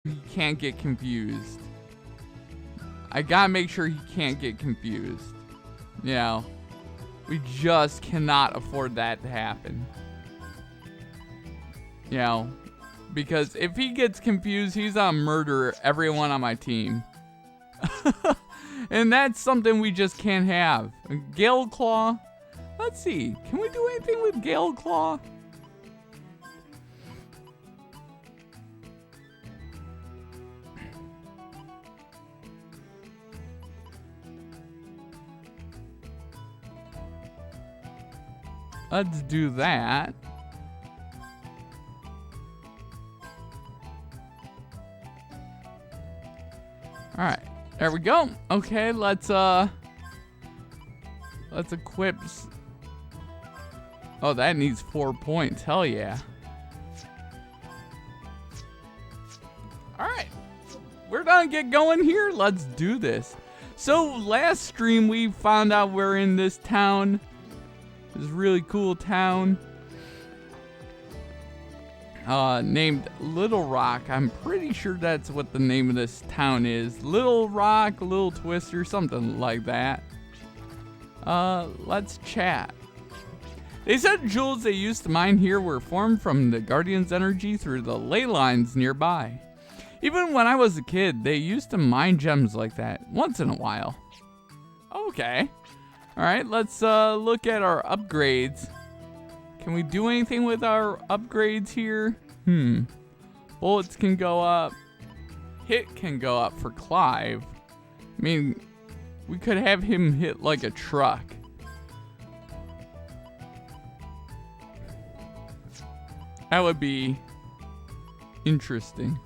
he can't get confused. I gotta make sure he can't get confused. You know, we just cannot afford that to happen. You know, because if he gets confused, he's gonna murder everyone on my team. And that's something we just can't have. Gale Claw. Let's see. Can we do anything with Gale Claw? Let's do that. All right, there we go. Okay, let's equip. Oh, that needs 4 points. Hell yeah. All right, we're gonna get going here. Let's do this. So last stream we found out we're in this town. This really cool town named Little Rock. I'm pretty sure that's what the name of this town is. Little Rock, Little Twister, something like that. Let's chat. They said jewels they used to mine here were formed from the Guardian's energy through the ley lines nearby. Even when I was a kid, they used to mine gems like that once in a while. Okay. All right, let's look at our upgrades. Can we do anything with our upgrades here? Bullets can go up. Hit can go up for Clive. I mean, we could have him hit like a truck. That would be interesting.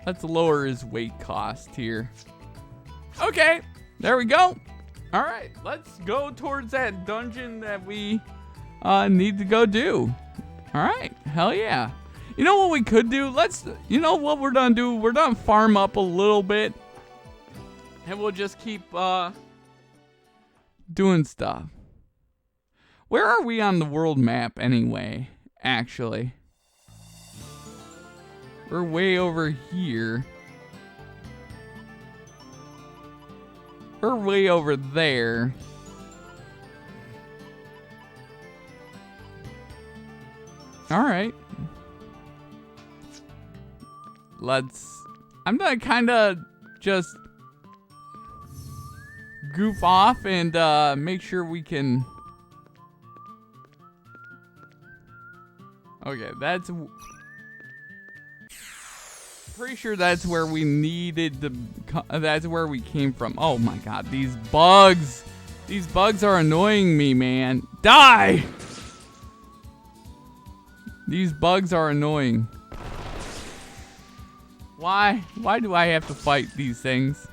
Let's lower his weight cost here. Okay. There we go. All right, let's go towards that dungeon that we need to go do. All right, hell yeah. You know what we could do? You know what we're gonna do? We're gonna farm up a little bit. And we'll just keep doing stuff. Where are we on the world map anyway, actually? We're way over here. We're way over there. All right. I'm gonna kind of just goof off and make sure we can. Okay, pretty sure that's where we needed to. That's where we came from. Oh my god, these bugs! These bugs are annoying me, man. Die! These bugs are annoying. Why? Why do I have to fight these things?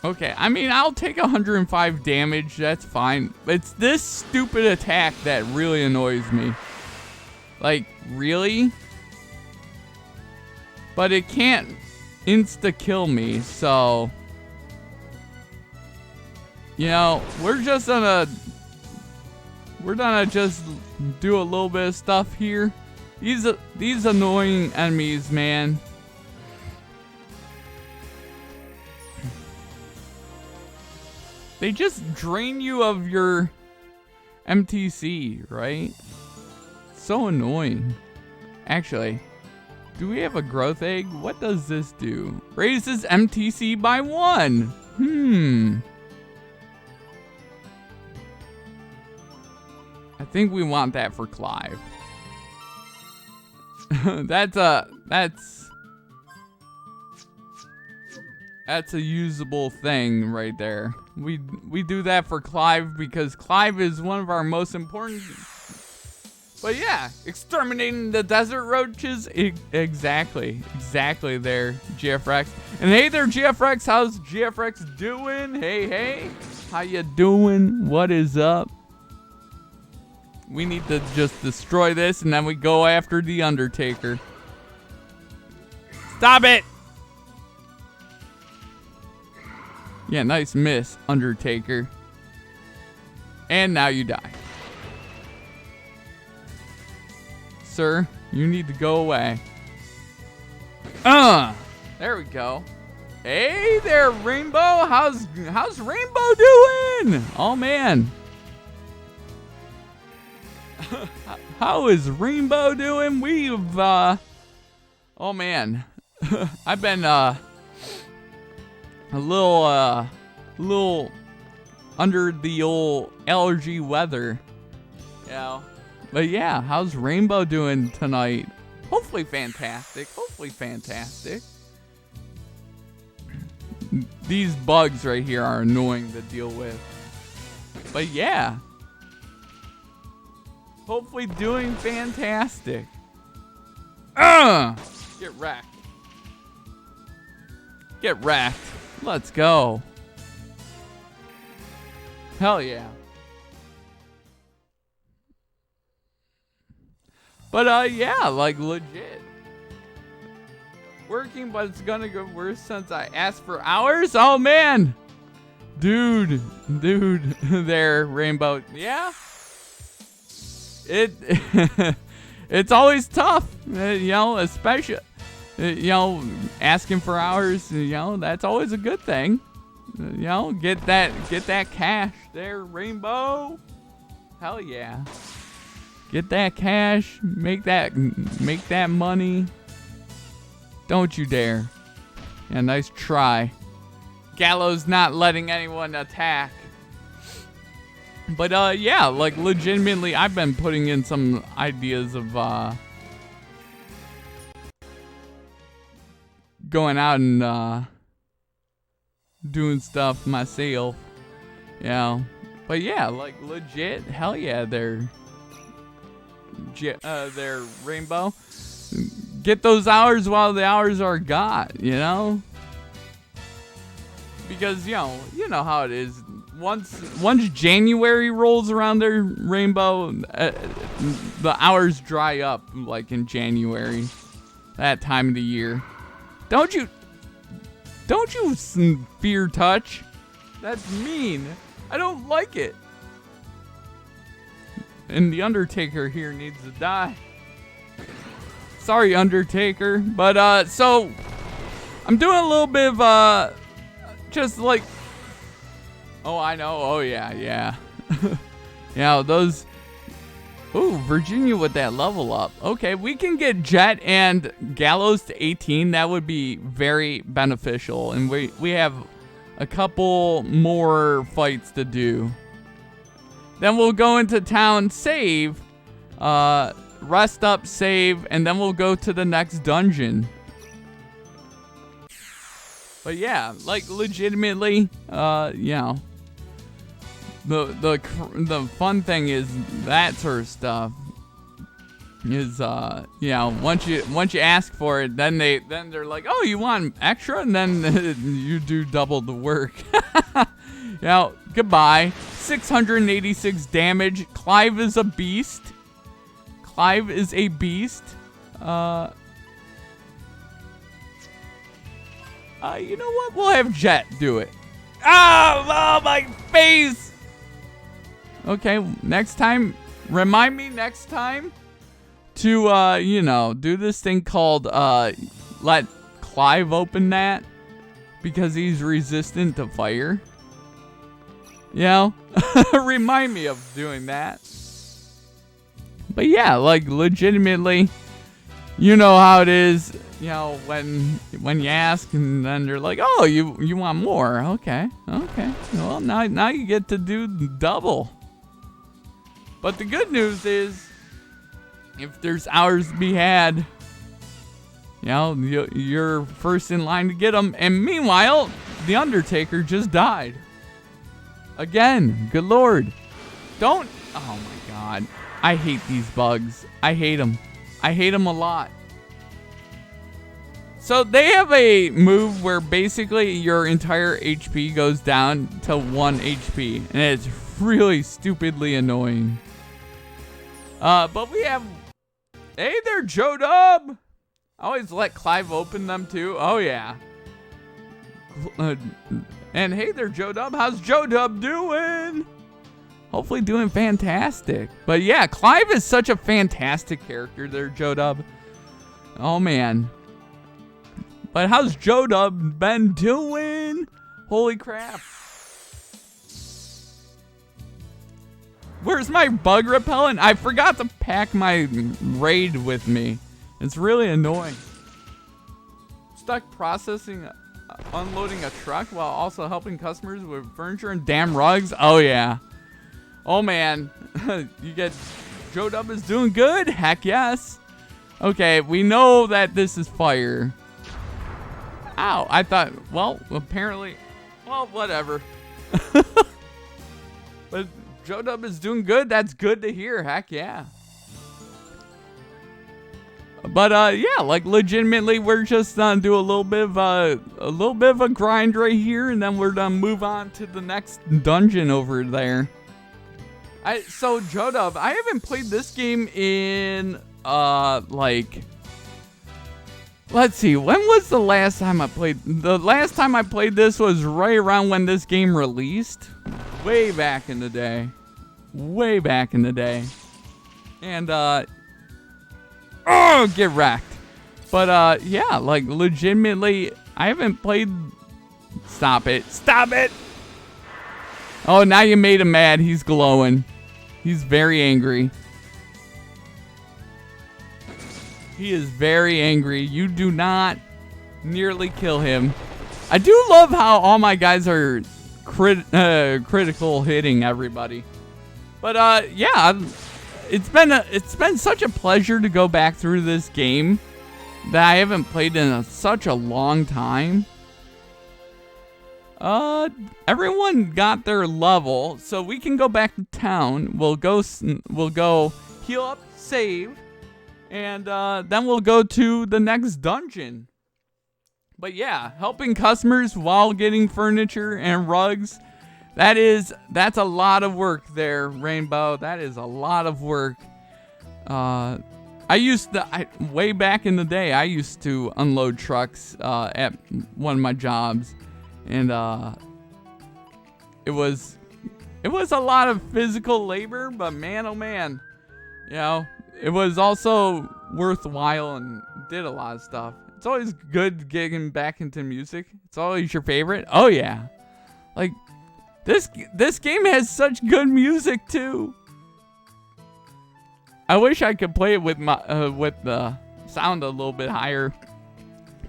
Okay, I mean, I'll take 105 damage. That's fine. It's this stupid attack that really annoys me. Like, really? But it can't insta-kill me, so... You know, we're gonna just do a little bit of stuff here. These annoying enemies, man. They just drain you of your MTC, right? So annoying. Actually, do we have a growth egg? What does this do? Raises MTC by 1. I think we want that for Clive. That's a usable thing right there. We do that for Clive because Clive is one of our most important. But yeah, exterminating the desert roaches. Exactly there, GFRX. And hey there, GFRX. How's GFRX doing? Hey. How you doing? What is up? We need to just destroy this, and then we go after the Undertaker. Stop it! Yeah, nice miss, Undertaker. And now you die. sir. You need to go away. There we go. Hey there, Rainbow. How's Rainbow doing? Oh man. How is Rainbow doing? We've oh man. I've been a little under the old allergy weather. Yeah. But yeah, how's Rainbow doing tonight? Hopefully fantastic. Hopefully fantastic. These bugs right here are annoying to deal with. But yeah. Hopefully doing fantastic. Get wrecked. Get wrecked. Let's go. Hell yeah. But yeah, like legit. Working, but it's gonna go worse since I asked for hours. Oh man. Dude, there, Rainbow. Yeah. It's always tough, you know, especially, you know, asking for hours, you know, that's always a good thing. You know, get that cash there, Rainbow. Hell yeah. Get that cash, make that money. Don't you dare. Yeah, nice try. Gallows not letting anyone attack. But yeah, like legitimately I've been putting in some ideas of going out and doing stuff myself. You know. But yeah, like legit, hell yeah, they're Rainbow. Get those hours while the hours are got, you know? Because you know how it is. Once January rolls around there, Rainbow, the hours dry up like in January, that time of the year. Don't you fear touch? That's mean. I don't like it. And the Undertaker here needs to die. Sorry, Undertaker, but so I'm doing a little bit of just like. Oh, I know. Oh, yeah. Yeah, those. Ooh, Virginia with that level up. Okay, we can get Jet and Gallows to 18. That would be very beneficial. And we have a couple more fights to do. Then we'll go into town, save, rest up, save, and then we'll go to the next dungeon. But yeah, like legitimately, you know. The fun thing is that sort of stuff is you know, once you ask for it, then they're like, oh, you want extra, and then you do double the work. You know, goodbye. 686 damage. Clive is a beast. You know what? We'll have Jet do it. Oh, my face. Okay, next time, remind me next time to, you know, do this thing called, let Clive open that because he's resistant to fire. You know, remind me of doing that. But yeah, like legitimately, you know how it is, you know, when you ask and then they're like, oh, you want more. Okay. Well, now you get to do double. But the good news is, if there's hours to be had, you know, you're first in line to get them. And meanwhile, the Undertaker just died. Again, good lord. Don't, oh my god. I hate these bugs. I hate them. I hate them a lot. So they have a move where basically your entire HP goes down to 1 HP. And it's really stupidly annoying. But we have, hey there, Joe Dub. I always let Clive open them too. Oh yeah. And hey there, Joe Dub. How's Joe Dub doing? hopefully doing fantastic. But yeah, Clive is such a fantastic character there, Joe-Dub. Oh, man. But how's Joe-Dub been doing? Holy crap. Where's my bug repellent? I forgot to pack my raid with me. It's really annoying. Stuck processing, unloading a truck while also helping customers with furniture and damn rugs. Oh, yeah. Oh, man. You get Joe-Dub is doing good? Heck yes. Okay, we know that this is fire. Ow, I thought, well, apparently, well, whatever. But Joe-Dub is doing good. That's good to hear. Heck yeah. But yeah, like legitimately, we're just gonna do a little bit of a grind right here, and then we're gonna move on to the next dungeon over there. So Joe-Dub, I haven't played this game in like, let's see, when was the last time I played? The last time I played this was right around when this game released, way back in the day, and oh, get wrecked. But yeah, like legitimately, I haven't played. Stop it! Oh, now you made him mad. He's glowing. He's very angry. He is very angry. You do not nearly kill him. I do love how all my guys are critical hitting everybody. But yeah, it's been such a pleasure to go back through this game that I haven't played in such a long time. Everyone got their level, so we can go back to town. We'll go heal up, save, and then we'll go to the next dungeon. But yeah, helping customers while getting furniture and rugs, that's a lot of work there, Rainbow. That is a lot of work. Way back in the day, I used to unload trucks at one of my jobs. And it was a lot of physical labor, but man, oh man, you know, it was also worthwhile and did a lot of stuff. It's always good getting back into music. It's always your favorite. Oh yeah, like this game has such good music too. I wish I could play it with my with the sound a little bit higher,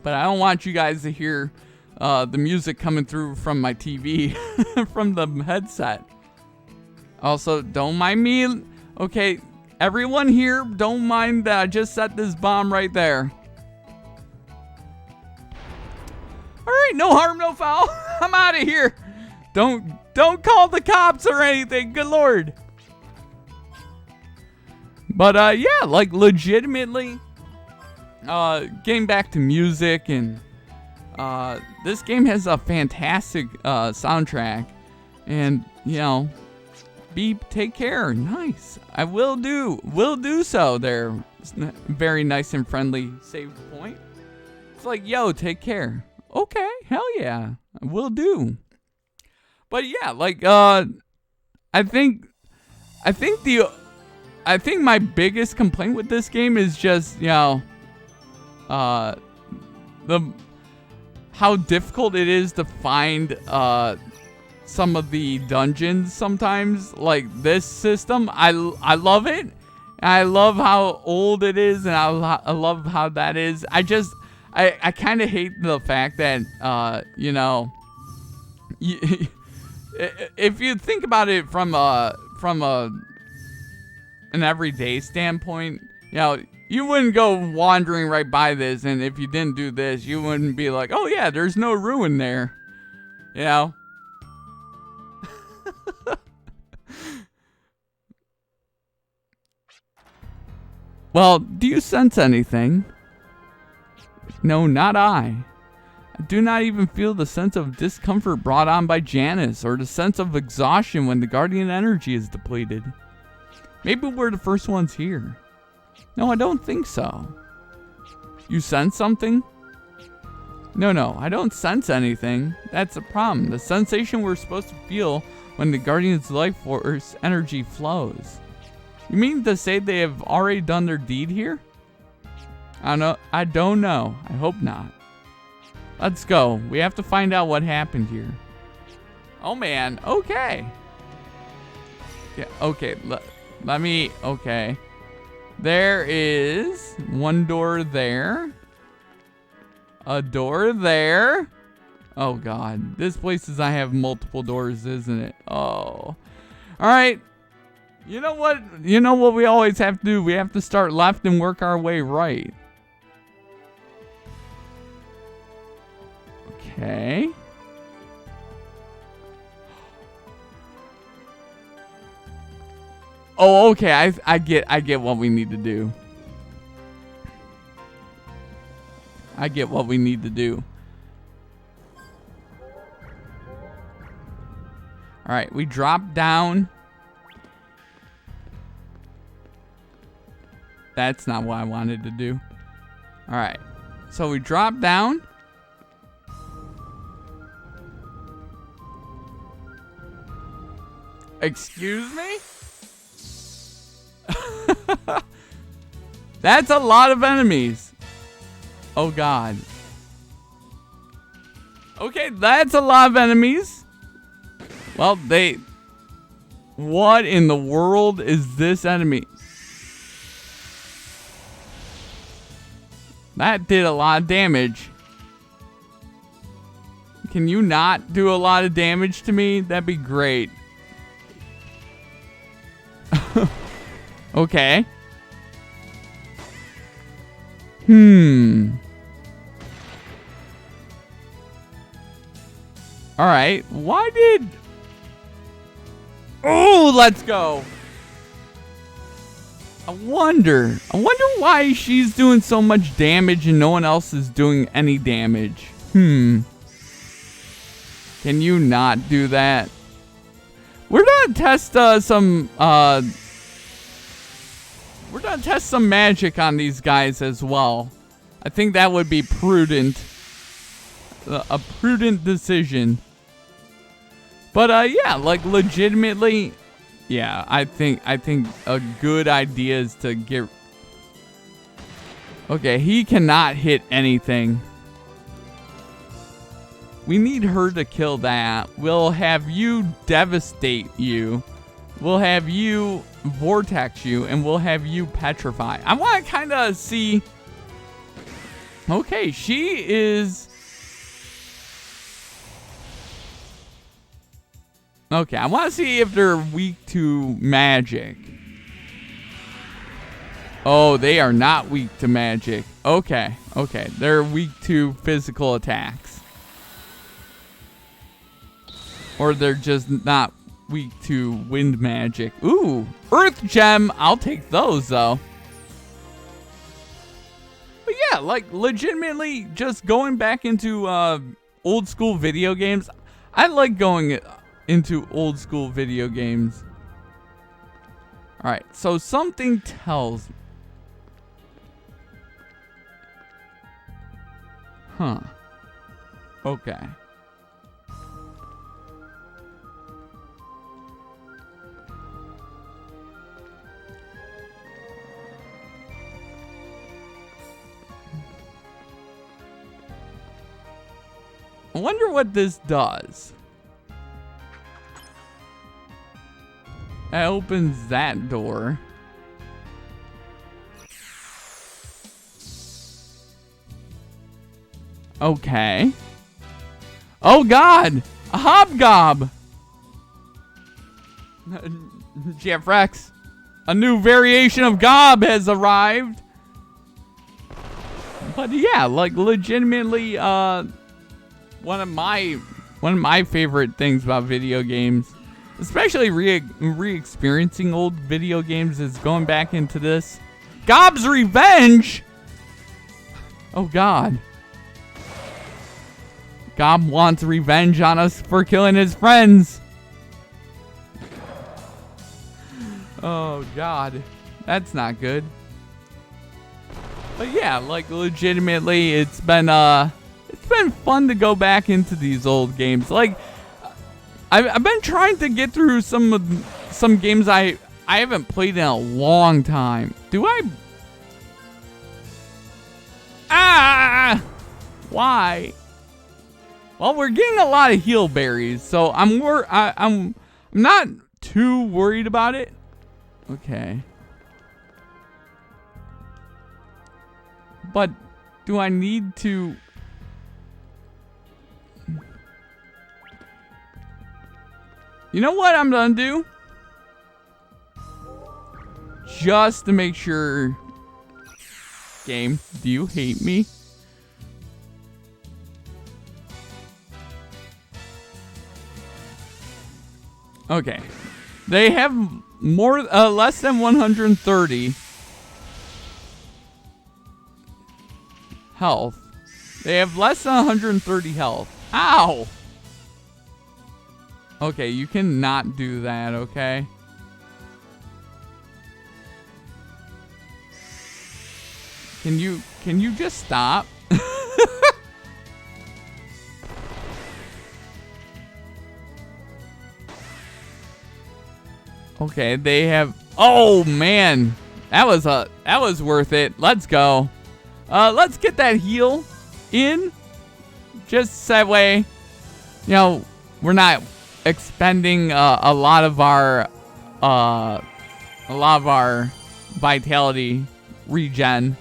but I don't want you guys to hear the music coming through from my TV, from the headset. Also, don't mind me. Okay, everyone here, don't mind that I just set this bomb right there. All right, no harm, no foul. I'm out of here. Don't call the cops or anything. Good Lord. But yeah, like legitimately, getting back to music and. This game has a fantastic soundtrack, and you know, take care. Nice. I will do so. There, very nice and friendly save point. It's like, yo, take care. Okay, hell yeah, I will do. But yeah, like I think my biggest complaint with this game is just, you know, how difficult it is to find some of the dungeons sometimes. Like this system, I love it. I love how old it is, and I love how that is. I kind of hate the fact that, you know, if you think about it from an everyday standpoint, you know, you wouldn't go wandering right by this, and if you didn't do this, you wouldn't be like, oh yeah, there's no ruin there. You know? Well, do you sense anything? No, not I. I do not even feel the sense of discomfort brought on by Janice, or the sense of exhaustion when the Guardian energy is depleted. Maybe we're the first ones here. No, I don't think so. You sense something? No, I don't sense anything. That's a problem. The sensation we're supposed to feel when the Guardian's life force energy flows. You mean to say they have already done their deed here? I don't know. I hope not. Let's go. We have to find out what happened here. Oh man, okay. Yeah, okay, let me, okay. There is one door there. A door there. Oh god, this place does not have multiple doors, isn't it? Oh. Alright. You know what? You know what we always have to do? We have to start left and work our way right. Okay. Oh, okay. I get what we need to do. I get what we need to do. All right, we drop down. That's not what I wanted to do. All right. So we drop down. Excuse me? That's a lot of enemies. Oh god. Okay, that's a lot of enemies. Well, what in the world is this enemy? That did a lot of damage. Can you not do a lot of damage to me? That'd be great. Okay. Alright, why did... Oh, let's go. I wonder why she's doing so much damage and no one else is doing any damage. Can you not do that? We're gonna test some magic on these guys as well. I think that would be prudent. A prudent decision. But yeah, like legitimately, yeah, I think a good idea is to get... Okay, he cannot hit anything. We need her to kill that. We'll have you devastate you. We'll have you vortex you, and we'll have you petrify. I want to kind of see... Okay, she is... Okay, I want to see if they're weak to magic. Oh, they are not weak to magic. Okay, okay. They're weak to physical attacks. Or they're just not weak to wind magic. Ooh, earth gem. I'll take those, though. But yeah, like, legitimately, just going back into old school video games. I like going... into old school video games. Alright, so something tells me. Huh. Okay. I wonder what this does. That opens that door. Okay. Oh god! A hobgob! Jeff Rex. A new variation of gob has arrived. But yeah, like legitimately one of my favorite things about video games, especially re-experiencing old video games, is going back into this. Gob's Revenge! Oh god. Gob wants revenge on us for killing his friends. Oh god. That's not good. But yeah, like legitimately it's been been fun to go back into these old games. Like, I've been trying to get through some games I haven't played in a long time. Do I? Ah! Why? Well, we're getting a lot of heal berries, so I'm not too worried about it. Okay. But do I need to? You know what I'm gonna do? Just to make sure. Game, do you hate me? Okay. They have less than 130 health. They have less than 130 health. Ow! Okay, you cannot do that, okay? Can you just stop? Okay, they have. Oh man, that was worth it. Let's go. Let's get that heal in. Just that way, you know, we're not expending a lot of our vitality regen.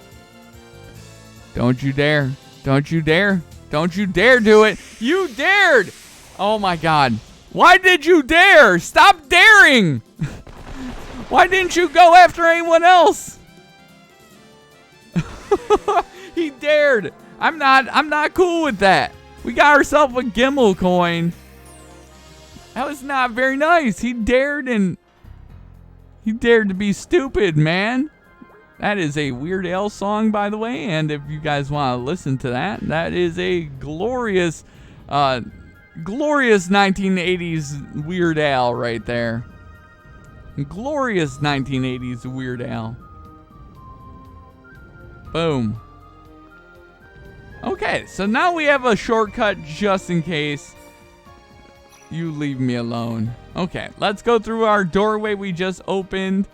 Don't you dare! Don't you dare! Don't you dare do it! You dared! Oh my God! Why did you dare? Stop daring! Why didn't you go after anyone else? He dared. I'm not cool with that. We got ourselves a Gimmel coin. That was not very nice. He dared to be stupid, man. That is a Weird Al song, by the way, and if you guys want to listen to that, that is a glorious 1980s Weird Al right there. Glorious 1980s Weird Al. Boom. Okay, so now we have a shortcut just in case you leave me alone. Okay, let's go through our doorway we just opened.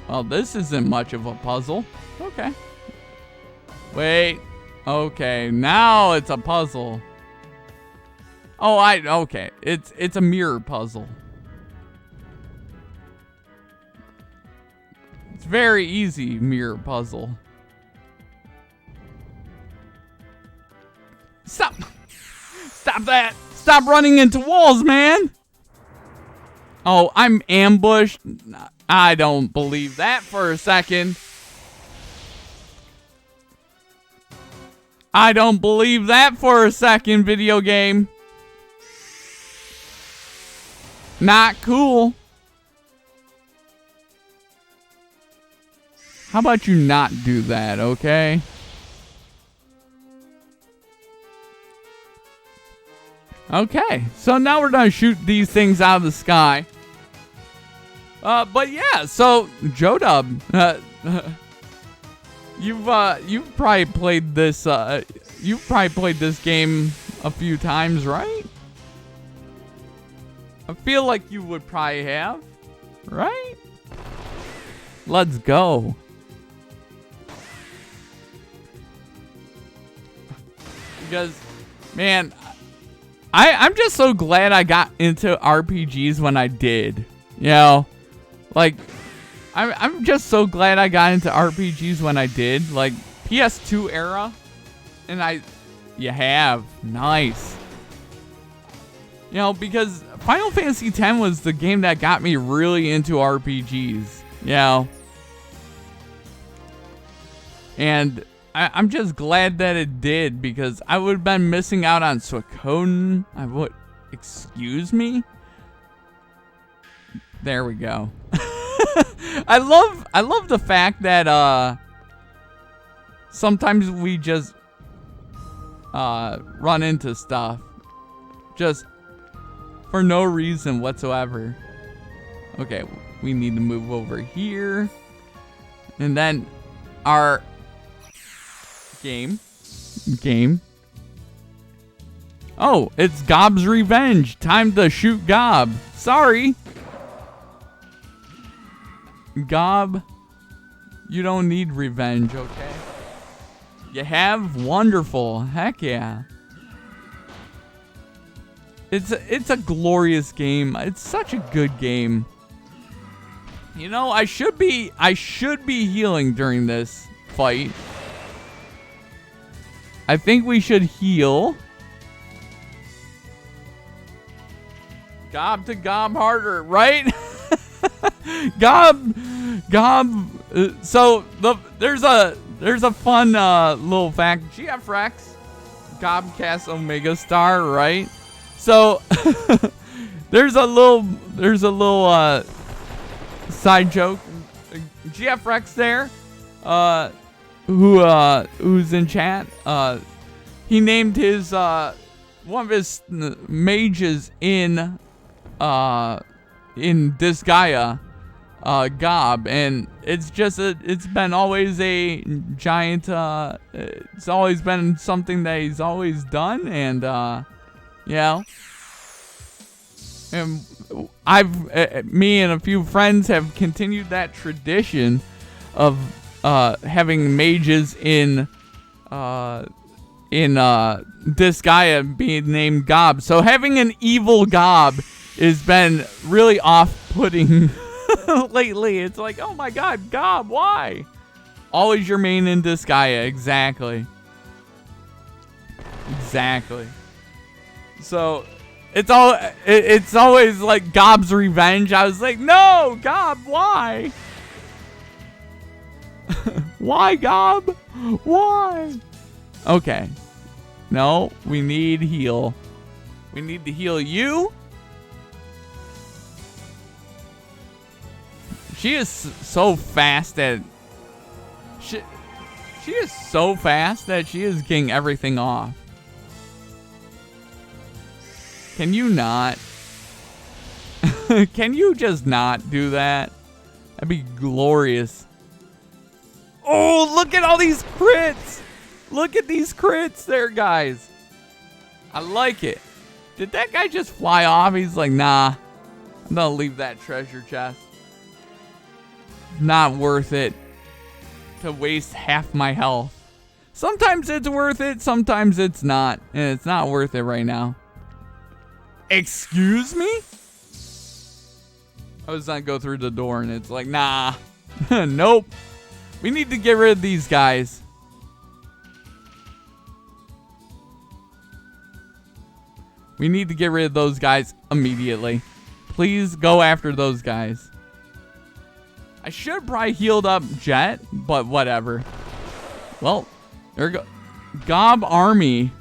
Well, this isn't much of a puzzle. Okay. Wait. Okay, now it's a puzzle. Oh, okay. It's a mirror puzzle. It's very easy mirror puzzle. Stop. Stop that. Stop running into walls, man. Oh, I'm ambushed. I don't believe that for a second. I don't believe that for a second, video game. Not cool. How about you not do that, okay? Okay, so now we're gonna shoot these things out of the sky. But yeah, so J-Dub, you've probably played this. You've probably played this game a few times, right? I feel like you would probably have, right? Let's go. Because, man, I'm just so glad I got into RPGs when I did. You know, like, I'm just so glad I got into RPGs when I did. Like, PS2 era. And you have. Nice. You know, because Final Fantasy X was the game that got me really into RPGs. You know. And I'm just glad that it did, because I would have been missing out on Suikoden. Excuse me? There we go. I love the fact that sometimes we just run into stuff just for no reason whatsoever. Okay, we need to move over here. And then our game. Oh, it's Gob's revenge. Time to shoot Gob. Sorry. Gob, you don't need revenge, okay? You have? Wonderful. Heck yeah. It's a glorious game. It's such a good game. You know, I should be healing during this fight. I think we should heal. Gob to Gob harder, right? Gob. So there's a fun little fact. GF Rex, Gob casts Omega Star, right? So there's a little side joke. GF Rex there, who's in chat. He named his one of his mages in Disgaea, Gob, and it's been always a giant. It's always been something that he's always done, and yeah. And me and a few friends have continued that tradition of having mages in Disgaea being named Gob. So having an evil Gob has been really off-putting lately. It's like, oh my god, Gob, why? Always your main in Disgaea, exactly. So it's always like Gob's revenge. I was like, no, Gob, why? Why, Gob? Why? Okay. No, we need heal. We need to heal you. She is so fast that she is so fast that she is getting everything off. Can you not? Can you just not do that? That'd be glorious. Oh, look at all these crits. Look at these crits there, guys. I like it. Did that guy just fly off? He's like, nah, I'm gonna leave that treasure chest. Not worth it to waste half my health. Sometimes it's worth it, sometimes it's not. And it's not worth it right now. Excuse me? I was gonna go through the door and it's like, nah. Nope. We need to get rid of these guys. We need to get rid of those guys immediately. Please go after those guys. I should probably healed up Jet, but whatever. Well, there we go. Gob army.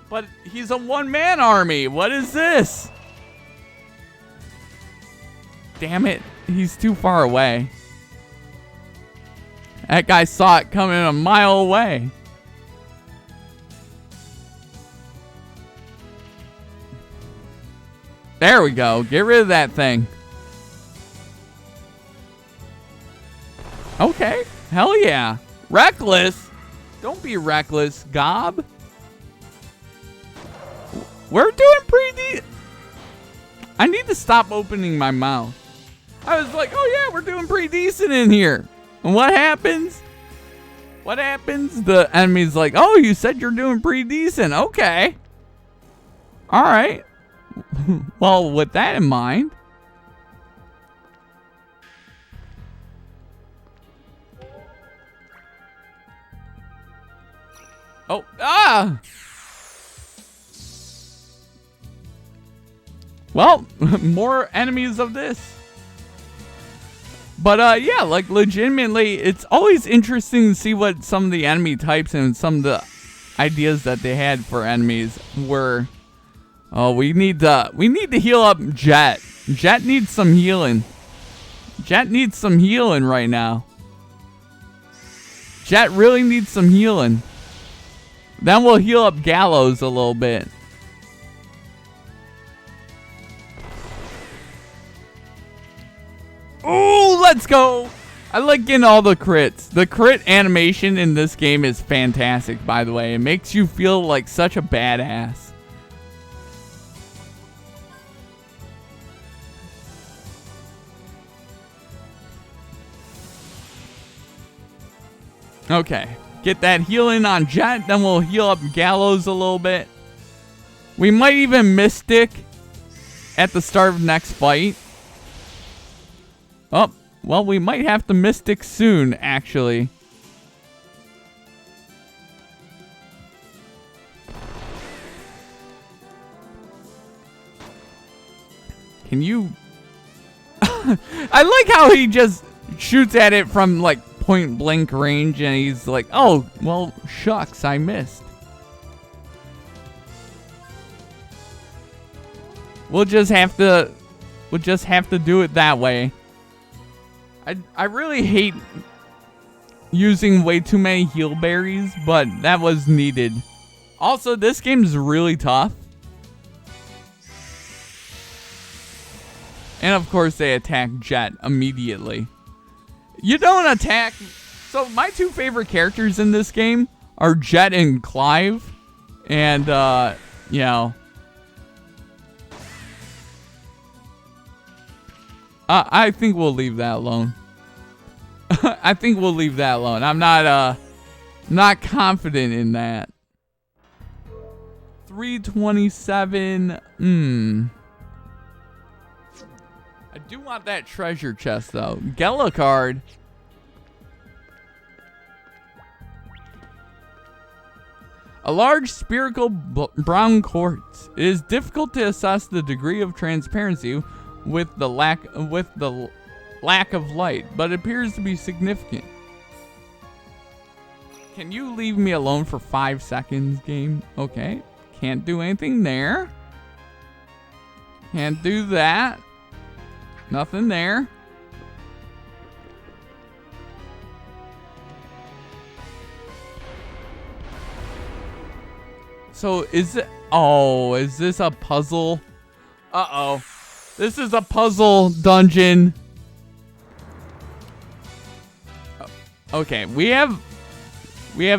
But he's a one-man army. What is this? Damn it. He's too far away. That guy saw it coming a mile away. There we go. Get rid of that thing. Okay. Hell yeah. Reckless? Don't be reckless, Gob. We're doing pretty decent. I need to stop opening my mouth. I was like, oh yeah, we're doing pretty decent in here. And what happens? What happens? The enemy's like, oh, you said you're doing pretty decent. Okay. All right. Well, with that in mind. Oh, ah! Well, more enemies of this. But, yeah, like, legitimately, it's always interesting to see what some of the enemy types and some of the ideas that they had for enemies were. Oh, we need to heal up Jet. Jet needs some healing. Jet needs some healing right now. Jet really needs some healing. Then we'll heal up Gallows a little bit. Oh, let's go. I like getting all the crits. The crit animation in this game is fantastic, by the way. It makes you feel like such a badass. Okay, get that healing on Jet, then we'll heal up Gallows a little bit. We might even Mystic at the start of next fight. Oh, well, we might have to Mystic soon, actually. Can you... I like how he just shoots at it from, like, point blank range, and he's like, oh, well, shucks, I missed. We'll just have to do it that way. I really hate using way too many heal berries, but that was needed. Also, this game's really tough. And of course, they attack Jet immediately. You don't attack... So, my two favorite characters in this game are Jet and Clive. And, you know... I think we'll leave that alone. I think we'll leave that alone. I'm not confident in that. 327. I do want that treasure chest, though. Gela card. A large spherical brown quartz. It is difficult to assess the degree of transparency with the lack of light, but it appears to be significant. Can you leave me alone for 5 seconds, game? Okay. Can't do anything there. Can't do that. Nothing there. So is it... Oh, is this a puzzle? Uh-oh. This is a puzzle dungeon. Okay, we have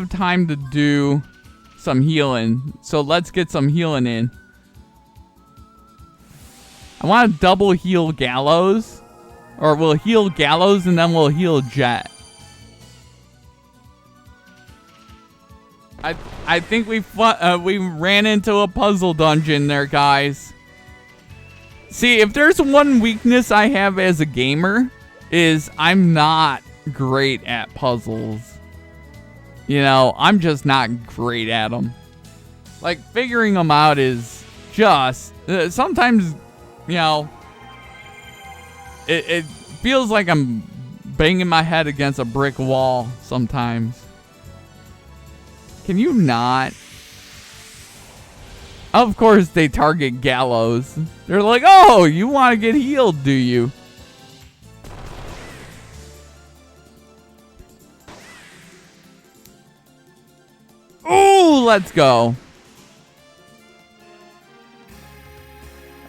time to do some healing. So let's get some healing in. I want to double heal Gallows. Or we'll heal Gallows and then we'll heal Jet. I think we ran into a puzzle dungeon there, guys. See, if there's one weakness I have as a gamer, is I'm not great at puzzles. You know, I'm just not great at them. Like, figuring them out is just... sometimes, you know... It feels like I'm banging my head against a brick wall sometimes. Can you not? Of course they target Gallows. They're like, oh, you want to get healed, do you? Ooh, let's go.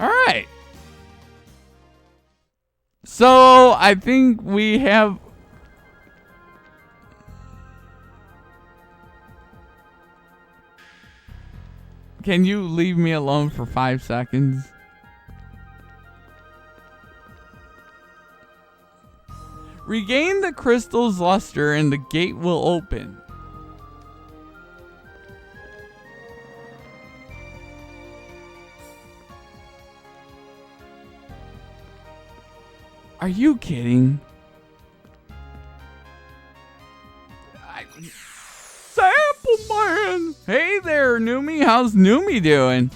All right. So, I think we have... Can you leave me alone for 5 seconds? Regain the crystal's luster and the gate will open. Are you kidding? Thesampleman! Hey there, Noomy. How's Noomy doing?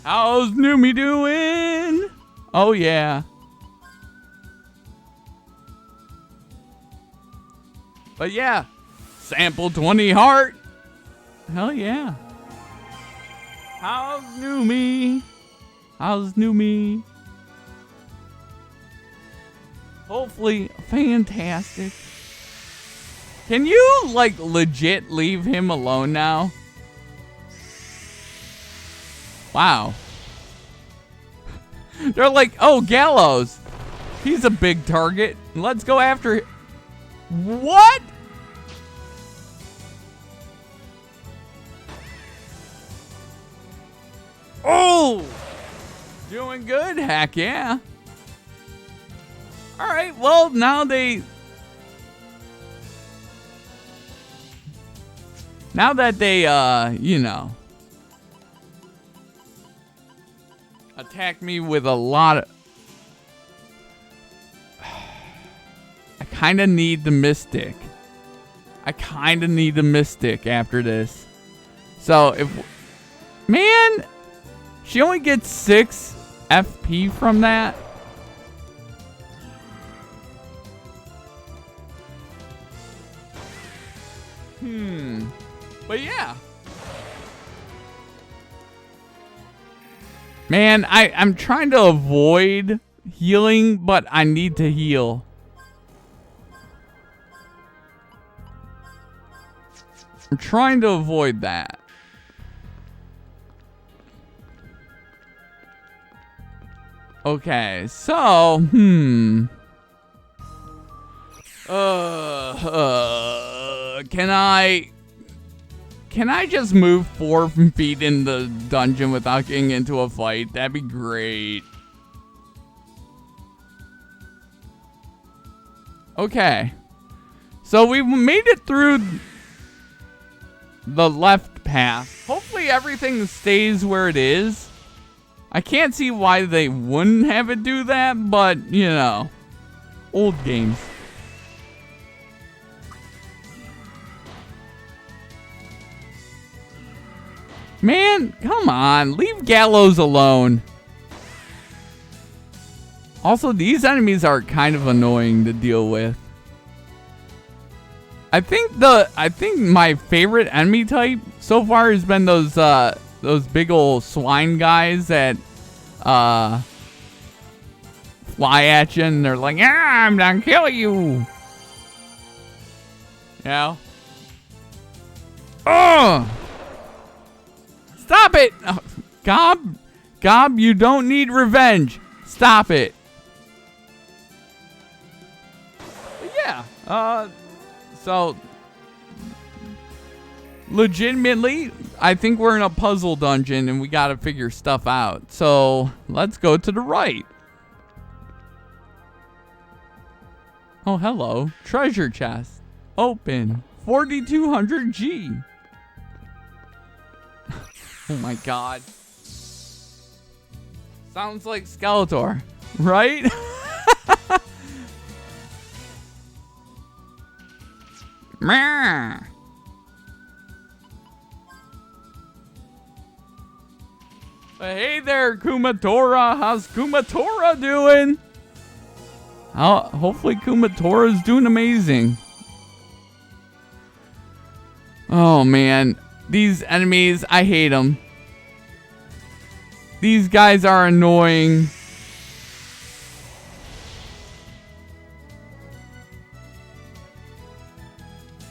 How's Noomy doing? Oh, yeah. But yeah, sample 20 heart. Hell yeah. How's Noomy? How's Noomy? Hopefully fantastic. Can you, like, legit leave him alone now? They're like, oh, Gallows. He's a big target. Let's go after him. What? Oh! Doing good? Heck yeah. Alright, well, now that they, you know, attack me with a lot of... I kind of need the Mystic. After this. So, if... Man! She only gets 6 FP from that. But yeah. Man, I'm trying to avoid healing, but I need to heal. I'm trying to avoid that. Okay, so, Can I just move 4 feet in the dungeon without getting into a fight? That'd be great. Okay. So we've made it through the left path. Hopefully everything stays where it is. I can't see why they wouldn't have it do that, but, you know, old games. Man, come on. Leave Gallows alone. Also, these enemies are kind of annoying to deal with. I think my favorite enemy type so far has been those big old swine guys that fly at you and they're like, "Ah, I'm gonna kill you." Yeah. Oh! Stop it! Oh, Gob, you don't need revenge. Stop it. But yeah. So legitimately, I think we're in a puzzle dungeon and we gotta figure stuff out. So let's go to the right. Oh, hello. Treasure chest. Open. 4200G. Oh my god. Sounds like Skeletor, right? Hey there, Kumatora. How's Kumatora doing? Hopefully Kumatora's doing amazing. Oh man, these enemies, I hate them. These guys are annoying.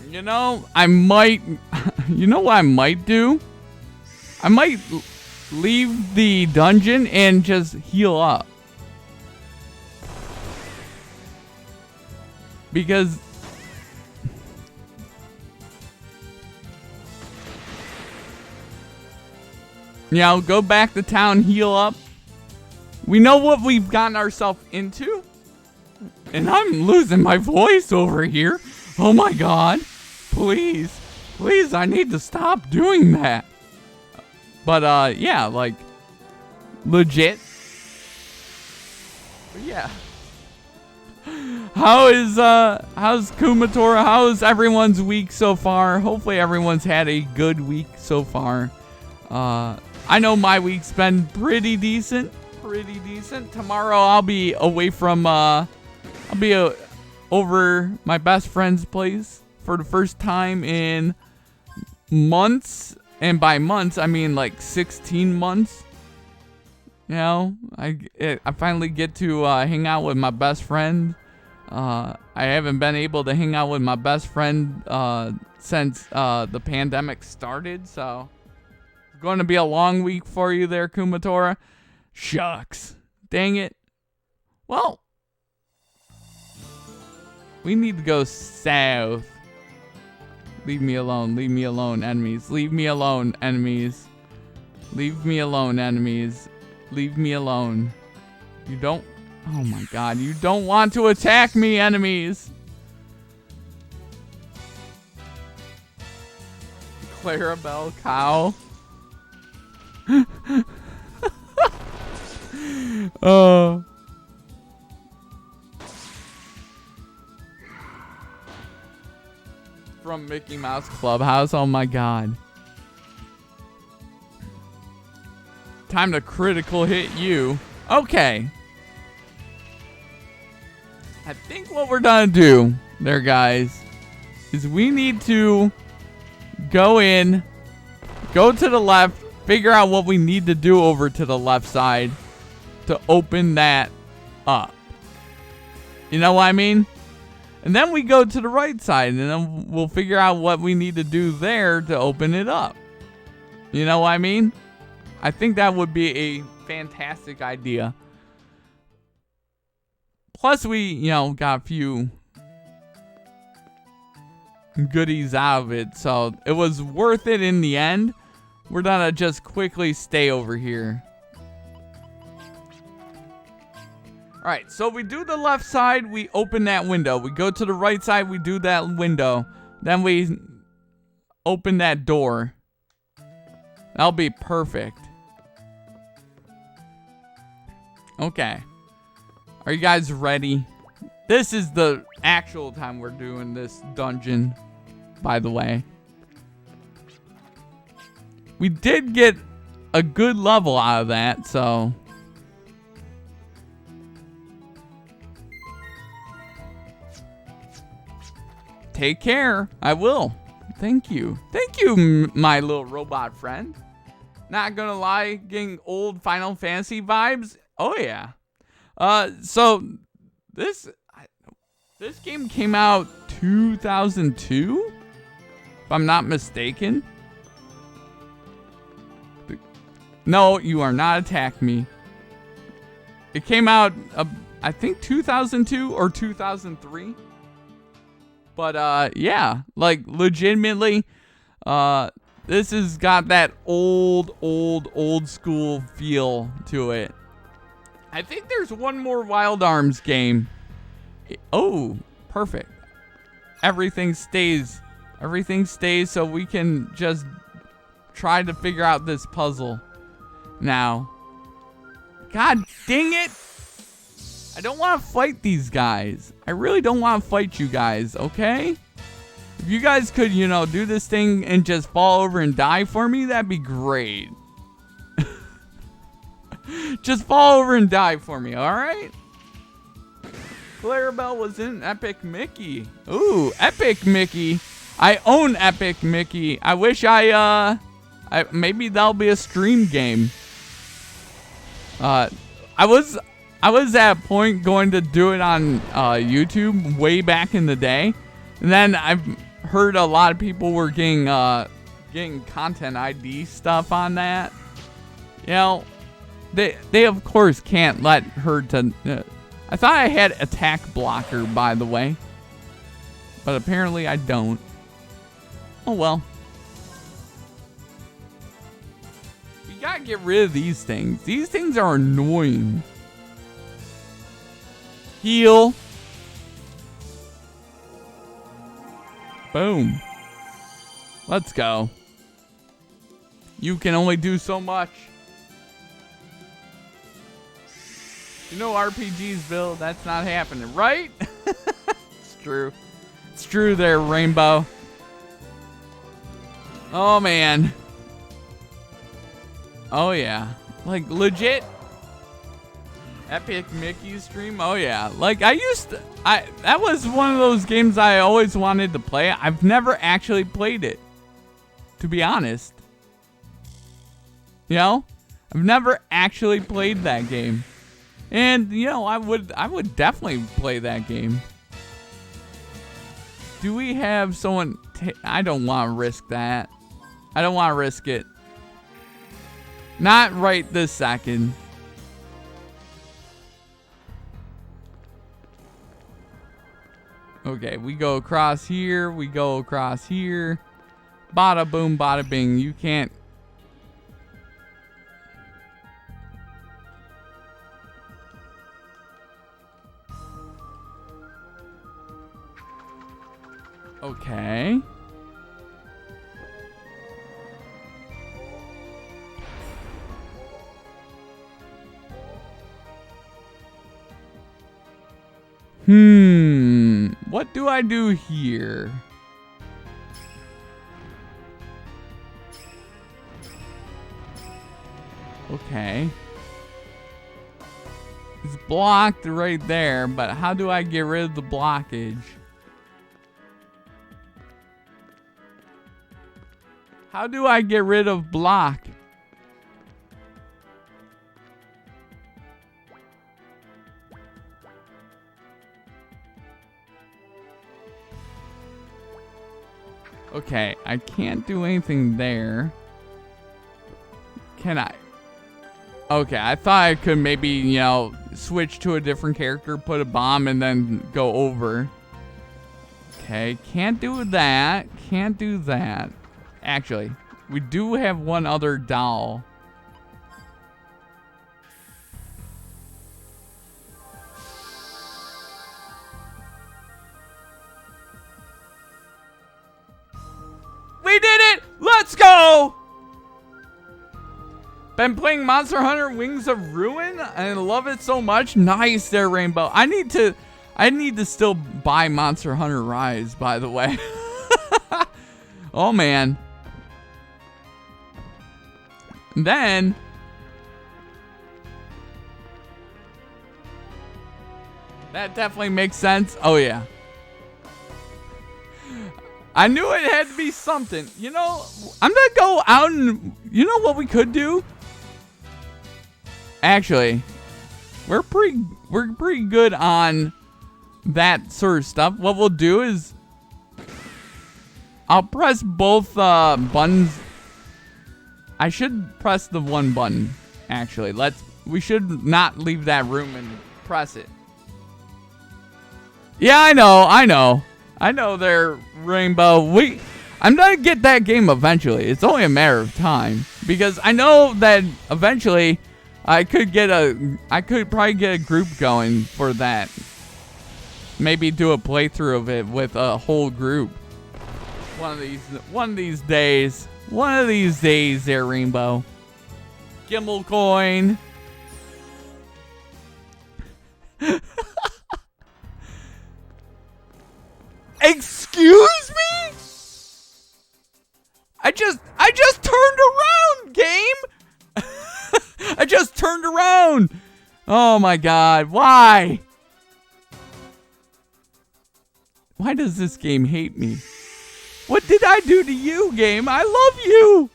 You know, I might, you know what I might do? I might leave the dungeon and just heal up. Because yeah, I'll go back to town, heal up. We know what we've gotten ourselves into. And I'm losing my voice over here. Oh my god. Please. Please, I need to stop doing that. But, yeah, like, legit. But yeah. How's Kumatora? How's everyone's week so far? Hopefully everyone's had a good week so far. I know my week's been pretty decent. Tomorrow I'll be away from, over my best friend's place for the first time in months. And by months, I mean like 16 months. You know, I finally get to hang out with my best friend. I haven't been able to hang out with my best friend since the pandemic started. So it's going to be a long week for you there, Kumatora. Shucks. Dang it. Well, we need to go south. Leave me alone. Leave me alone, enemies. Leave me alone, enemies. Leave me alone, enemies. Leave me alone. You don't... Oh my god, you don't want to attack me, enemies. Clarabelle cow. Oh. From Mickey Mouse Clubhouse. Oh my god. Time to critical hit you. Okay. I think what we're gonna do there, guys, is we need to go in, go to the left, figure out what we need to do over to the left side to open that up. You know what I mean? And then we go to the right side, and then we'll figure out what we need to do there to open it up. You know what I mean? I think that would be a fantastic idea. Plus, we, got a few goodies out of it, so it was worth it in the end. We're gonna just quickly stay over here. Alright, so we do the left side, we open that window. We go to the right side, we do that window. Then we open that door. That'll be perfect. Okay. Are you guys ready? This is the actual time we're doing this dungeon, by the way. We did get a good level out of that, so... Take care. I will. Thank you. Thank you, my little robot friend. Not gonna lie, getting old Final Fantasy vibes. Oh, yeah. So, this game came out 2002? If I'm not mistaken. No, you are not attacking me. It came out, I think 2002 or 2003. But, yeah, like, legitimately, this has got that old school feel to it. I think there's one more Wild Arms game. Oh, perfect. Everything stays so we can just try to figure out this puzzle now. God dang it! I don't want to fight these guys. I really don't want to fight you guys, okay? If you guys could, do this thing and just fall over and die for me, that'd be great. Just fall over and die for me, alright? Clarabelle was in Epic Mickey. Ooh, Epic Mickey. I own Epic Mickey. I wish maybe that'll be a stream game. I was at a point going to do it on YouTube way back in the day. And then I've heard a lot of people were getting content ID stuff on that. They of course can't let her to... I thought I had attack blocker, by the way. But apparently I don't. Oh well. We gotta get rid of these things. These things are annoying. Heal. Boom. Let's go. You can only do so much. RPGs, Bill, that's not happening, right? It's true. It's true there, Rainbow. Oh, man. Oh, yeah. Like, legit. Epic Mickey stream? Oh, yeah. Like, that was one of those games I always wanted to play. I've never actually played it, to be honest. I've never actually played that game. And, I would definitely play that game. Do we have someone... I don't want to risk that. I don't want to risk it. Not right this second. Okay, we go across here. We go across here. Bada boom, bada bing. You can't. Okay. What do I do here? Okay. It's blocked right there, but how do I get rid of the blockage? How do I get rid of block? Okay, I can't do anything there. Can I? Okay, I thought I could maybe, you know, switch to a different character, put a bomb, and then go over. Okay, can't do that. Can't do that. Actually, we do have one other doll. We did it! Let's go! Been playing Monster Hunter Wings of Ruin and I love it so much. Nice there, Rainbow. I need to still buy Monster Hunter Rise, by the way. Oh man. And then that definitely makes sense. Oh yeah. I knew it had to be something. You know, I'm gonna go out and, you know what we could do? Actually, we're pretty good on that sort of stuff. What we'll do is I'll press both buttons. I should press the one button, actually. We should not leave that room and press it. Yeah, I know there, Rainbow. I'm gonna get that game eventually. It's only a matter of time. Because I know that eventually I could probably get a group going for that. Maybe do a playthrough of it with a whole group. One of these days. One of these days there, Rainbow. Gimbal coin. Excuse me? I just turned around, game. I just turned around. Oh my god, why? Why does this game hate me? What did I do to you, game? I love you.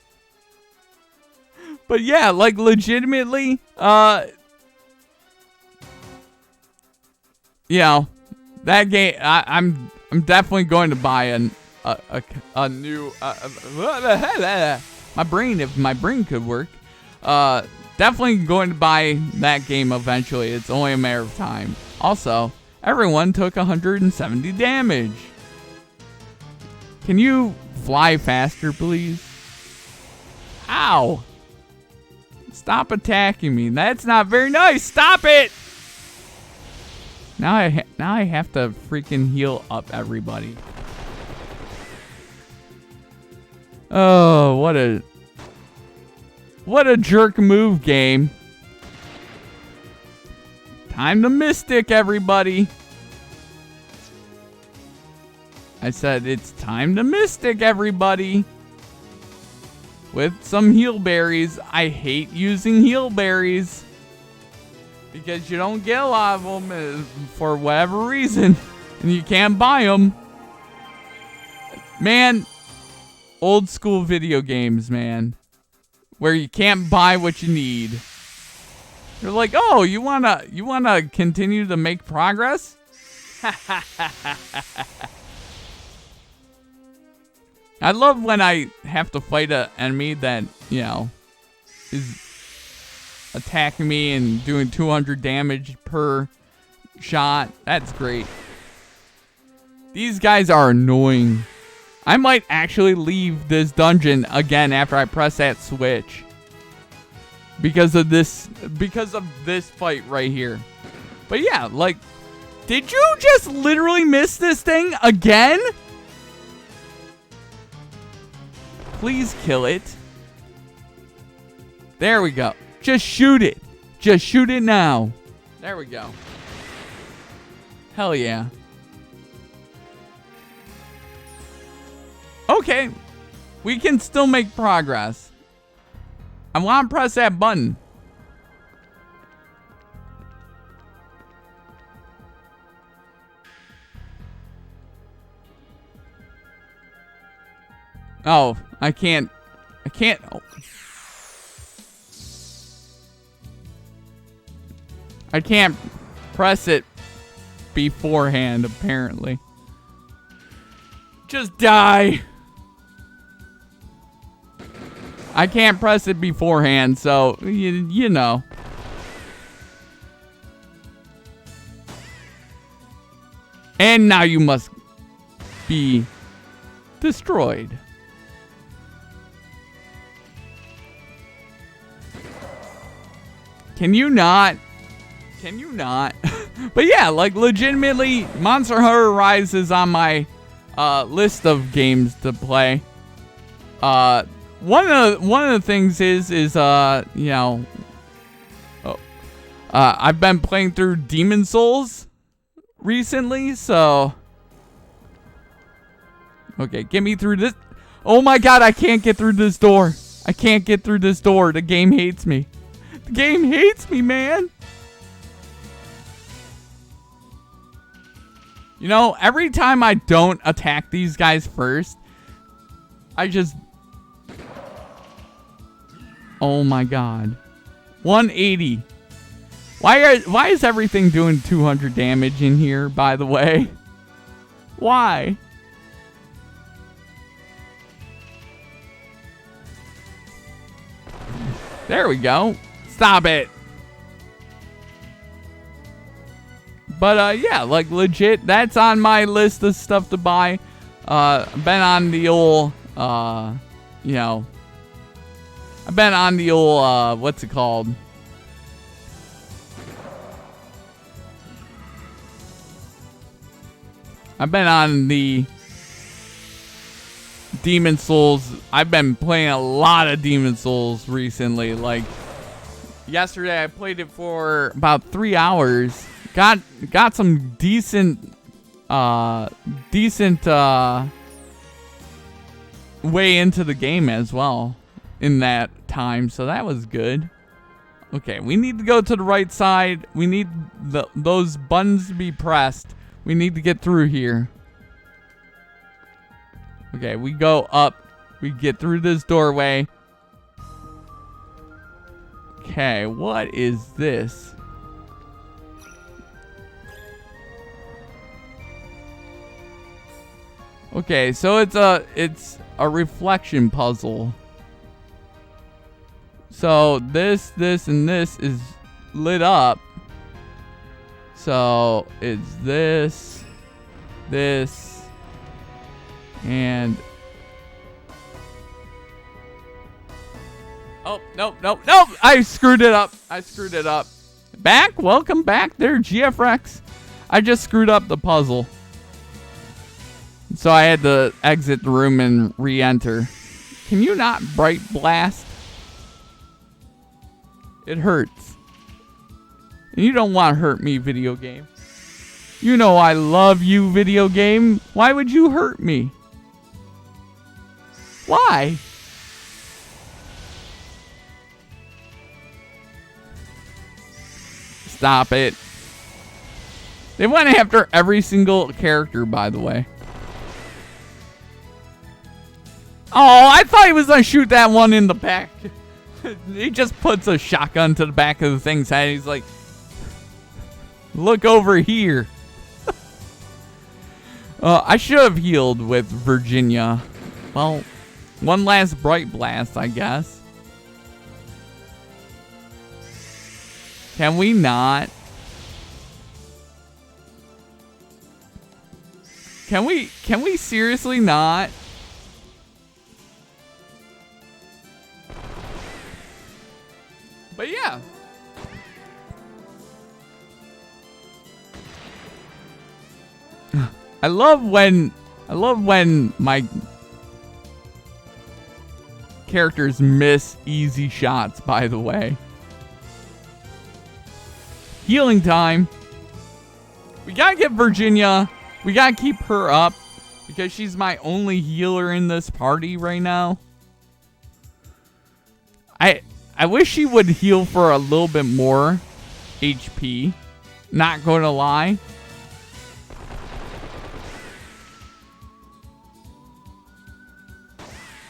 But yeah, like legitimately, you know, that game, I'm definitely going to buy a new my brain, if my brain could work, definitely going to buy that game eventually. It's only a matter of time. Also, everyone took 170 damage. Can you fly faster, please? Ow! Stop attacking me. That's not very nice. Stop it! Now I have to freaking heal up everybody. Oh, what a jerk move, game. Time to Mystic, everybody. I said it's time to Mystic, everybody. With some heal berries. I hate using heal berries. Because you don't get a lot of them for whatever reason. And you can't buy them. Man, old school video games, man. Where you can't buy what you need. You're like, oh, you wanna continue to make progress? I love when I have to fight an enemy that, you know, is attacking me and doing 200 damage per shot. That's great. These guys are annoying. I might actually leave this dungeon again after I press that switch. Because of this fight right here. But yeah, like, did you just literally miss this thing again? Please kill it. There we go. Just shoot it. Just shoot it now. There we go. Hell yeah. Okay. We can still make progress. I want to press that button. Oh, I can't. Oh. I can't press it beforehand, apparently. Just die. I can't press it beforehand, so, you know. And now you must be destroyed. Can you not? Can you not? But yeah, like legitimately, Monster Hunter Rise is on my list of games to play. One of the things is you know, I've been playing through Demon Souls recently, so okay, get me through this. Oh my god, I can't get through this door. I can't get through this door. The game hates me. The game hates me, man. You know, every time I don't attack these guys first, I just... Oh my god. 180. Why is everything doing 200 damage in here, by the way? Why? There we go. Stop it. But yeah, like legit, that's on my list of stuff to buy. Been on the old, you know, I've been on the old, what's it called? I've been on the Demon Souls. I've been playing a lot of Demon Souls recently. Like, yesterday I played it for about 3 hours. Got some decent way into the game as well in that time, so that was good. Okay, we need to go to the right side. We need those buttons to be pressed. We need to get through here. Okay, we go up. We get through this doorway. Okay, what is this? Okay, so it's a reflection puzzle. So this, and this is lit up. So it's this, and oh, nope. I screwed it up. Welcome back there, GF Rex. I just screwed up the puzzle. So I had to exit the room and re-enter. Can you not bright blast? It hurts. And you don't want to hurt me, video game. You know I love you, video game. Why would you hurt me? Why? Stop it. They went after every single character, by the way. Oh, I thought he was going to shoot that one in the back. He just puts a shotgun to the back of the thing's head. He's like, look over here. I should have healed with Virginia. Well, one last bright blast, I guess. Can we not? Can we seriously not? But yeah. I love when my characters miss easy shots, by the way. Healing time. We gotta get Virginia. We gotta keep her up because she's my only healer in this party right now. I wish she would heal for a little bit more HP. Not gonna lie.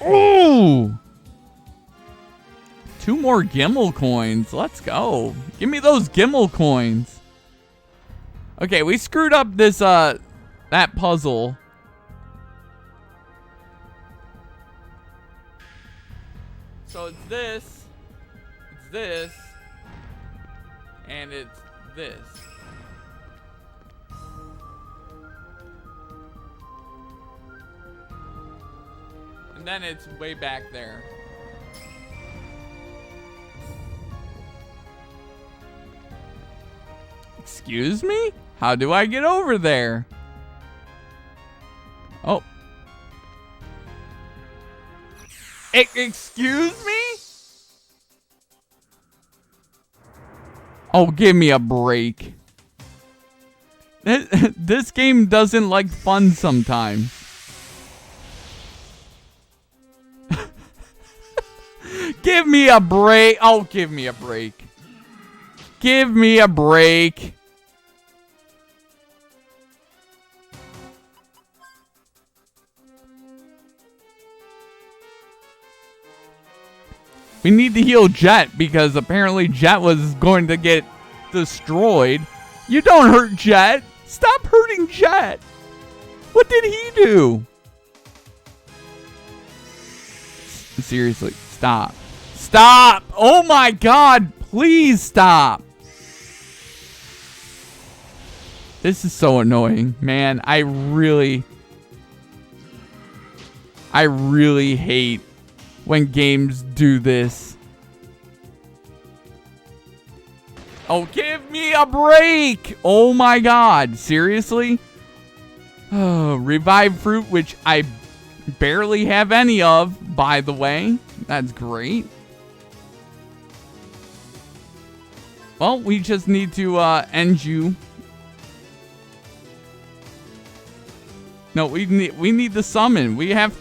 Ooh! 2 more Gimmel coins. Let's go. Give me those Gimmel coins. Okay, we screwed up this, that puzzle. So it's this, and it's this. And then it's way back there. Excuse me? How do I get over there? Oh. Excuse me? Oh, give me a break. This game doesn't like fun sometimes. Give me a break. Oh, give me a break. Give me a break. We need to heal Jet because apparently Jet was going to get destroyed. You don't hurt Jet. Stop hurting Jet. What did he do? Seriously, stop. Stop. Oh my God. Please stop. This is so annoying, man. I really hate when games do this. Oh, give me a break. Oh my God. Seriously? Oh, revive fruit, which I barely have any of, by the way. That's great. Well, we just need to end you. No, we need the summon. We have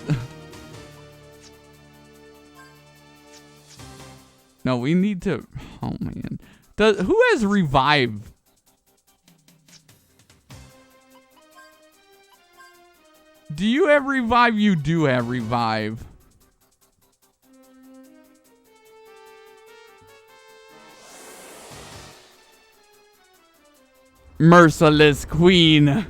No, we need to. Oh man. Who has revive? Do you have revive? You do have revive. Merciless Queen.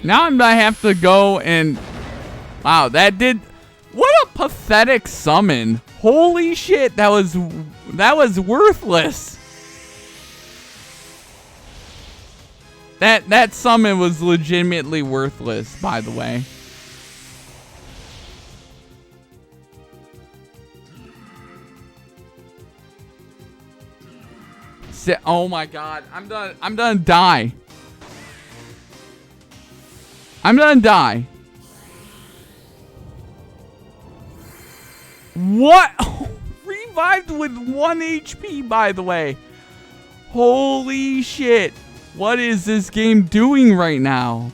Now I'm gonna have to go and... Wow, that did... What a pathetic summon. Holy shit, that was worthless. That summon was legitimately worthless, by the way. Oh my God, I'm gonna die. I'm gonna die. What? Oh, revived with 1 HP, by the way. Holy shit. What is this game doing right now?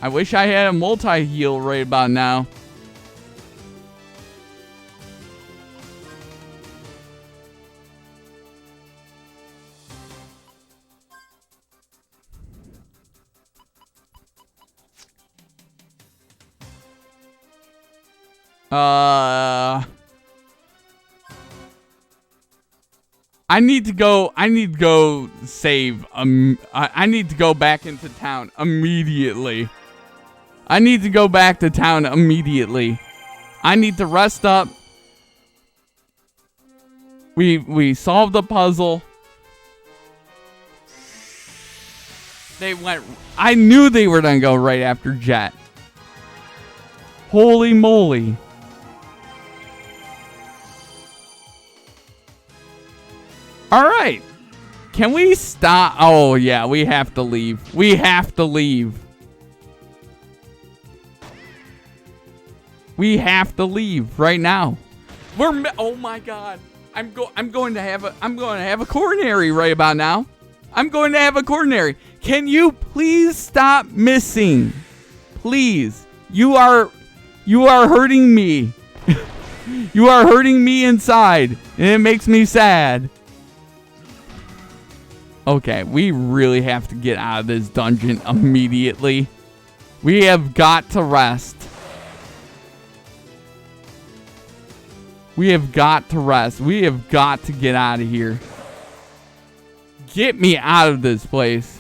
I wish I had a multi-heal right about now. I need to go save. I need to go back into town immediately. I need to go back to town immediately. I need to rest up. We solved the puzzle. They went... I knew they were going to go right after Jet. Holy moly. Alright. Can we stop? Oh, yeah. We have to leave. We have to leave. We have to leave right now. Oh my god. I'm going to have a coronary right about now. I'm going to have a coronary. Can you please stop missing? Please. You are hurting me. You are hurting me inside, and it makes me sad. Okay, we really have to get out of this dungeon immediately. We have got to rest. We have got to rest. We have got to get out of here. Get me out of this place.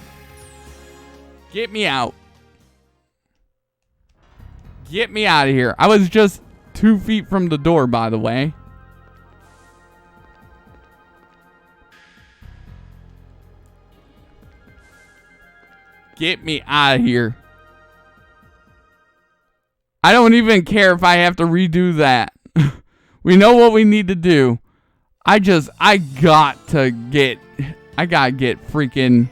Get me out. Get me out of here. I was just 2 feet from the door, by the way. Get me out of here. I don't even care if I have to redo that. We know what we need to do. I gotta get freaking...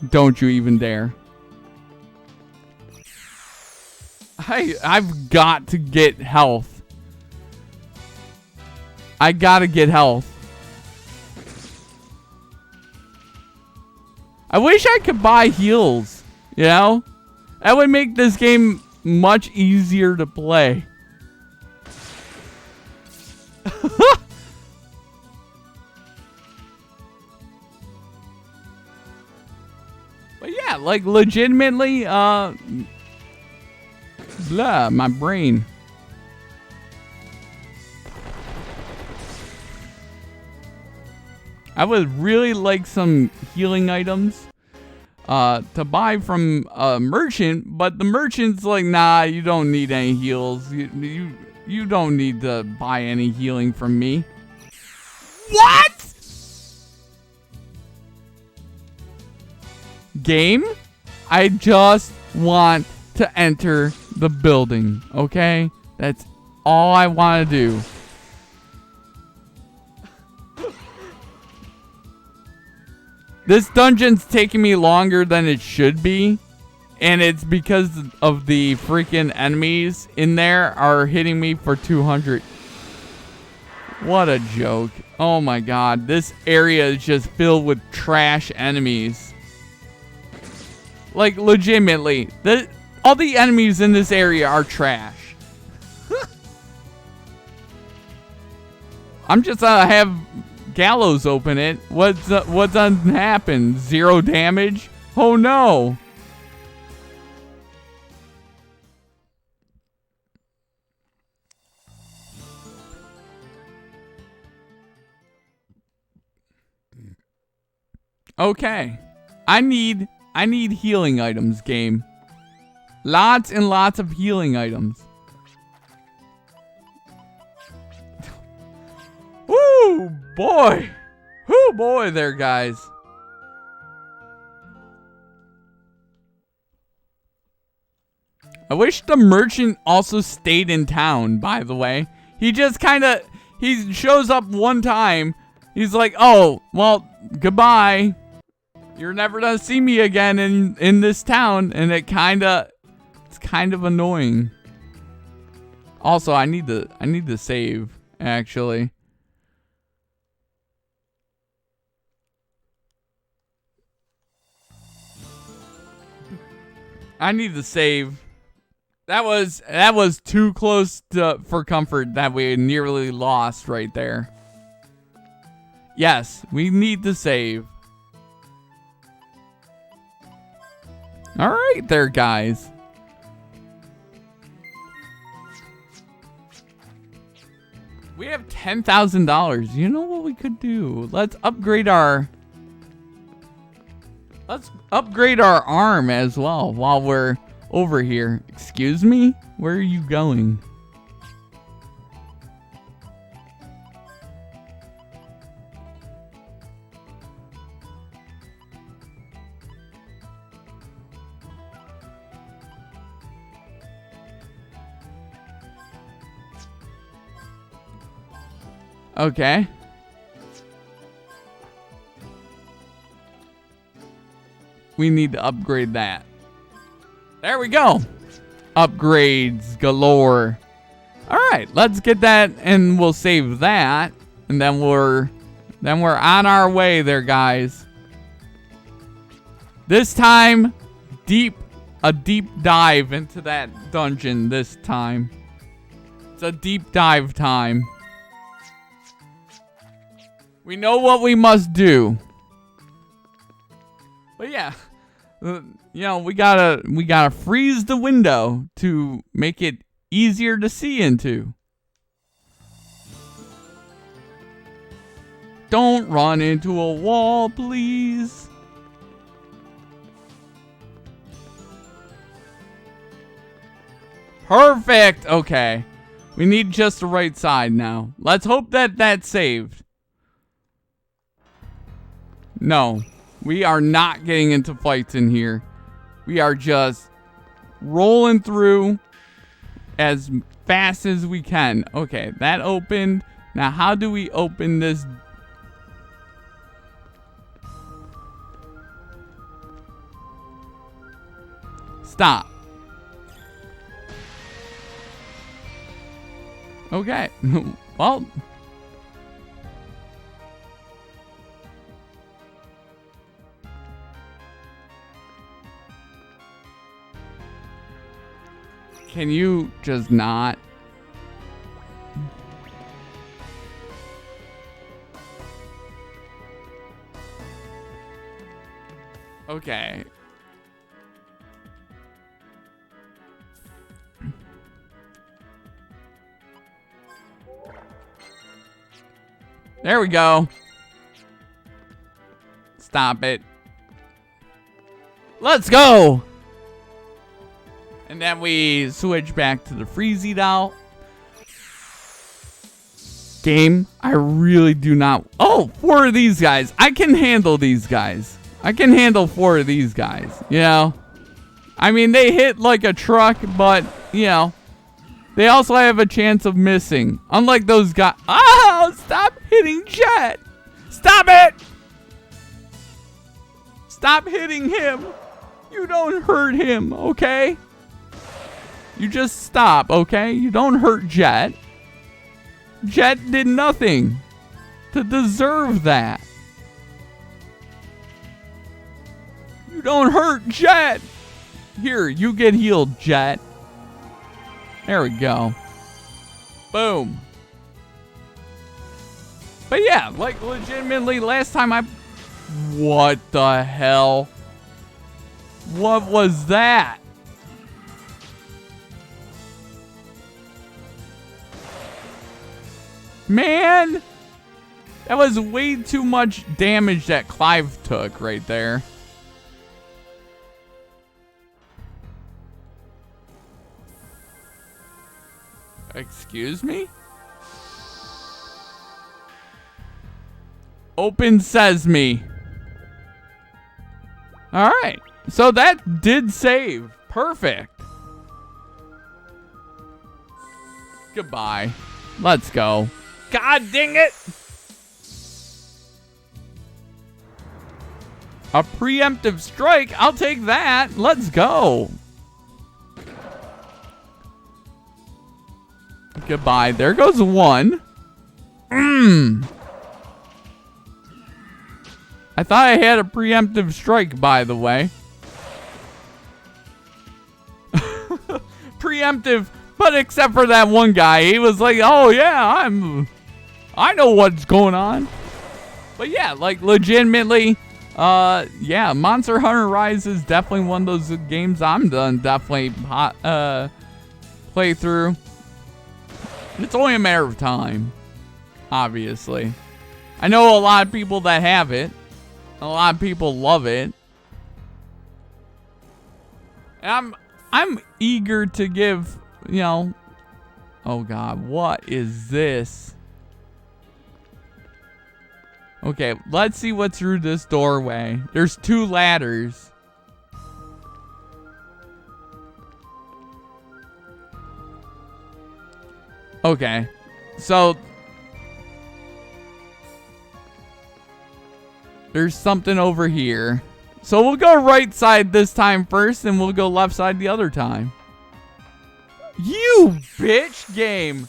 Don't you even dare. I've got to get health. I gotta get health. I wish I could buy heals, you know? That would make this game much easier to play. But yeah, like legitimately, blah, my brain. I would really like some healing items to buy from a merchant, but the merchant's like, nah, you don't need any heals. You don't need to buy any healing from me. What? Game? I just want to enter the building, okay? That's all I want to do. This dungeon's taking me longer than it should be. And it's because of the freaking enemies in there are hitting me for 200. What a joke. Oh my god. This area is just filled with trash enemies. Like, legitimately. All the enemies in this area are trash. I'm just have Gallows open it. What's done happened? 0 damage? Oh no. Okay. I need healing items, game. Lots and lots of healing items. Woo, boy. Woo, boy there, guys. I wish the merchant also stayed in town, by the way. He just he shows up one time. He's like, oh, well, goodbye. You're never gonna see me again in this town, and it's kind of annoying. Also, I need to save, actually. I need to save. That was too close for comfort that we nearly lost right there. Yes, we need to save. All right there, guys. We have $10,000. You know what we could do? Let's upgrade our arm as well while we're over here. Excuse me? Where are you going? Okay. We need to upgrade that. There we go. Upgrades galore. All right, let's get that and we'll save that. And then we're on our way there, guys. This time, a deep dive into that dungeon this time. It's a deep dive time. We know what we must do. But yeah, you know, we gotta freeze the window to make it easier to see into. Don't run into a wall, please. Perfect. Okay. We need just the right side now. Let's hope that that's saved. No. We are not getting into fights in here. We are just rolling through as fast as we can. Okay, that opened. Now, how do we open this? Stop. Okay. Well. Can you just not? Okay. There we go. Stop it. Let's go. And then we switch back to the Freezy doll. Game, I really do not. Oh, 4 of these guys. I can handle these guys. I can handle 4 of these guys. You know? I mean, they hit like a truck, but, you know, they also have a chance of missing. Unlike those guys. Oh, stop hitting Jet. Stop it. Stop hitting him. You don't hurt him, okay? You just stop, okay? You don't hurt Jet. Jet did nothing to deserve that. You don't hurt Jet. Here, you get healed, Jet. There we go. Boom. But yeah, like legitimately last time what the hell? What was that? Man, that was way too much damage that Clive took right there. Excuse me? Open sesame. Alright, so that did save. Perfect. Goodbye. Let's go. God dang it! A preemptive strike? I'll take that. Let's go. Goodbye. There goes 1. I thought I had a preemptive strike, by the way. Preemptive, but except for that one guy. He was like, oh yeah, I know what's going on. But yeah, like legitimately, yeah, Monster Hunter Rise is definitely one of those games I'm done definitely play through. It's only a matter of time, obviously. I know a lot of people that have it. A lot of people love it. And I'm eager to give, you know. Oh God, what is this? Okay, let's see what's through this doorway. There's 2 ladders. Okay, so there's something over here. So we'll go right side this time first, and we'll go left side the other time. You bitch game.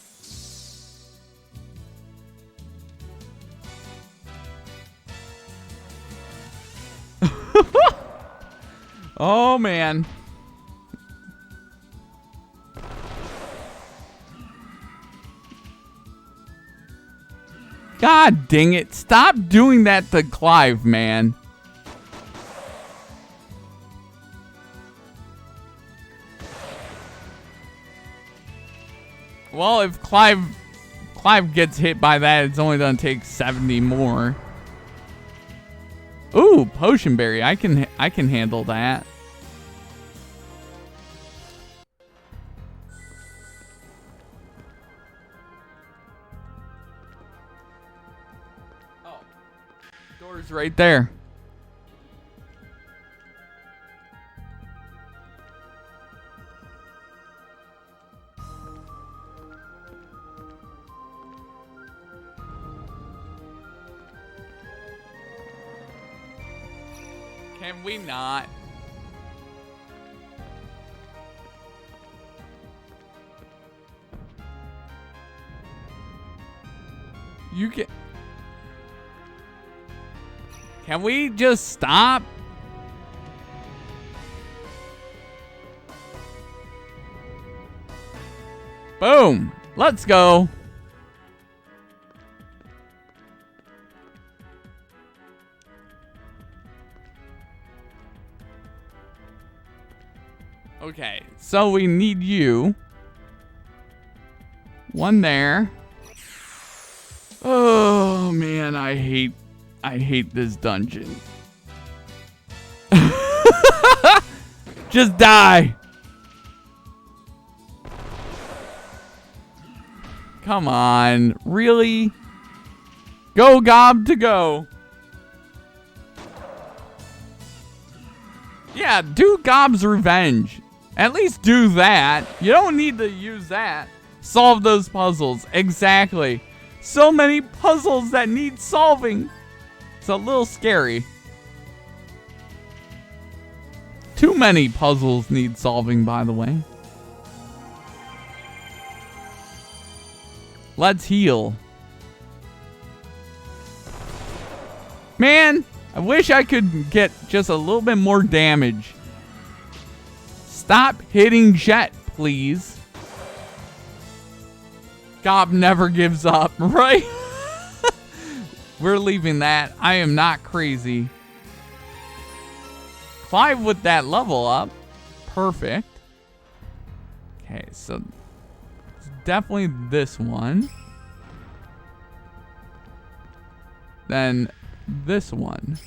Oh man. God dang it. Stop doing that to Clive, man. Well, if Clive gets hit by that, it's only gonna take 70 more. Ooh, potion berry. I can handle that. Oh. Door's right there. Can we not? You can we just stop? Boom. Let's go. Okay, so we need you. One there. Oh man, I hate this dungeon. Just die. Come on, really? Go Gob to go. Yeah, do Gob's revenge. At least do that. You don't need to use that. Solve those puzzles. Exactly. So many puzzles that need solving. It's a little scary. Too many puzzles need solving, by the way. Let's heal. Man, I wish I could get just a little bit more damage. Stop hitting Jet, please. Gob never gives up, right? We're leaving that. I am not crazy. Clive with that level up. Perfect. Okay, so it's definitely this one. Then this one.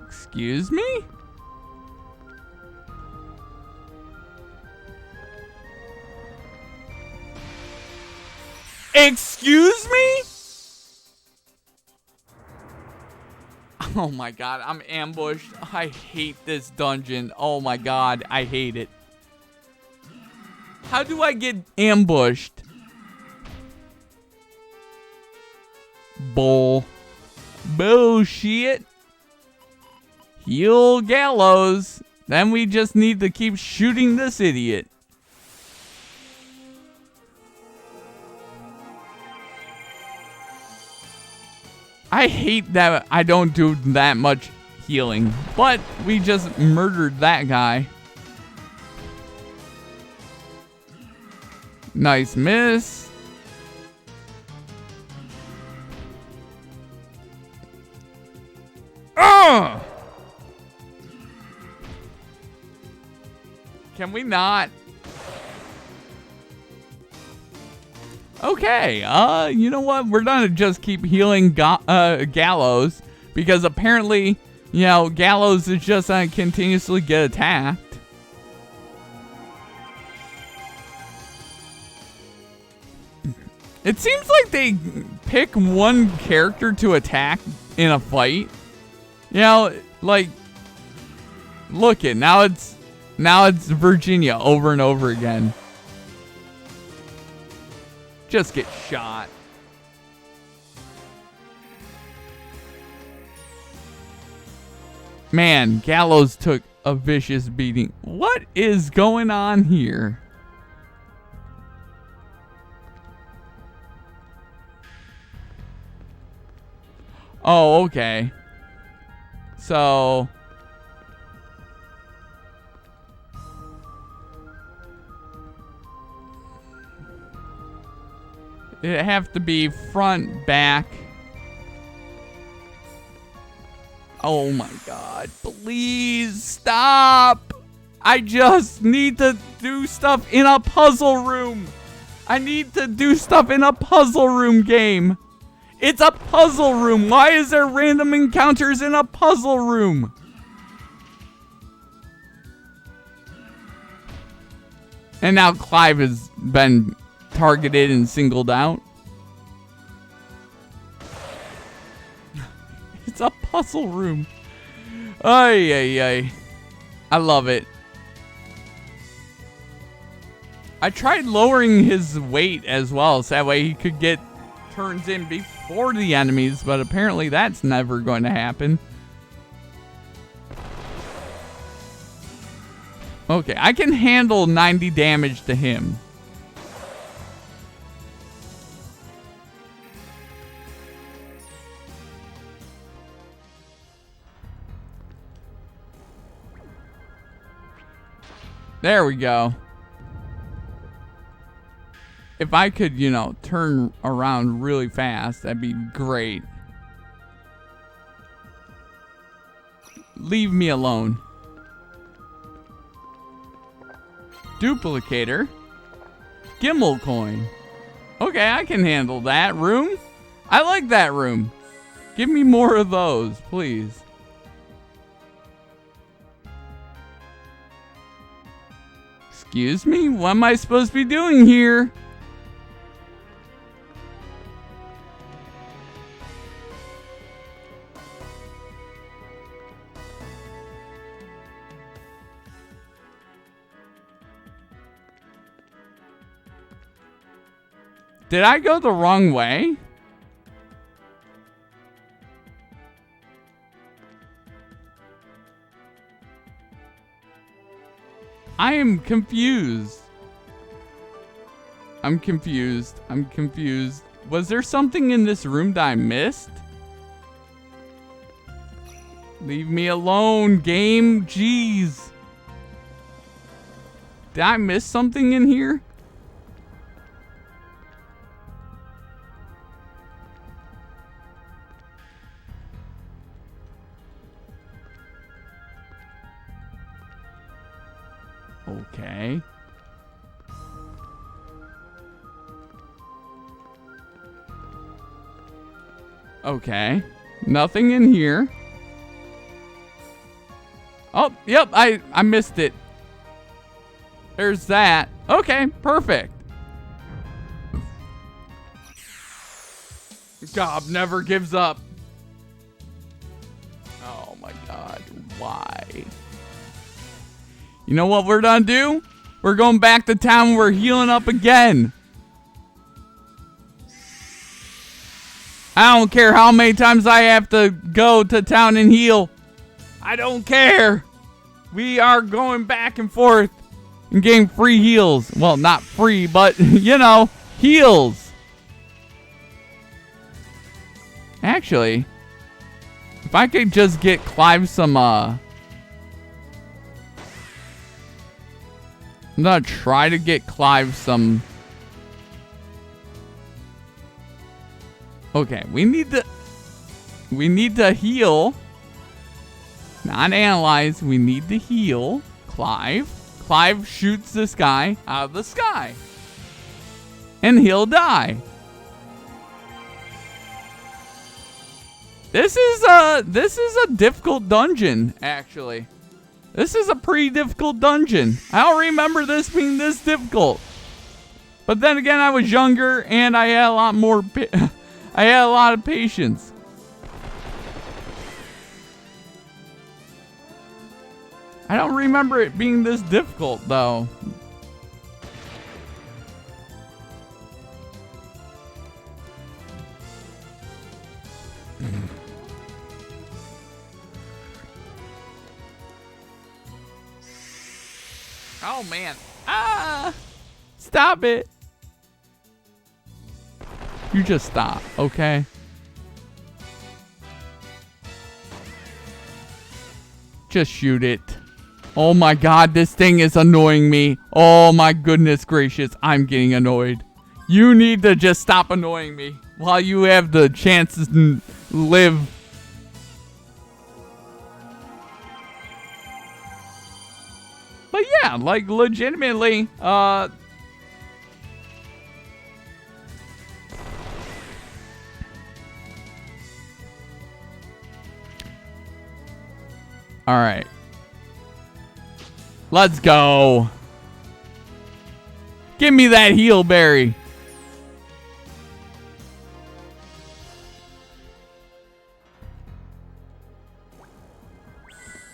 Excuse me? Excuse me? Oh my god, I'm ambushed. I hate this dungeon. Oh my god, I hate it. How do I get ambushed? Bullshit. Heal Gallows. Then we just need to keep shooting this idiot. I hate that I don't do that much healing, but we just murdered that guy. Nice miss. Can we not? Okay, you know what? We're gonna just keep healing Gallows, because apparently, you know, Gallows is just gonna continuously get attacked. It seems like they pick one character to attack in a fight. You know, like, look it, now it's Virginia over and over again. Just get shot. Man, Gallows took a vicious beating. What is going on here? Oh, okay. So... it'd have to be front, back. Oh my god, please stop! I just need to do stuff in a puzzle room. I need to do stuff in a puzzle room game. It's a puzzle room. Why is there random encounters in a puzzle room? And now Clive has been targeted and singled out. It's a puzzle room. Ay, ay, ay. I love it. I tried lowering his weight as well, so that way he could get turns in before the enemies, but apparently that's never going to happen. Okay, I can handle 90 damage to him. There we go. If I could, you know, turn around really fast, that'd be great. Leave me alone. Duplicator. Gimmel coin. Okay, I can handle that. Room? I like that room. Give me more of those, please. Excuse me? What am I supposed to be doing here? Did I go the wrong way? I am confused. I'm confused. I'm confused. Was there something in this room that I missed? Leave me alone, game. Jeez. Did I miss something in here? Okay. Okay. Nothing in here. Oh, yep, I missed it. There's that. Okay, perfect. Gob never gives up. Oh my god, why? You know what we're gonna do? We're going back to town. We're healing up again. I don't care how many times I have to go to town and heal. I don't care. We are going back and forth and getting free heals. Well, not free, but, you know, heals. Actually, if I could just get Clive some, I'm gonna try to get Clive some... Okay, we need to heal. Not analyze, we need to heal Clive. Clive shoots this guy out of the sky. and he'll die. This is a difficult dungeon, actually. This is a pretty difficult dungeon. I don't remember this being this difficult. But then again, I was younger and I had a lot more I had a lot of patience. I don't remember it being this difficult though. Oh man. Ah! Stop it. You just stop, okay? Just shoot it. Oh my god, this thing is annoying me. Oh my goodness gracious, I'm getting annoyed. You need to just stop annoying me while you have the chance to live. But yeah, like legitimately, alright. Let's go. Give me that heal berry.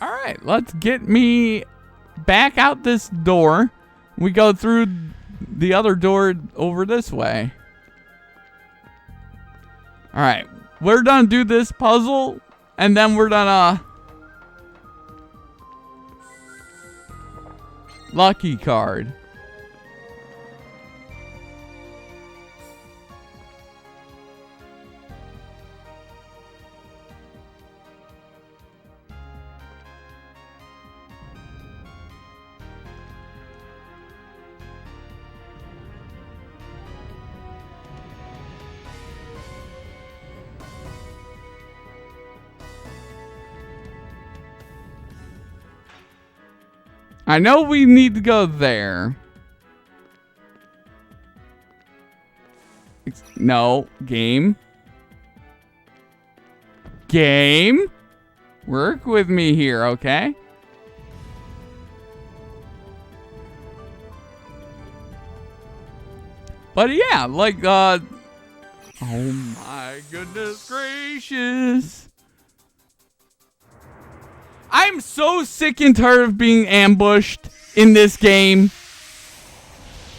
Alright, let's get me back out this door. We go through the other door over this way. Alright, we're gonna do this puzzle and then we're gonna lucky card. I know we need to go there. No, game. Game? Work with me here, okay? But yeah, like, oh my goodness gracious. I'm so sick and tired of being ambushed in this game.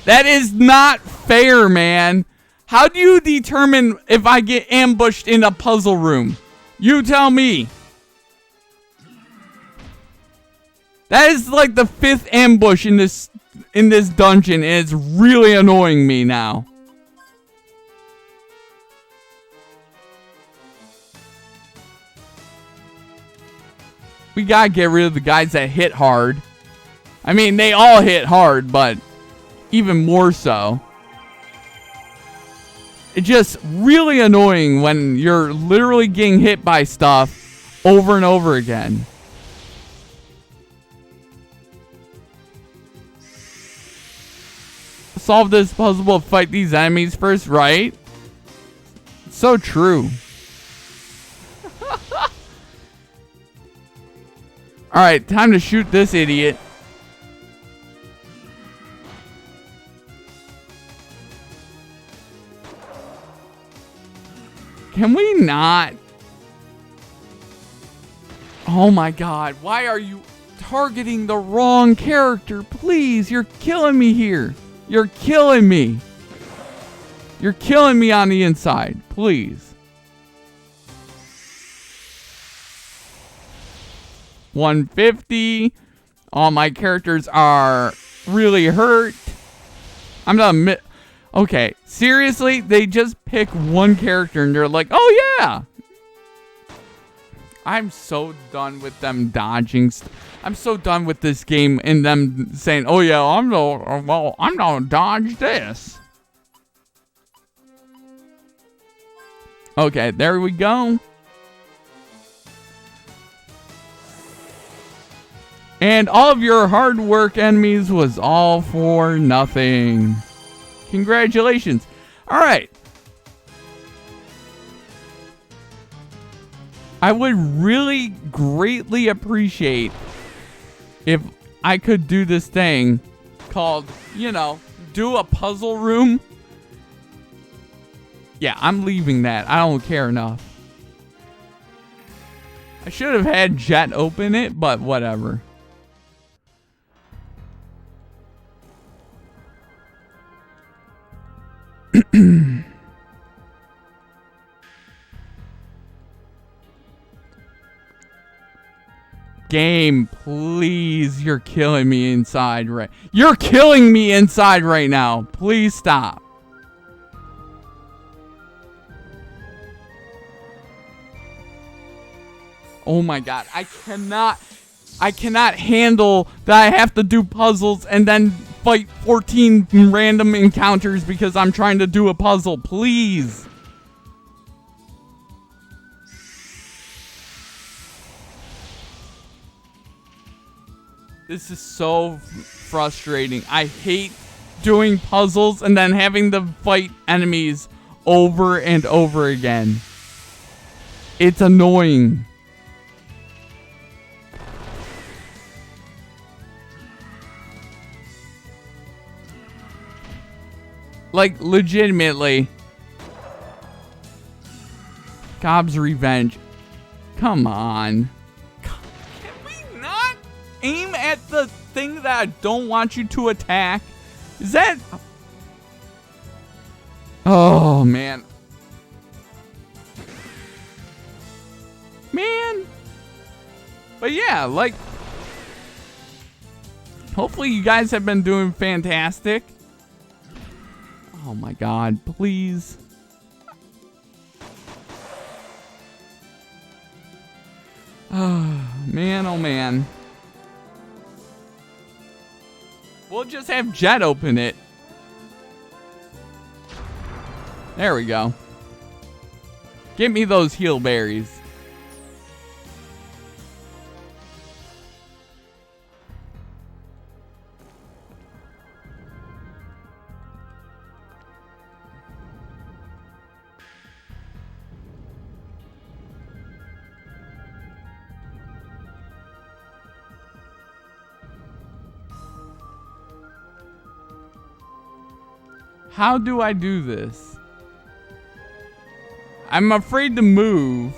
That is not fair, man. How do you determine if I get ambushed in a puzzle room? You tell me. That is like the 5th ambush in this dungeon, and it's really annoying me now. We gotta get rid of the guys that hit hard. I mean, they all hit hard, but even more so. It's just really annoying when you're literally getting hit by stuff over and over again. Solve this puzzle, fight these enemies first, right? It's so true. Alright, time to shoot this idiot. Can we not? Oh my god, why are you targeting the wrong character? Please, you're killing me here. You're killing me. You're killing me on the inside. Please. 150. All my characters are really hurt. I'm not admit. Okay, seriously, they just pick one character and they're like, "Oh yeah." I'm so done with them dodging. I'm so done with this game and them saying, "Oh yeah, I'm gonna dodge this." Okay, there we go. And all of your hard work, enemies, was all for nothing. Congratulations. All right. I would really greatly appreciate if I could do this thing called, do a puzzle room. Yeah, I'm leaving that. I don't care enough. I should have had Jet open it, but whatever. Game, please. You're killing me inside right. You're killing me inside right now. Please stop. Oh my god, I cannot handle that I have to do puzzles and then fight 14 random encounters because I'm trying to do a puzzle. Please. This is so frustrating. I hate doing puzzles and then having to fight enemies over and over again. It's annoying. Like, legitimately. Cobb's Revenge. Come on. Can we not aim at the thing that I don't want you to attack? Is that... Oh, man. Man. But yeah, like... Hopefully you guys have been doing fantastic. Oh my god, please. Oh, man, oh man. We'll just have Jet open it. There we go. Give me those heal berries. How do I do this? I'm afraid to move.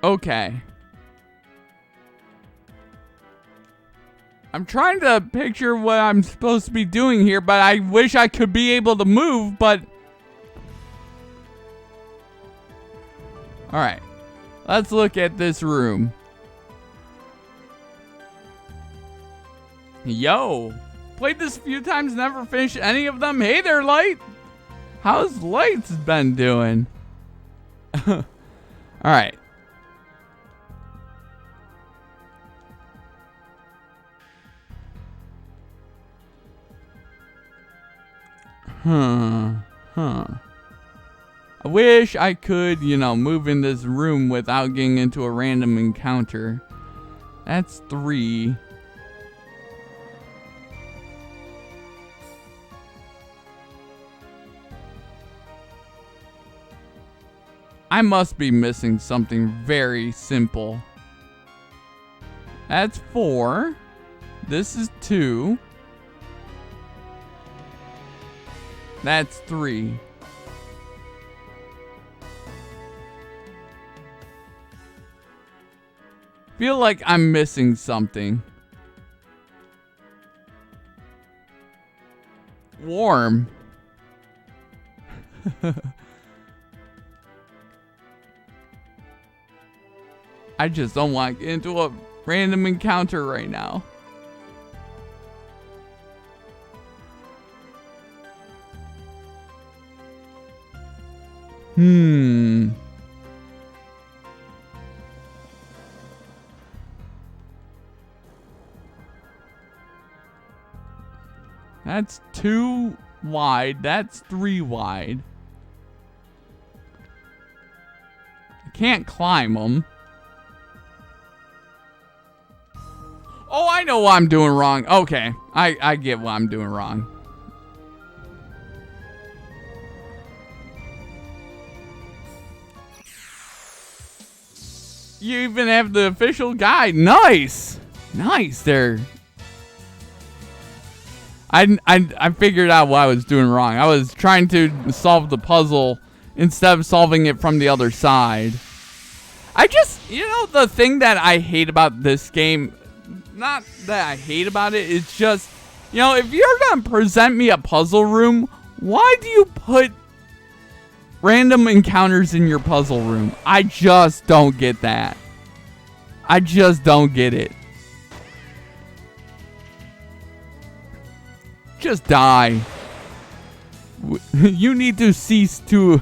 Okay. I'm trying to picture what I'm supposed to be doing here, but I wish I could be able to move, but... Alright. Let's look at this room. Yo. Played this a few times, never finished any of them. Hey there, Light. How's Light's been doing? Alright. I wish I could, move in this room without getting into a random encounter. That's 3. I must be missing something very simple. That's 4. This is 2. That's 3. Feel like I'm missing something. Warm. I just don't want to get into a random encounter right now. That's 2 wide. That's 3 wide. I can't climb them. Oh, I know what I'm doing wrong. Okay, I get what I'm doing wrong. You even have the official guide. Nice. Nice there. I figured out what I was doing wrong. I was trying to solve the puzzle instead of solving it from the other side. I just, you know, the thing that I hate about this game, not that I hate about it, it's just, you know, if you're going to present me a puzzle room, why do you put random encounters in your puzzle room? I just don't get that. I just don't get it. Just die. You need to cease to...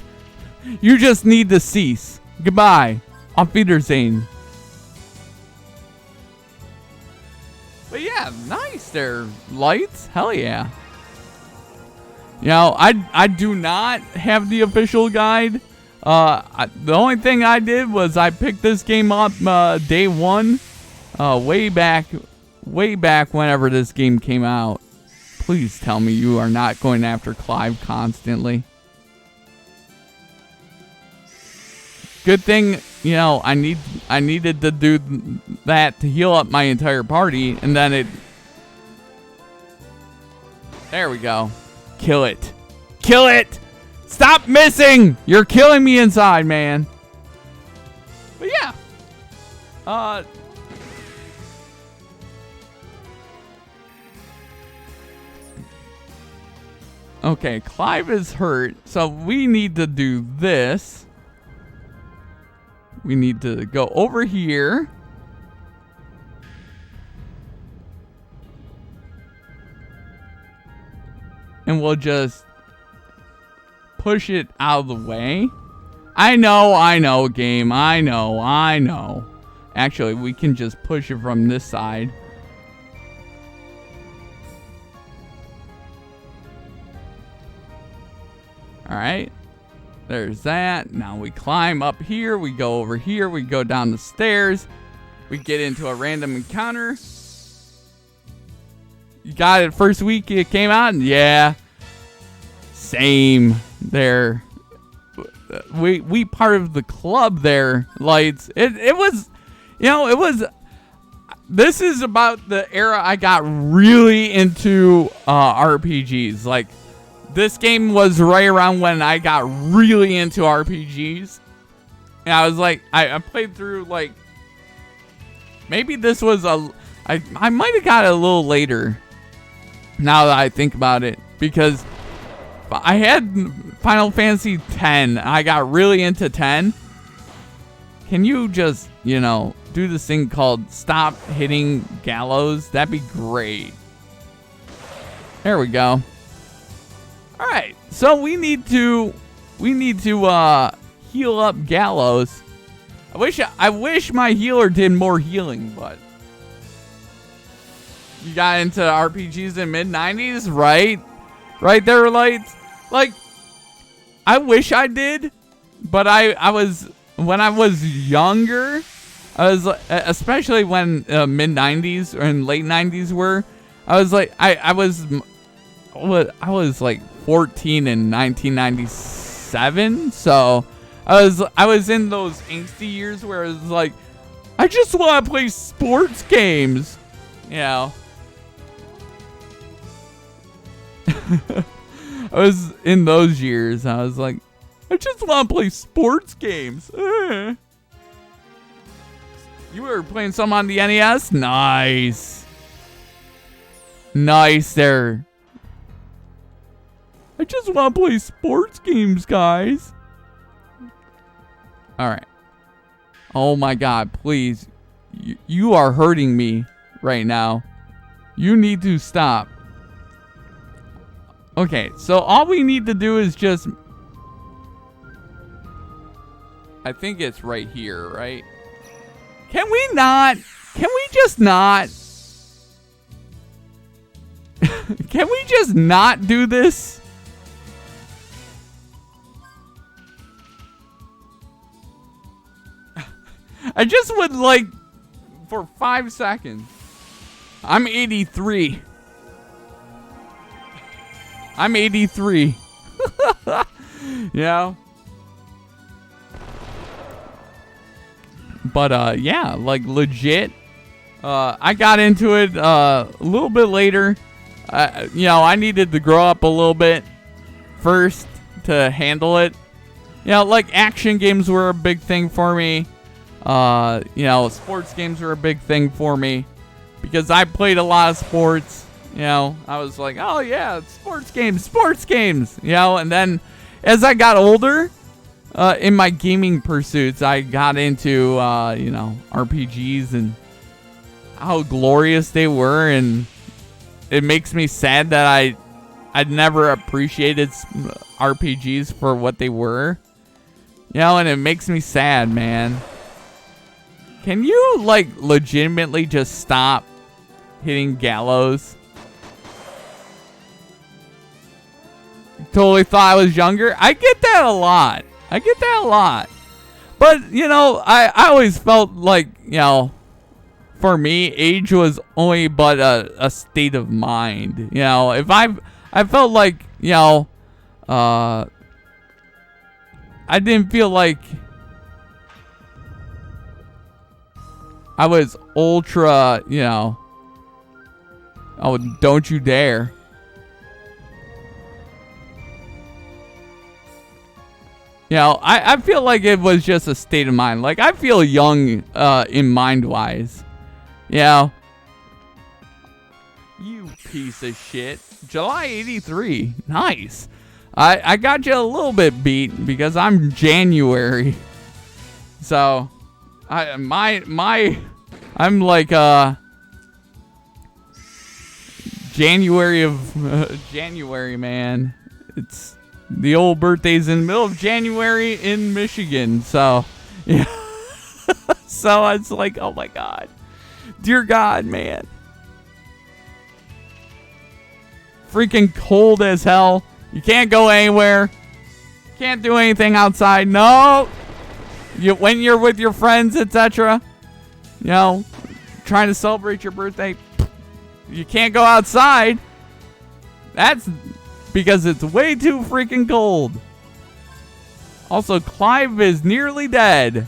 You just need to cease. Goodbye. Auf Wiedersehen. But yeah, nice there. Lights? Hell yeah. You know, I do not have the official guide. The only thing I did was I picked this game up day 1. Way back whenever this game came out. Please tell me you are not going after Clive constantly. Good thing, you know, I needed to do that to heal up my entire party, and then it... There we go. Kill it. Kill it! Stop missing! You're killing me inside, man. But yeah. Okay, Clive is hurt, so we need to do this. We need to go over here. And we'll just push it out of the way. I know, game. I know. Actually, we can just push it from this side. Alright, there's that. Now we climb up here, we go over here, we go down the stairs, we get into a random encounter. You got it first week it came out? Yeah. Same there. We part of the club there, Lights. It was, you know, it was, this is about the era I got really into RPGs. Like, this game was right around when I got really into RPGs. And I was like, I played through, like, maybe this was I might have got it a little later, now that I think about it. Because I had Final Fantasy X. I got really into 10. Can you just, you know, do this thing called Stop Hitting Gallows? That'd be great. There we go. Alright, so we need to heal up Gallows. I wish my healer did more healing, but you got into RPGs in mid-90s, right? Right there, Lights? Like, I wish I did, but I was, when I was younger, I was, especially when mid-90s and late 90s were, I was like, I was like 14 in 1997, so I was in those angsty years where it was like, I just want to play sports games, you know. I was in those years. I was like, I just want to play sports games. You were playing some on the NES? Nice. Nice there. I just want to play sports games, guys. Alright. Oh my god, please. You are hurting me right now. You need to stop. Okay, so all we need to do is just... I think it's right here, right? Can we not? Can we just not? Can we just not do this? I just would like for 5 seconds. I'm 83. I'm 83. Yeah. But yeah, like legit. I got into it a little bit later. You know, I needed to grow up a little bit first to handle it. You know, like action games were a big thing for me. You know, sports games were a big thing for me because I played a lot of sports. You know, I was like, oh yeah, sports games. You know, and then as I got older, in my gaming pursuits, I got into, you know, RPGs and how glorious they were, and it makes me sad that I'd never appreciated RPGs for what they were. You know, and it makes me sad, man. Can you, like, legitimately just stop hitting gallows? Totally thought I was younger. I get that a lot. But, you know, I always felt like, you know, for me, age was only but a state of mind. You know, if I felt like, you know, I didn't feel like I was ultra, you know, oh, don't you dare. You know, I feel like it was just a state of mind. Like, I feel young in mind-wise. You know? You piece of shit. July 83. Nice. I got you a little bit beat because I'm January. So, I'm like, January of, January, man. It's... The old birthday's in the middle of January in Michigan. So, yeah. So it's like, oh my God. Dear God, man. Freaking cold as hell. You can't go anywhere. Can't do anything outside. No. When you're with your friends, etc. You know, trying to celebrate your birthday. You can't go outside. That's... because it's way too freaking cold. Also, Clive is nearly dead.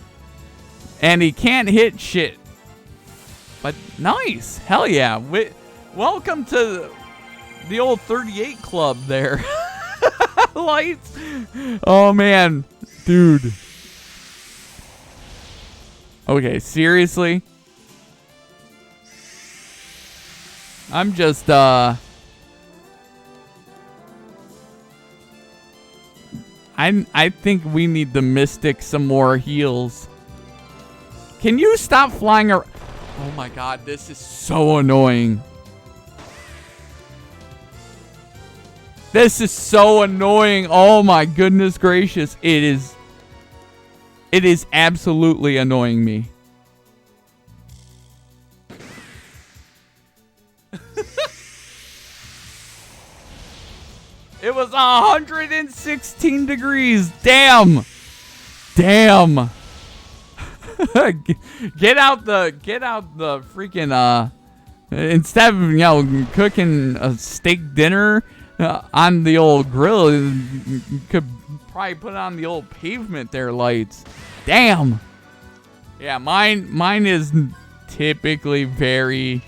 And he can't hit shit. But nice. Hell yeah. Welcome to the old 38 club there. Lights. Oh, man. Dude. Okay, seriously? I'm just, I think we need the Mystic some more heals. Can you stop flying around? Oh my God, this is so annoying. This is so annoying. Oh my goodness gracious. It is absolutely annoying me. It was 116 degrees. Damn. Damn. Get out the freaking instead of, you know, cooking a steak dinner on the old grill, you could probably put on the old pavement there lights. Damn. Yeah, mine is typically very,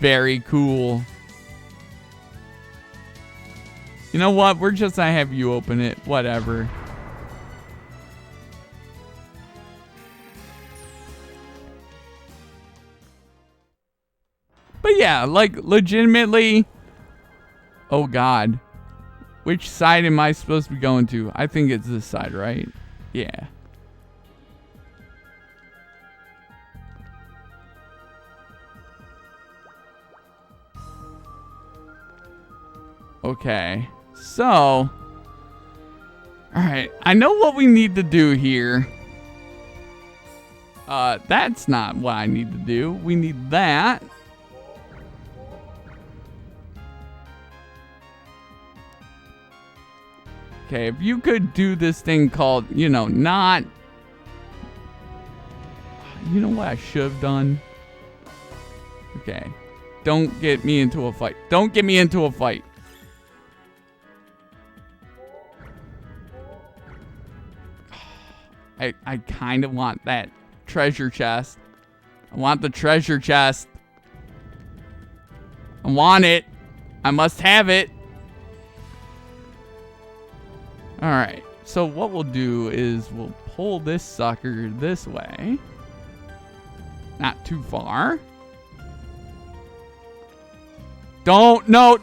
very cool. You know what? We're just gonna have you open it. Whatever. But yeah, like legitimately. Oh God. Which side am I supposed to be going to? I think it's this side, right? Yeah. Okay. So, all right, I know what we need to do here. That's not what I need to do. We need that. Okay, if you could do this thing called, you know, not... You know what I should have done? Okay. Don't get me into a fight. Don't get me into a fight. I kind of want that treasure chest. I want the treasure chest. I want it. I must have it. Alright, so what we'll do is we'll pull this sucker this way. Not too far. Don't, no.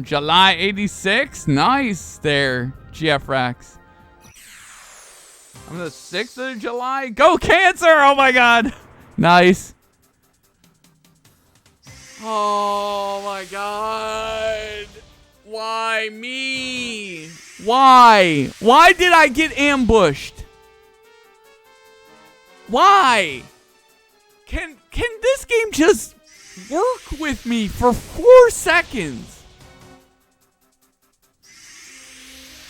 July 86, nice there, GF Rex. I'm the 6th of July. Go Cancer! Oh my god. Nice. Oh my god. Why me? Why? Why did I get ambushed? Why? Can this game just work with me for 4 seconds?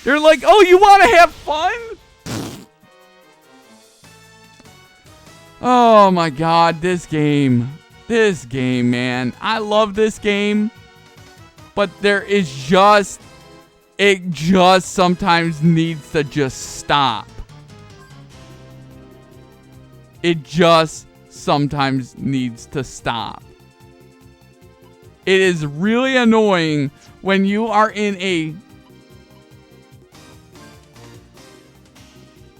They're like, oh, you want to have fun? Oh my god, this game. This game, man. I love this game. But there is just... It just sometimes needs to just stop. It just sometimes needs to stop. It is really annoying when you are in a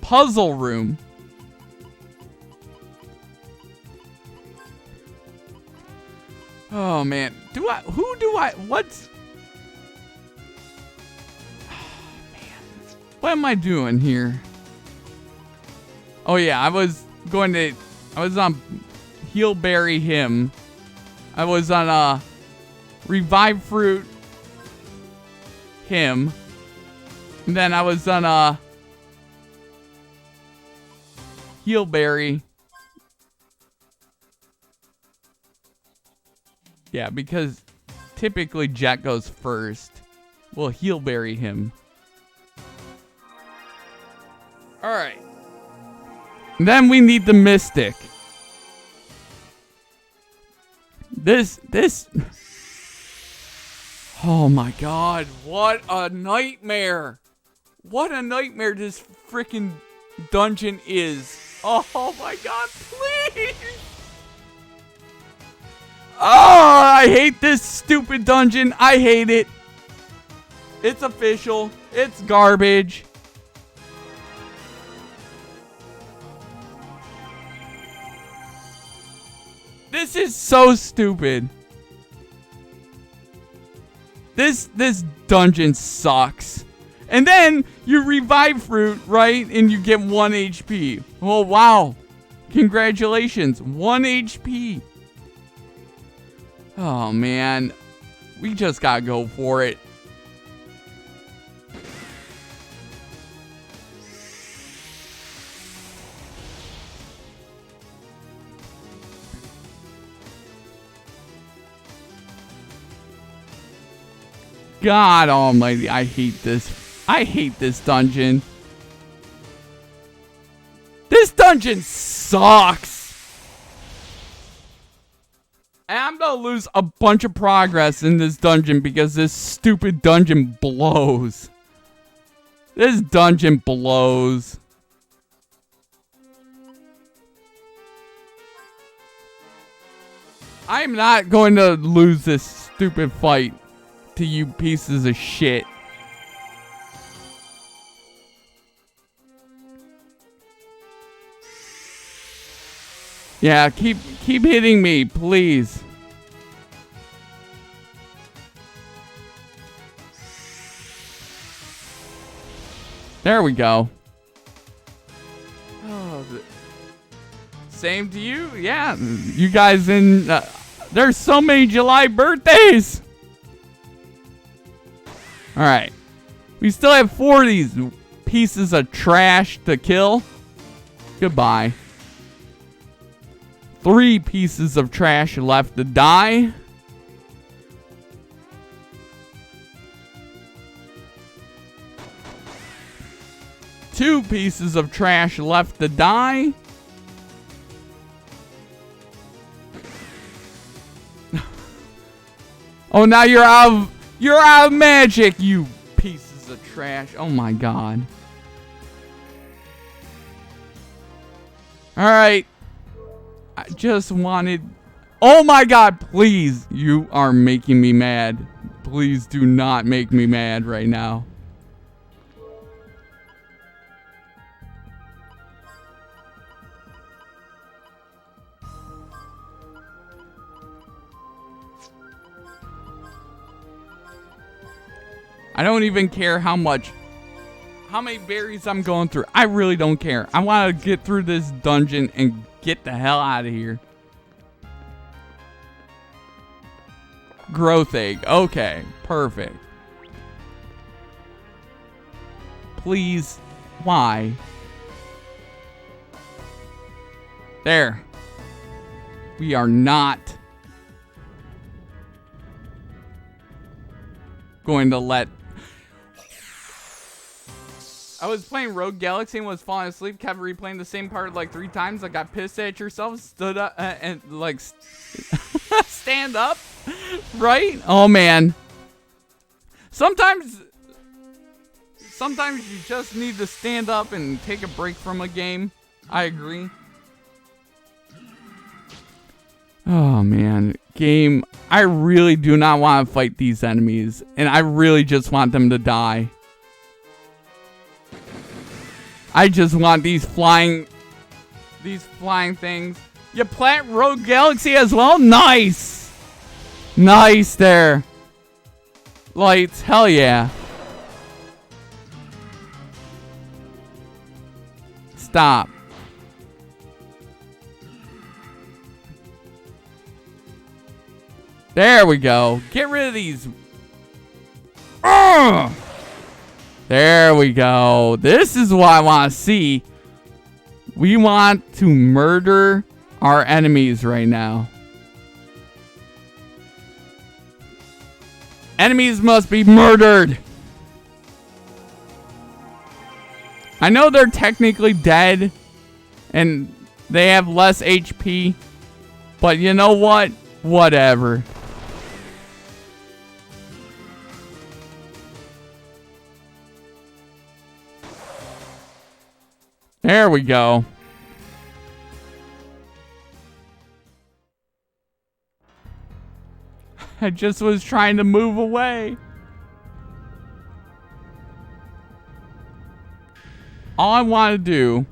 puzzle room. Oh man, what's... Oh, man. What am I doing here? Oh yeah, I was on Healberry him. I was on Revive Fruit him. And then I was on Healberry. Yeah, because typically Jet goes first. We'll Healberry him. Alright. Then we need the Mystic. This... Oh my god, what a nightmare. What a nightmare this freaking dungeon is. Oh my god, please! Oh, I hate this stupid dungeon. I hate it. It's official. It's garbage. This is so stupid. This dungeon sucks. And then you revive fruit, right? And you get 1 HP. Oh, wow. Congratulations. 1 HP. Oh, man. We just gotta go for it. God almighty, I hate this. I hate this dungeon. This dungeon sucks. And I'm gonna lose a bunch of progress in this dungeon because this stupid dungeon blows. This dungeon blows. I'm not going to lose this stupid fight to you pieces of shit. Yeah, keep hitting me, please. There we go. Oh, same to you? Yeah, you guys in... there's so many July birthdays! Alright. We still have 4 of these pieces of trash to kill. Goodbye. 3 pieces of trash left to die. Two pieces of trash left to die. Oh, now you're out of magic, you pieces of trash. Oh my god. All right. I just wanted... Oh my god, please. You are making me mad. Please do not make me mad right now. I don't even care how many berries I'm going through. I really don't care. I want to get through this dungeon and get the hell out of here. Growth egg. Okay, perfect. Please. Why? There. We are not going to let... I was playing Rogue Galaxy and was falling asleep, kept replaying the same part like 3 times. I got pissed at yourself, stood up and like stand up, right? Oh man. Sometimes you just need to stand up and take a break from a game. I agree. Oh man, game. I really do not want to fight these enemies, and I really just want them to die. I just want these flying things. You plant Rogue Galaxy as well? Nice! Nice there. Lights, hell yeah. Stop. There we go. Get rid of these. Ugh! There we go. This is what I want to see. We want to murder our enemies right now. Enemies must be murdered. I know they're technically dead and they have less HP, but you know what? Whatever. There we go. I just was trying to move away. All I want to do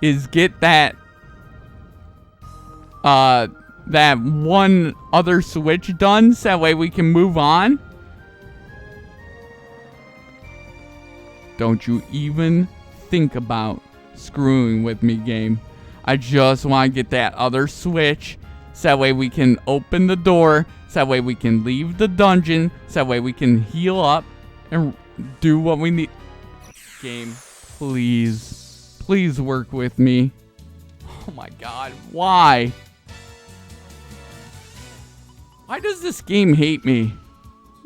is get that one other switch done so that way we can move on. Don't you even think about screwing with me, game. I just want to get that other switch so that way we can open the door, so that way we can leave the dungeon, so that way we can heal up and do what we need. Game, please. Please work with me. Oh my god, why? Why does this game hate me?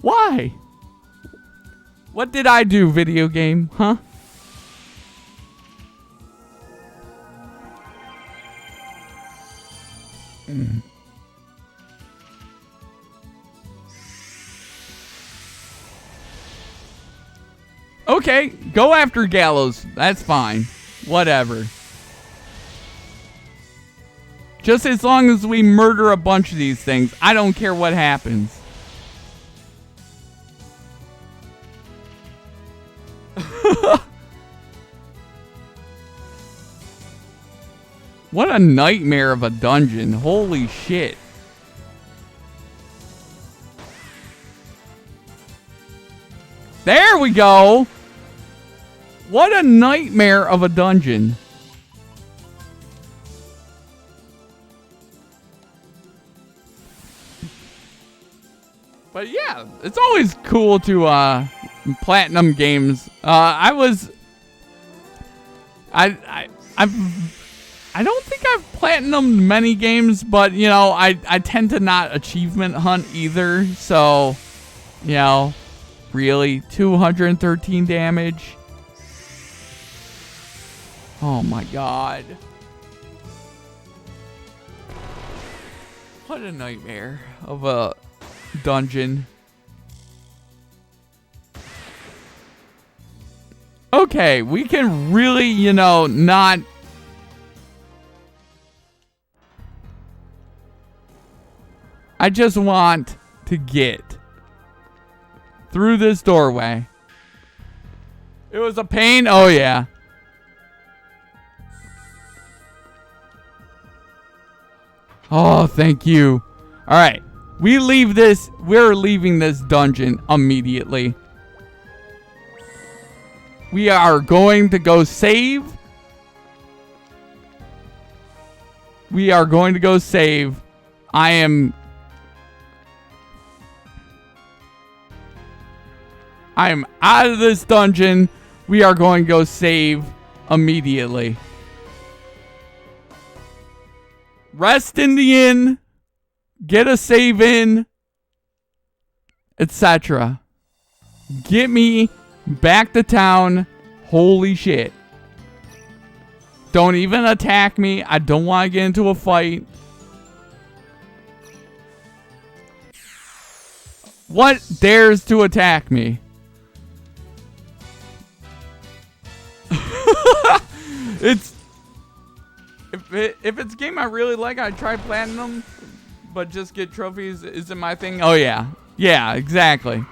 Why? What did I do, video game? Huh? Okay, go after Gallows. That's fine. Whatever. Just as long as we murder a bunch of these things, I don't care what happens. What a nightmare of a dungeon. Holy shit. There we go. What a nightmare of a dungeon. But yeah, it's always cool to platinum games. I don't think I've platinumed many games, but you know, I tend to not achievement hunt either. So, you know, really 213 damage. Oh my god. What a nightmare of a dungeon. Okay, we can really, you know, not... I just want to get through this doorway. It was a pain? Oh, yeah. Oh, thank you. All right. We're leaving this dungeon immediately. We are going to go save. We are going to go save. I am out of this dungeon. We are going to go save immediately. Rest in the inn. Get a save in. Etc. Get me back to town. Holy shit. Don't even attack me. I don't want to get into a fight. What dares to attack me? If it's a game I really like, I try platinum, but just get trophies isn't my thing. Oh yeah. Yeah, exactly.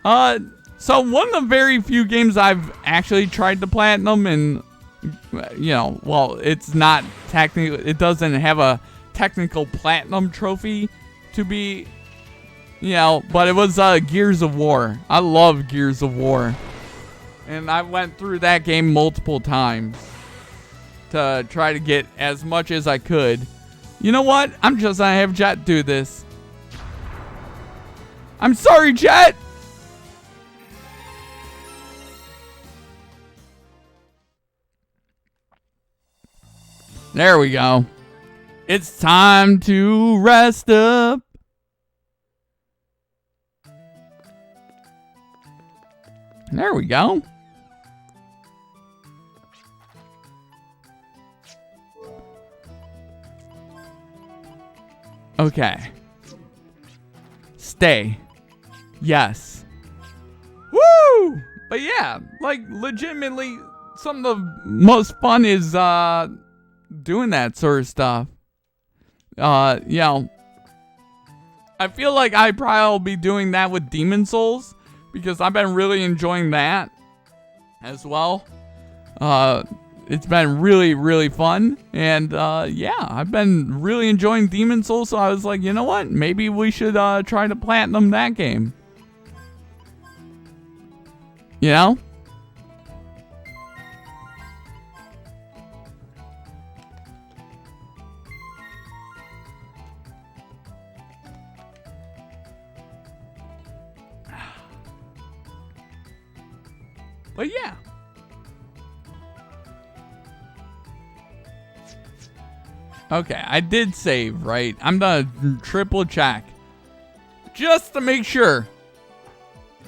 So one of the very few games I've actually tried to platinum, and you know, well, it's not technically, it doesn't have a technical platinum trophy to be, you know, but it was Gears of War. I love Gears of War. And I went through that game multiple times to try to get as much as I could. You know what? I'm just gonna have Jet do this. I'm sorry, Jet! There we go. It's time to rest up. There we go. Okay. Stay. Yes. Woo! But yeah, like legitimately, some of the most fun is doing that sort of stuff. You know, I feel like I probably will be doing that with Demon Souls because I've been really enjoying that as well. It's been really, really fun. And, yeah, I've been really enjoying Demon Souls. So I was like, you know what? Maybe we should, try to platinum that game. You know? But yeah. Okay, I did save, right? I'm gonna triple check. Just to make sure.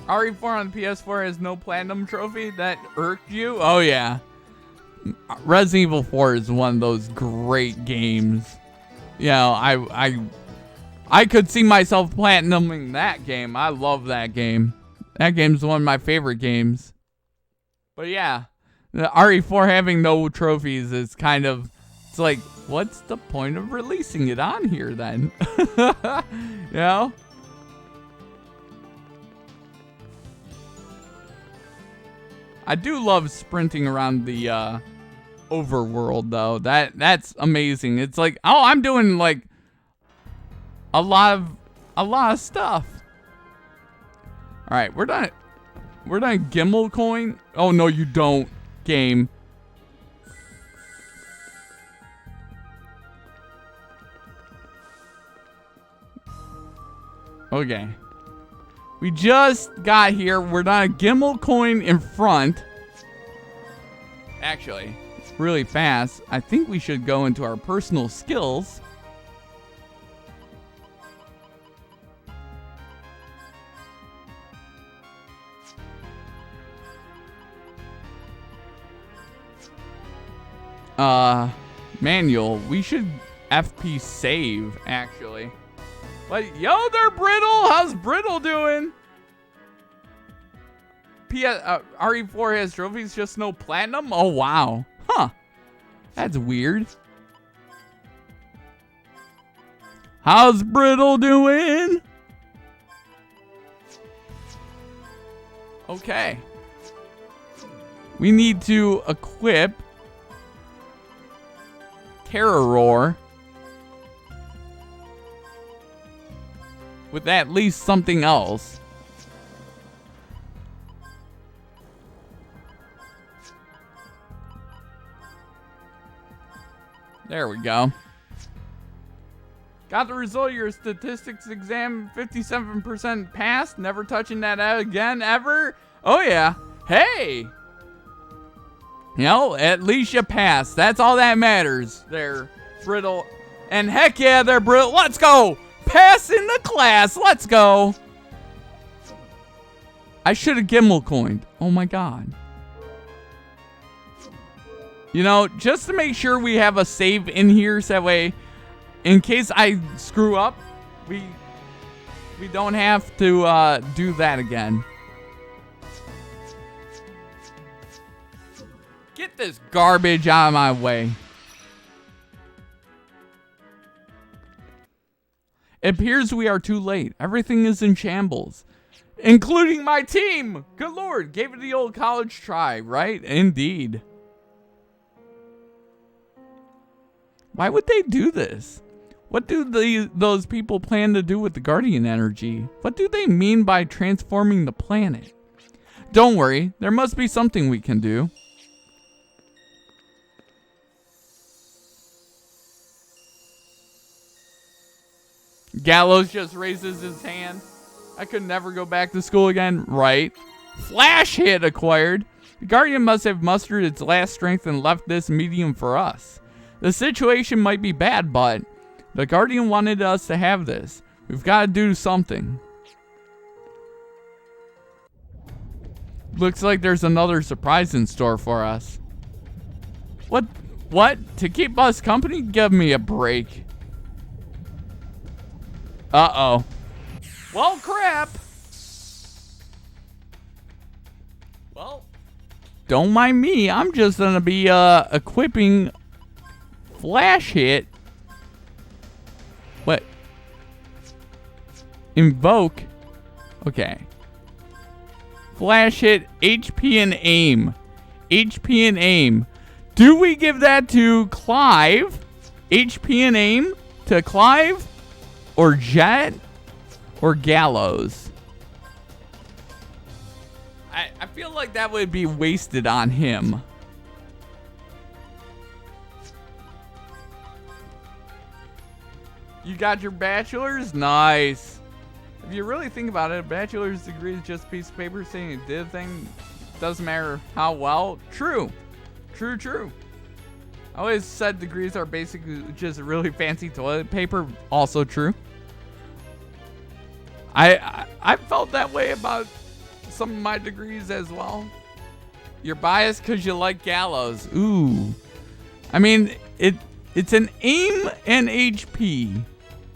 RE4 on PS4 has no platinum trophy? That irked you? Oh yeah. Resident Evil 4 is one of those great games. You know, I could see myself platinuming that game. I love that game. That game's one of my favorite games. But yeah, the RE4 having no trophies is kind of, it's like, what's the point of releasing it on here then? You know? I do love sprinting around the overworld though. That's amazing. It's like, oh, I'm doing like a lot of stuff. All right, we're done. We're done. Gimbal coin. Oh no, you don't. Game. Okay. We just got here. We're not a gimbal coin in front. Actually, it's really fast. I think we should go into our personal skills. Manual. We should FP save, actually. But, yo there, Brittle! How's Brittle doing? RE4 has trophies, just no platinum? Oh, wow. Huh. That's weird. How's Brittle doing? Okay. We need to equip Terror Roar with at least something else. There we go. Got the result of your statistics exam, 57% passed. Never touching that again, ever. Oh yeah. Hey! You know, at least you passed. That's all that matters there, Brittle. And heck yeah, there, Brittle. Let's go! Passing the class. Let's go. I should have gimbal coined. Oh my god. You know, just to make sure we have a save in here, so that way, in case I screw up, we don't have to do that again. Get this garbage out of my way. It appears we are too late. Everything is in shambles, including my team. Good lord, gave it the old college try, right? Indeed. Why would they do this? What do those people plan to do with the Guardian energy? What do they mean by transforming the planet? Don't worry, there must be something we can do. Gallows just raises his hand. I could never go back to school again, right? Flash hit acquired. The Guardian must have mustered its last strength and left this medium for us. The situation might be bad, but the Guardian wanted us to have this. We've got to do something. Looks like there's another surprise in store for us. What? To keep us company? Give me a break. Uh-oh. Well, crap. Well, don't mind me. I'm just gonna be equipping Flash Hit. What? Invoke. Okay. Flash Hit, HP and aim. HP and aim. Do we give that to Clive? HP and aim to Clive? Or Jet? Or Gallows? I feel like that would be wasted on him. You got your bachelor's? Nice. If you really think about it, a bachelor's degree is just a piece of paper saying you did a thing. Doesn't matter how well. True. True. I always said degrees are basically just really fancy toilet paper. Also true. I felt that way about some of my degrees as well. You're biased because you like Gallows. Ooh. I mean, it's an aim and HP.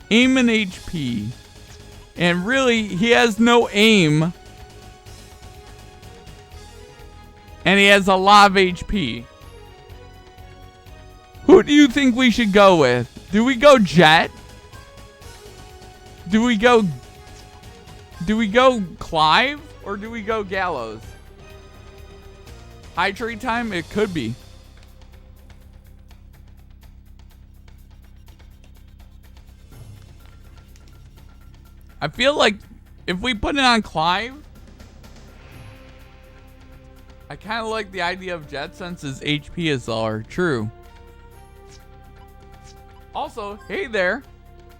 Aim and HP. And really, he has no aim. And he has a lot of HP. Who do you think we should go with? Do we go Jet? Do we go Clive? Or do we go Gallows? High trade time? It could be. I feel like if we put it on Clive, I kind of like the idea of Jet since his HP is lower. True. Also, hey there.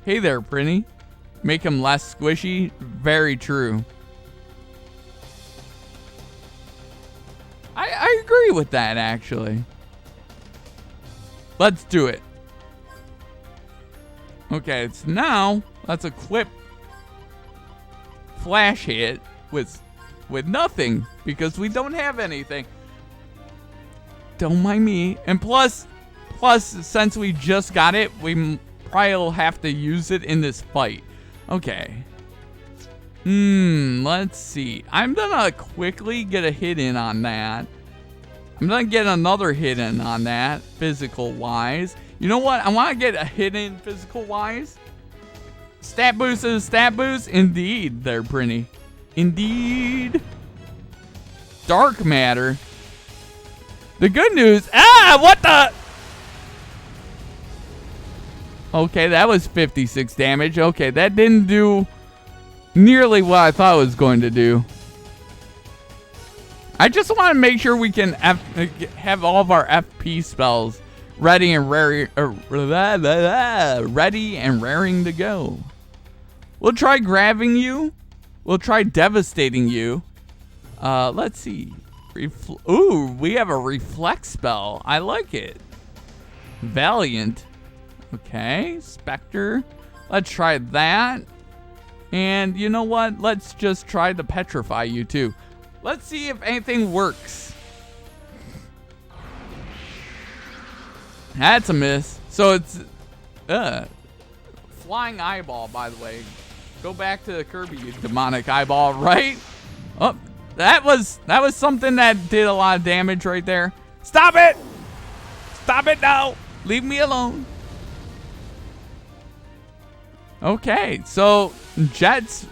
Hey there, Prinny. Make him less squishy. Very true. I agree with that, actually. Let's do it. Okay, so now let's equip Flash Hit with nothing because we don't have anything. Don't mind me. And plus, since we just got it, we probably will have to use it in this fight. Okay. Let's see. I'm gonna quickly get a hit in on that. I'm gonna get another hit in on that, physical-wise. You know what? I want to get a hit in physical-wise. Stat boost is stat boost. Indeed, they're pretty. Indeed. Dark matter. The good news. What the? Okay, that was 56 damage. Okay, that didn't do nearly what I thought it was going to do. I just want to make sure we can have all of our FP spells ready and raring to go. We'll try grabbing you. We'll try devastating you. Let's see. Ooh, we have a reflect spell. I like it. Valiant. Okay, Spectre. Let's try that. And you know what? Let's just try to petrify you too. Let's see if anything works. That's a miss. So it's flying eyeball, by the way. Go back to the Kirby, you demonic eyeball, right? Oh, that was something that did a lot of damage right there. Stop it! Stop it now! Leave me alone. Okay, so Jet's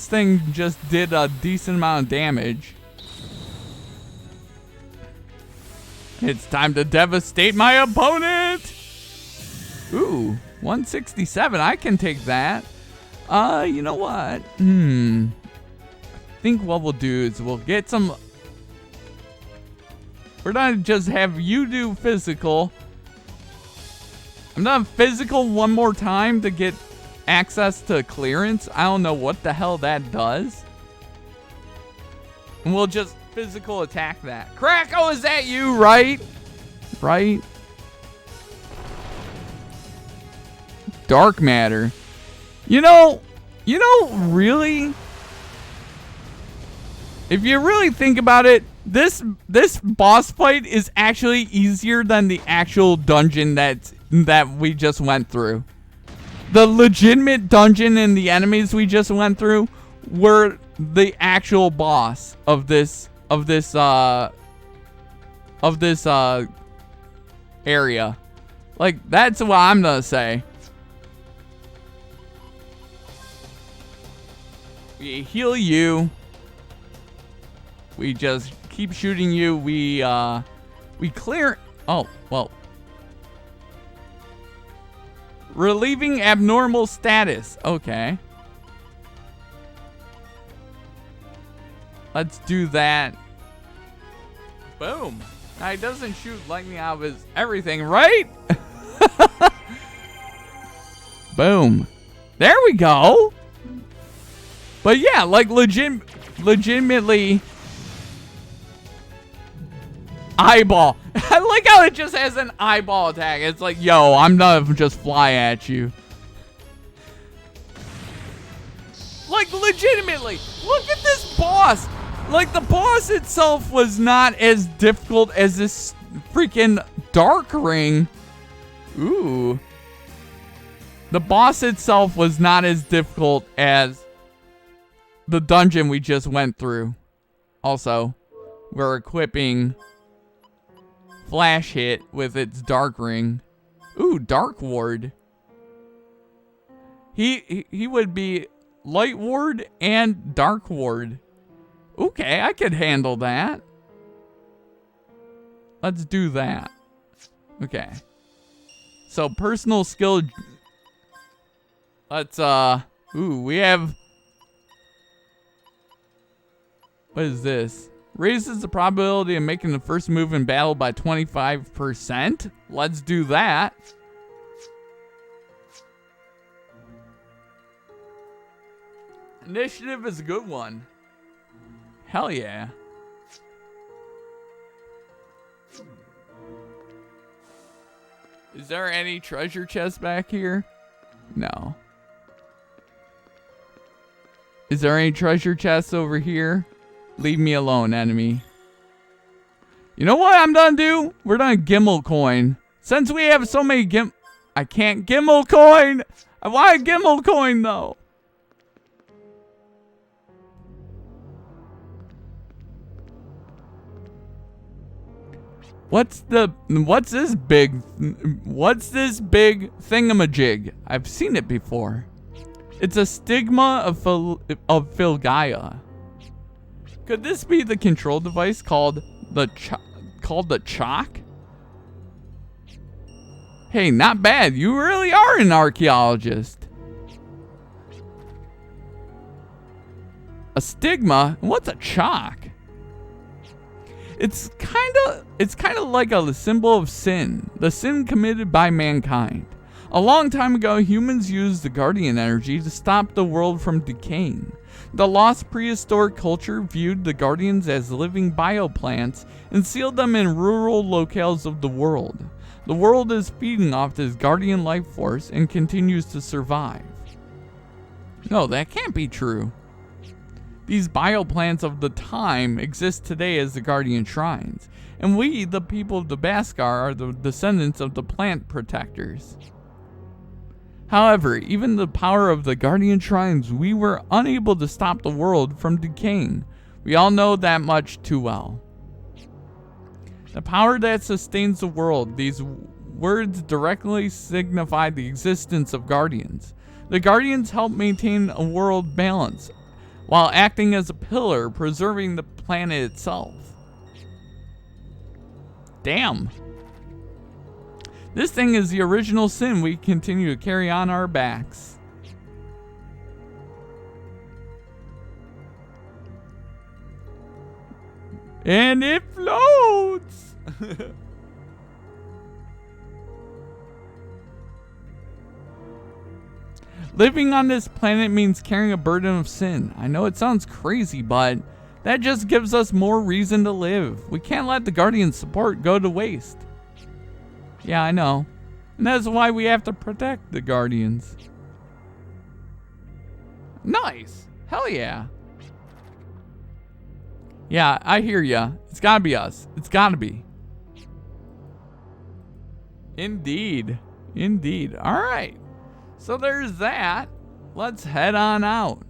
thing just did a decent amount of damage. It's time to devastate my opponent. Ooh, 167. I can take that. You know what? I think what we'll do is we'll get some. We're gonna just have you do physical. I'm done physical one more time to get access to clearance. I don't know what the hell that does. And we'll just physical attack that. Kracko, is that you, right? Right? Dark matter. You know, really? If you really think about it, this boss fight is actually easier than the actual dungeon that we just went through. The legitimate dungeon and the enemies we just went through were the actual boss of this area. Like, that's what I'm gonna say. We heal you. We just keep shooting you. We clear. Oh, well. Relieving abnormal status. Okay. Let's do that. Boom. Now he doesn't shoot lightning out of his everything, right? Boom. There we go. But yeah, like legitimately eyeball. I like how it just has an eyeball attack. It's like, yo, I'm not just fly at you. Like, legitimately, look at this boss. Like, the boss itself was not as difficult as this freaking dark ring. Ooh. The boss itself was not as difficult as the dungeon we just went through. Also, we're equipping Flash Hit with its dark ring. Ooh, Dark Ward. He would be Light Ward and Dark Ward. Okay, I could handle that. Let's do that. Okay. So personal skill. Let's ooh, we have. What is this? Raises the probability of making the first move in battle by 25%. Let's do that. Initiative is a good one. Hell yeah. Is there any treasure chest back here? No. Is there any treasure chests over here? Leave me alone, enemy. You know what I'm gonna do? We're gonna Gimmel coin. Since we have so many I can't Gimmel coin! I want a Gimmel coin though. What's this big thingamajig? I've seen it before. It's a stigma of Filgaia. Could this be the control device called the chalk? Hey, not bad. You really are an archaeologist. A stigma? What's a chalk? It's kind of like a symbol of sin, the sin committed by mankind. A long time ago, humans used the guardian energy to stop the world from decaying. The lost prehistoric culture viewed the guardians as living bioplants and sealed them in rural locales of the world. The world is feeding off this guardian life force and continues to survive. No, that can't be true. These bioplants of the time exist today as the guardian shrines, and we, the people of the Baskar, are the descendants of the plant protectors. However, even the power of the guardian shrines, we were unable to stop the world from decaying. We all know that much too well. The power that sustains the world, these words directly signify the existence of guardians. The guardians help maintain a world balance, while acting as a pillar, preserving the planet itself. Damn. This thing is the original sin we continue to carry on our backs. And it floats! Living on this planet means carrying a burden of sin. I know it sounds crazy, but that just gives us more reason to live. We can't let the Guardian's support go to waste. Yeah, I know. And that's why we have to protect the Guardians. Nice. Hell yeah. Yeah, I hear ya. It's gotta be us. It's gotta be. Indeed. Indeed. Alright. So there's that. Let's head on out.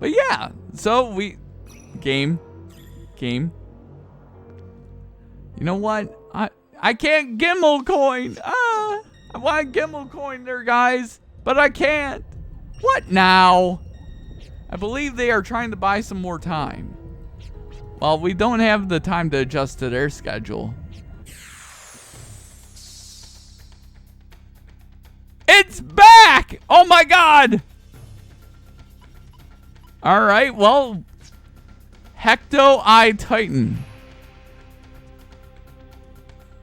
But yeah, so Game. You know what? I can't Gimmel coin. I want a Gimmel coin there, guys. But I can't. What now? I believe they are trying to buy some more time. Well, we don't have the time to adjust to their schedule. It's back! Oh my god! Alright, well, Hecto Eye Titan.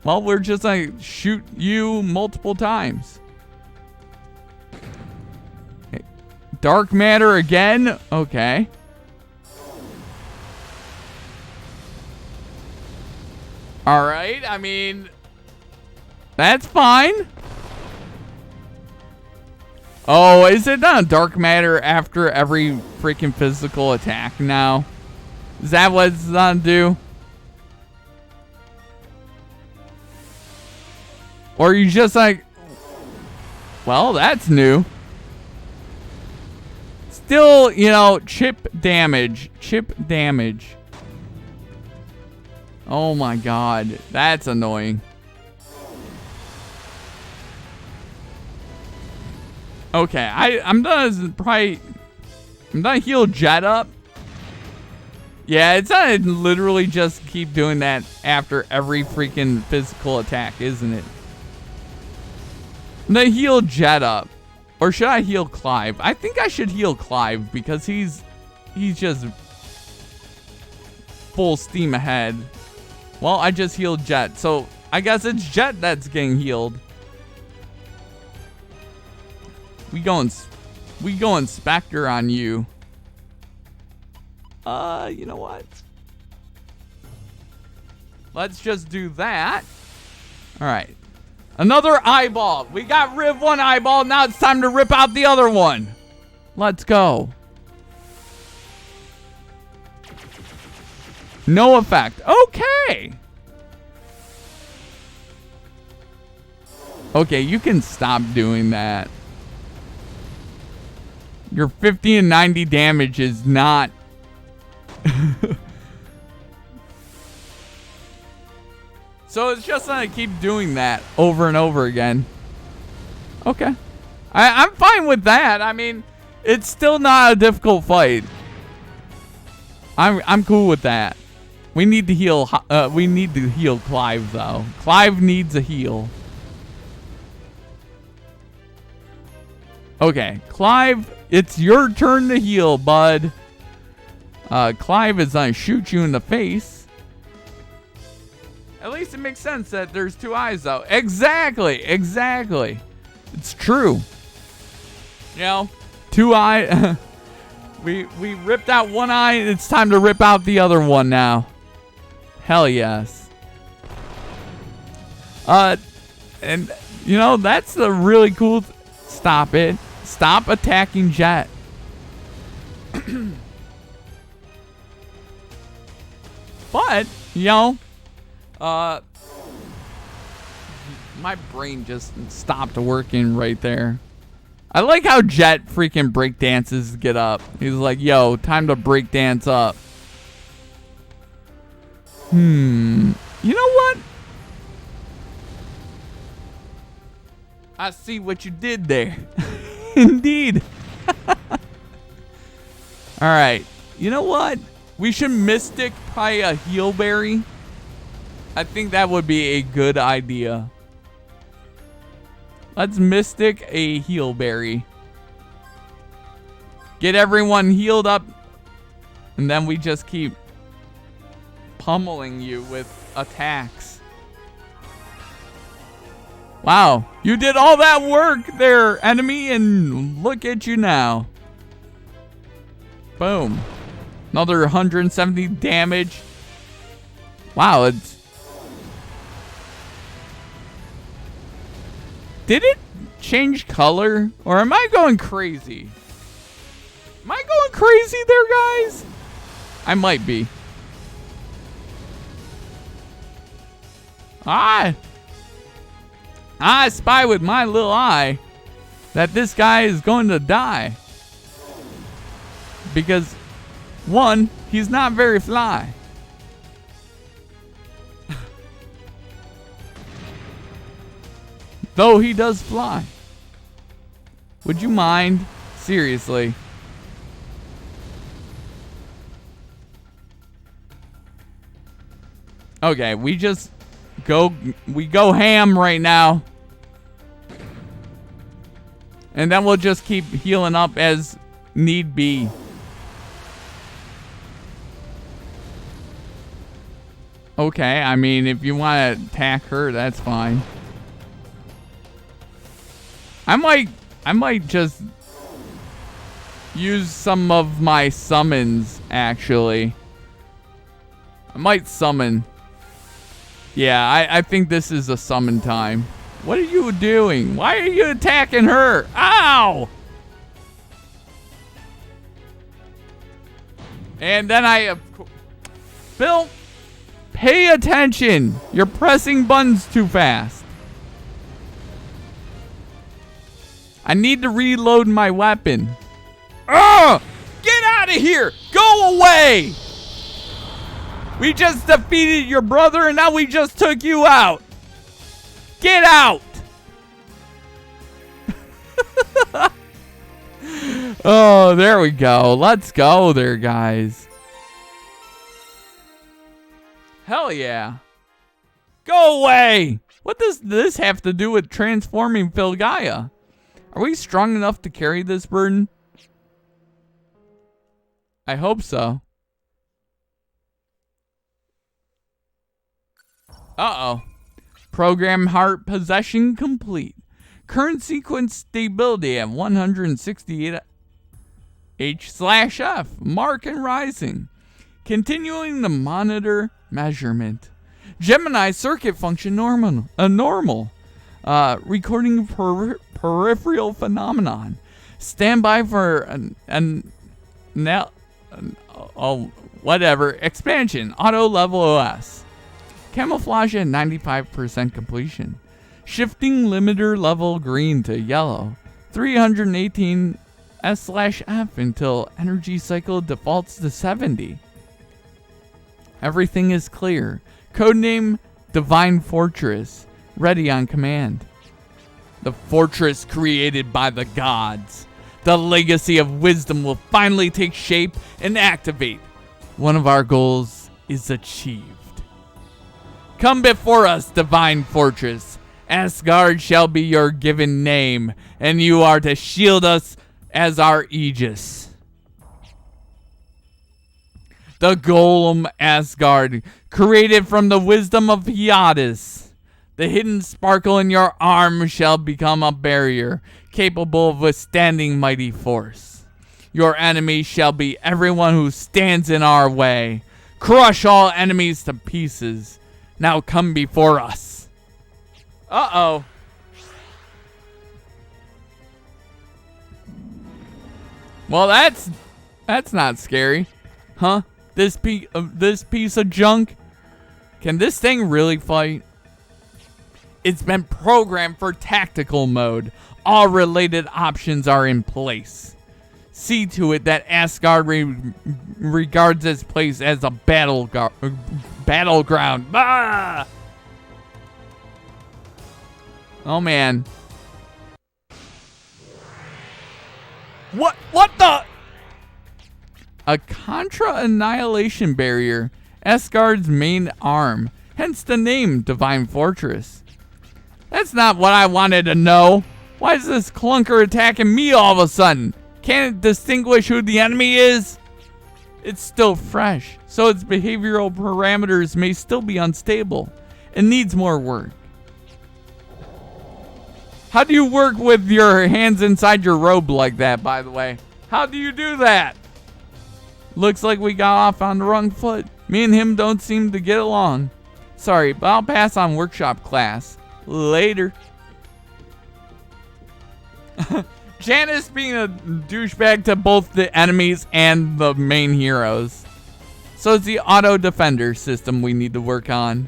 Well, we're just like shoot you multiple times. Okay. Dark matter again? Okay. Alright, I mean, that's fine. Oh, is it not dark matter after every freaking physical attack now? Is that what it's gonna do? Or are you just like, well, that's new. Still, you know, chip damage. Oh my god, that's annoying. Okay, I'm gonna heal Jet up. Yeah, it's not literally just keep doing that after every freaking physical attack, isn't it? I'm gonna heal Jet up. Or should I heal Clive? I think I should heal Clive because he's just full steam ahead. Well, I just healed Jet, so I guess it's Jet that's getting healed. We going Spectre on you. You know what? Let's just do that. All right. Another eyeball. We got rid of one eyeball. Now it's time to rip out the other one. Let's go. No effect. Okay. Okay, you can stop doing that. Your 50 and 90 damage is not... So it's just gonna keep doing that over and over again. Okay. I'm fine with that. I mean, it's still not a difficult fight. I'm cool with that. We need to heal Clive though. Clive needs a heal. Okay, Clive, it's your turn to heal, bud. Clive is gonna shoot you in the face. At least it makes sense that there's two eyes, though. Exactly. It's true. You know, two eye. we ripped out one eye. It's time to rip out the other one now. Hell yes. And you know that's the really cool. Stop it. Stop attacking Jet. But you know. My brain just stopped working right there. I like how Jet freaking breakdances get up. He's like, yo, time to breakdance up. You know what? I see what you did there. Indeed. Alright. You know what? We should Mystic probably a Heal Berry. I think that would be a good idea. Let's Mystic a Heal Berry. Get everyone healed up. And then we just keep pummeling you with attacks. Wow. You did all that work there, enemy. And look at you now. Boom. Another 170 damage. Wow, it's... Did it change color? Or am I going crazy? Am I going crazy there, guys? I might be. I spy with my little eye that this guy is going to die. Because, one, he's not very fly. Though he does fly. Would you mind? Seriously. Okay, we go ham right now. And then we'll just keep healing up as need be. Okay, I mean, if you want to attack her, that's fine. I might just use some of my summons, actually. I might summon. Yeah, I think this is a summon time. What are you doing? Why are you attacking her? Ow! And then Bill, pay attention. You're pressing buttons too fast. I need to reload my weapon. Ugh! Get out of here! Go away! We just defeated your brother and now we just took you out. Get out! Oh, there we go. Let's go there, guys. Hell yeah. Go away! What does this have to do with transforming Philgaia? Are we strong enough to carry this burden? I hope so. Uh-oh. Program heart possession complete. Current sequence stability at 168 H/F. Mark and rising. Continuing the monitor measurement. Gemini circuit function normal. recording peripheral phenomenon. Stand by for expansion. Auto level OS. Camouflage at 95% completion. Shifting limiter level green to yellow. 318 S/F until energy cycle defaults to 70. Everything is clear. Codename Divine Fortress. Ready on command. The fortress created by the gods. The legacy of wisdom will finally take shape and activate. One of our goals is achieved. Come before us, Divine Fortress. Asgard shall be your given name, and you are to shield us as our aegis. The golem Asgard, created from the wisdom of Hyades. The hidden sparkle in your arm shall become a barrier, capable of withstanding mighty force. Your enemy shall be everyone who stands in our way. Crush all enemies to pieces. Now come before us. Uh-oh. Well, that's not scary. Huh? This piece of junk? Can this thing really fight? It's been programmed for tactical mode. All related options are in place. See to it that Asgard regards this place as a battleground. Ah! Oh man. What the? A contra-annihilation barrier. Asgard's main arm. Hence the name Divine Fortress. That's not what I wanted to know. Why is this clunker attacking me all of a sudden? Can't it distinguish who the enemy is? It's still fresh, so its behavioral parameters may still be unstable. It needs more work. How do you work with your hands inside your robe like that, by the way? How do you do that? Looks like we got off on the wrong foot. Me and him don't seem to get along. Sorry, but I'll pass on workshop class. Later. Janice being a douchebag to both the enemies and the main heroes. So it's the auto defender system we need to work on.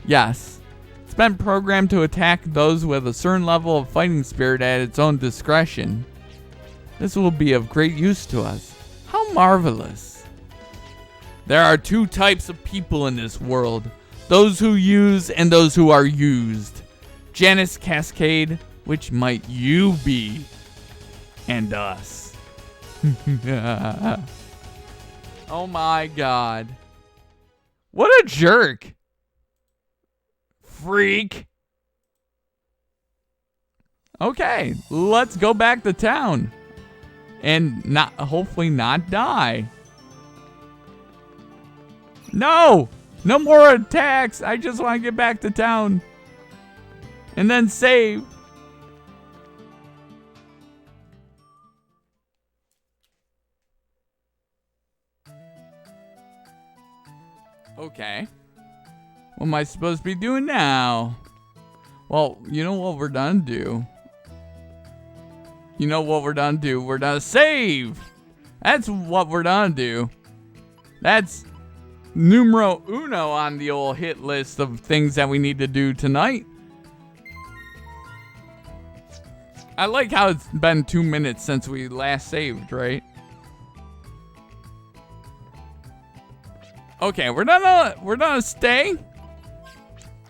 Yes. It's been programmed to attack those with a certain level of fighting spirit at its own discretion. This will be of great use to us. How marvelous. There are two types of people in this world. Those who use and those who are used. Janice Cascade, which might you be? And us. Oh my god. What a jerk. Freak. Okay, let's go back to town. And hopefully not die. No! No more attacks! I just want to get back to town. And then save. Okay. What am I supposed to be doing now? Well, you know what we're done do. You know what we're done do. We're done save. That's what we're done do. That's numero uno on the old hit list of things that we need to do tonight. I like how it's been 2 minutes since we last saved, right? Okay, we're gonna stay.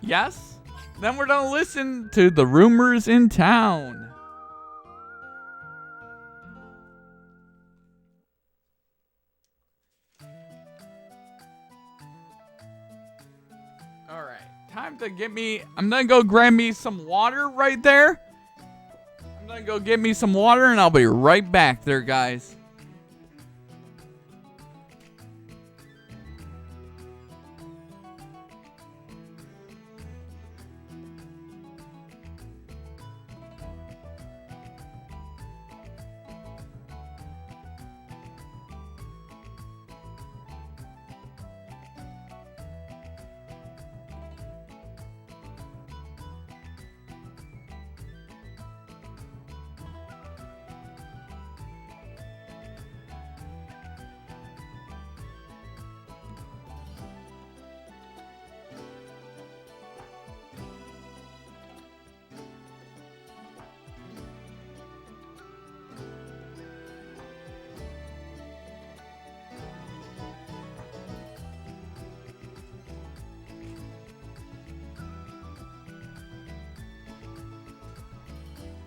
Yes. Then we're gonna listen to the rumors in town. All right, time to get me. I'm gonna go grab me some water right there. I'm gonna go get me some water, and I'll be right back there, guys.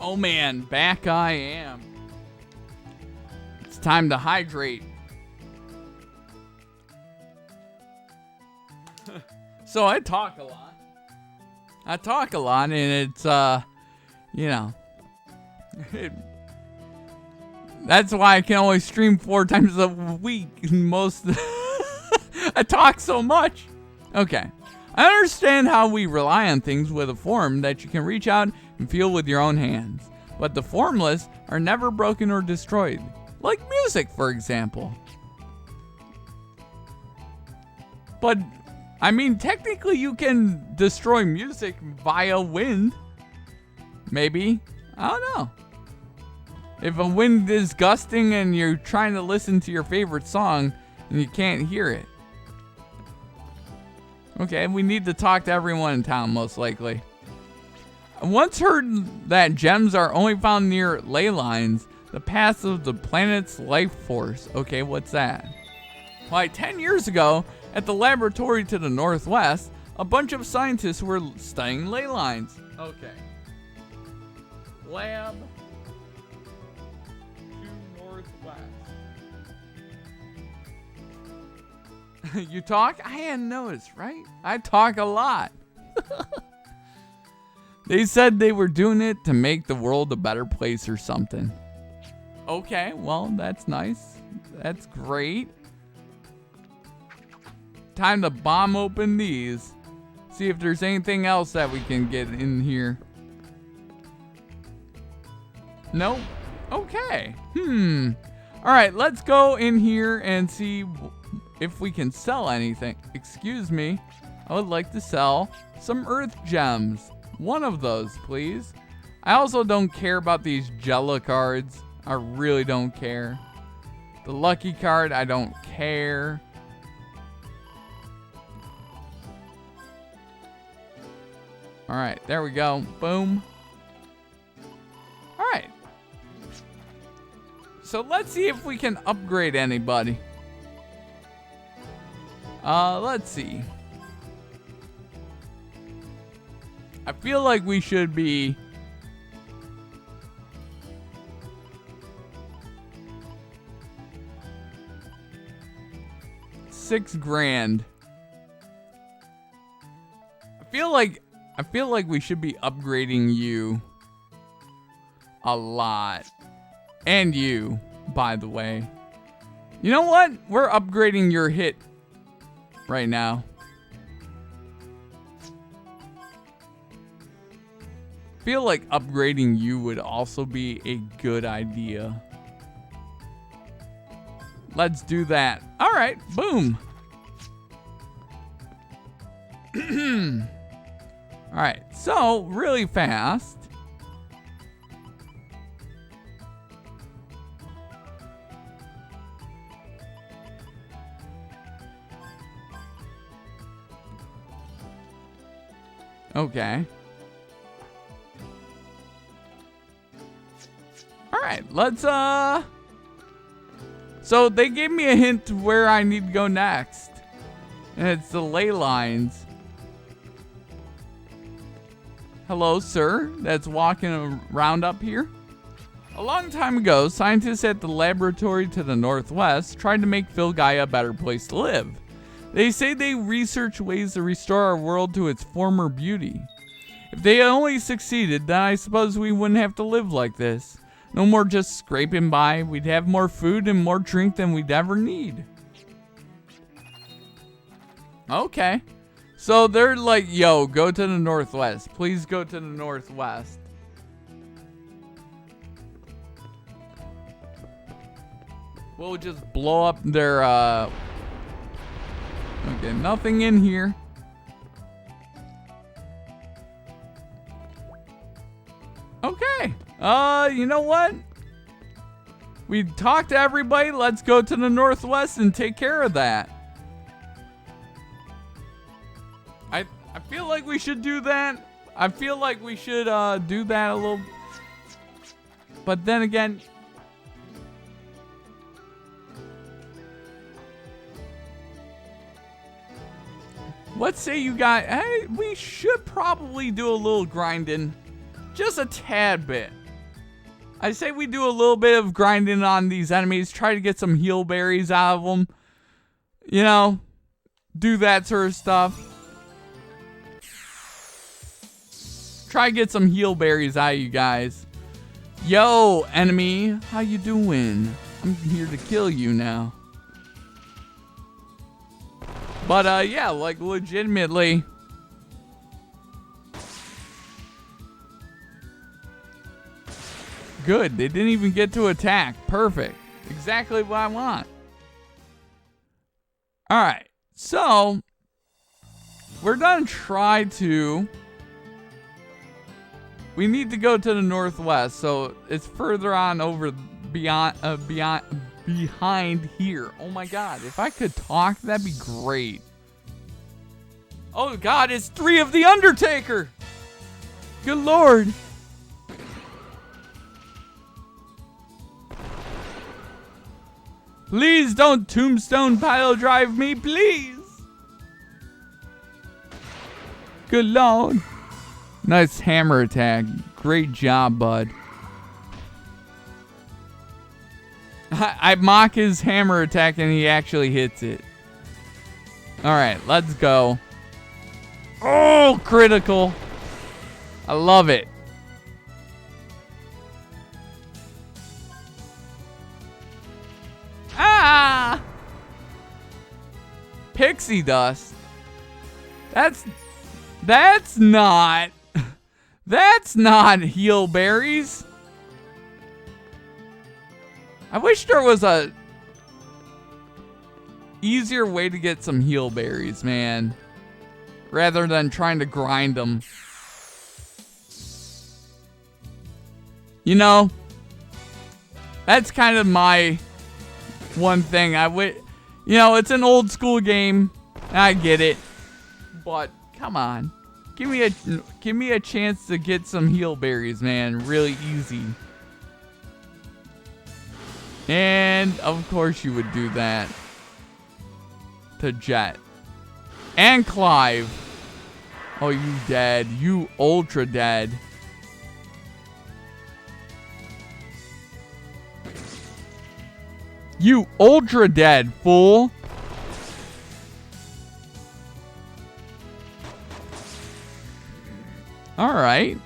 Oh man, back I am. It's time to hydrate. So I talk a lot. And it's, you know, that's why I can only stream 4 times a week. I talk so much. Okay. I understand how we rely on things with a form that you can reach out and feel with your own hands. But the formless are never broken or destroyed. Like music, for example. But, I mean, technically you can destroy music via wind. Maybe. I don't know. If a wind is gusting and you're trying to listen to your favorite song and you can't hear it. Okay, we need to talk to everyone in town, most likely. I once heard that gems are only found near ley lines, the paths of the planet's life force. Okay, what's that? Like 10 years ago, at the laboratory to the northwest, a bunch of scientists were studying ley lines. Okay. Lab to northwest. You talk? I hadn't noticed, right? I talk a lot. They said they were doing it to make the world a better place or something. Okay, well, that's nice. That's great. Time to bomb open these. See if there's anything else that we can get in here. Nope. Okay. All right, let's go in here and see if we can sell anything. Excuse me. I would like to sell some earth gems. One of those, please. I also don't care about these Jella cards. I really don't care. The lucky card, I don't care. All right, there we go. Boom. All right. So let's see if we can upgrade anybody. Let's see. I feel like we should be $6,000. I feel like we should be upgrading you a lot. And you, by the way. You know what? We're upgrading your hit right now. Feel like upgrading you would also be a good idea. Let's do that. All right, boom. All right, so really fast. Okay. All right, let's so they gave me a hint to where I need to go next. And it's the ley lines. Hello, sir, that's walking around up here. A long time ago, scientists at the laboratory to the northwest tried to make Filgaia a better place to live. They say they research ways to restore our world to its former beauty. If they only succeeded, then I suppose we wouldn't have to live like this. No more just scraping by. We'd have more food and more drink than we'd ever need. Okay. So they're like, yo, go to the northwest. Please go to the northwest. We'll just blow up their, okay, nothing in here. Okay. You know what? We talked to everybody. Let's go to the northwest and take care of that. I feel like we should do that. I feel like we should do that a little. But then again, let's say you got, hey, we should probably do a little grinding. Just a tad bit. I say we do a little bit of grinding on these enemies, try to get some heal berries out of them. You know, do that sort of stuff. Try to get some heal berries out of you guys. Yo, enemy, how you doing? I'm here to kill you now. But yeah, like legitimately. Good, they didn't even get to attack. Perfect. Exactly what I want. Alright, so we're gonna try to. We need to go to the northwest, so it's further on over behind here. Oh my god, if I could talk, that'd be great. Oh god, it's 3 of the Undertaker! Good lord. Please don't tombstone pile drive me, please. Good lord. Nice hammer attack. Great job, bud. I mock his hammer attack and he actually hits it. Alright, let's go. Oh, critical. I love it. Ah! Pixie dust. That's not heal berries. I wish there was a easier way to get some heal berries, man, rather than trying to grind them. You know, that's kind of my one thing. You know, it's an old school game. I get it, but come on, give me a chance to get some heal berries, man. Really easy. And of course you would do that to Jet and Clive. Oh, you dead. You ultra dead. You ultra dead, fool. All right.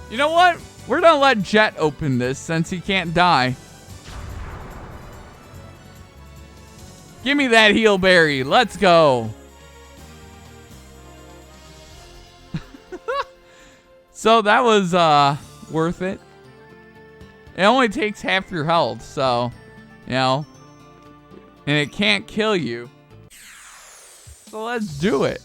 You know what? We're gonna let Jet open this since he can't die. Give me that heal berry. Let's go. So that was worth it. It only takes half your health, so, you know, and it can't kill you. So let's do it.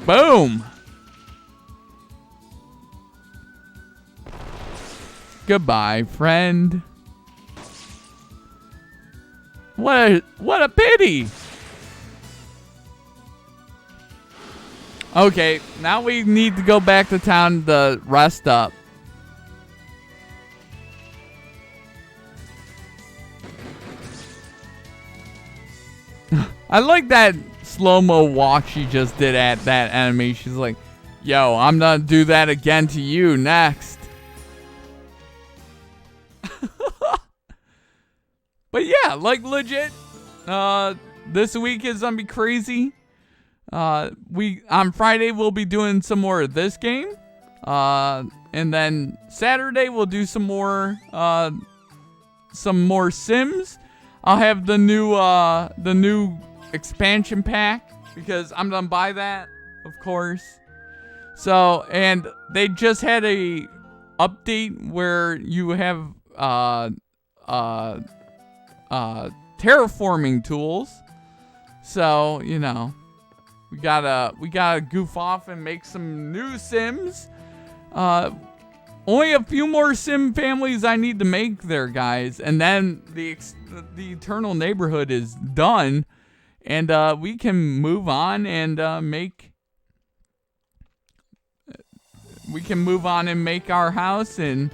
Boom. Goodbye, friend. What a pity. Okay, now we need to go back to town to rest up. I like that slow-mo walk she just did at that enemy. She's like, yo, I'm gonna do that again to you next. But yeah, like legit, this week is gonna be crazy. On Friday we'll be doing some more of this game, and then Saturday we'll do some more Sims. I'll have the new expansion pack because I'm gonna buy that, of course. So, and they just had a update where you have terraforming tools. So, you know, we gotta goof off and make some new Sims. Only a few more Sim families I need to make there, guys, and then the Eternal Neighborhood is done, and we can move on and make our house, and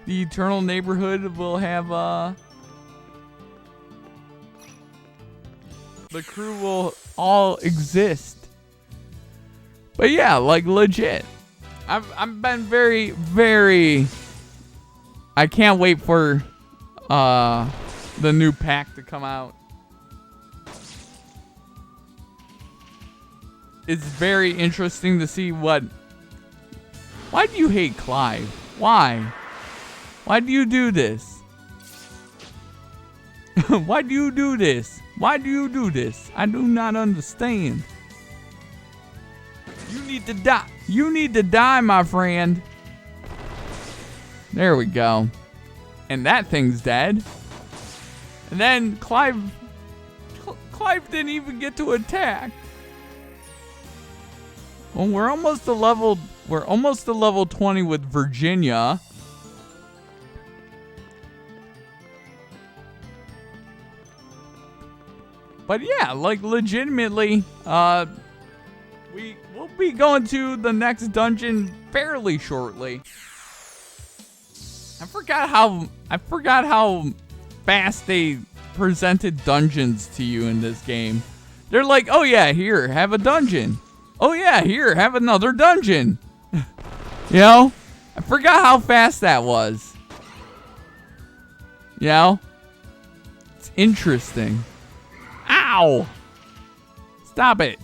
the Eternal Neighborhood will have the crew will all exist. But yeah, like legit. I've been very, very. I can't wait for the new pack to come out. It's very interesting to see what. Why do you hate Clive? Why? Why do you do this? Why do you do this? Why do you do this? I do not understand. You need to die. You need to die, my friend. There we go. And that thing's dead. And then Clive didn't even get to attack. Well, we're almost to level 20 with Virginia. But yeah, like legitimately, we'll be going to the next dungeon fairly shortly. I forgot how fast they presented dungeons to you in this game. They're like, oh yeah, here, have a dungeon. Oh yeah, here, have another dungeon. You know? I forgot how fast that was. You know? It's interesting. Ow! Stop it.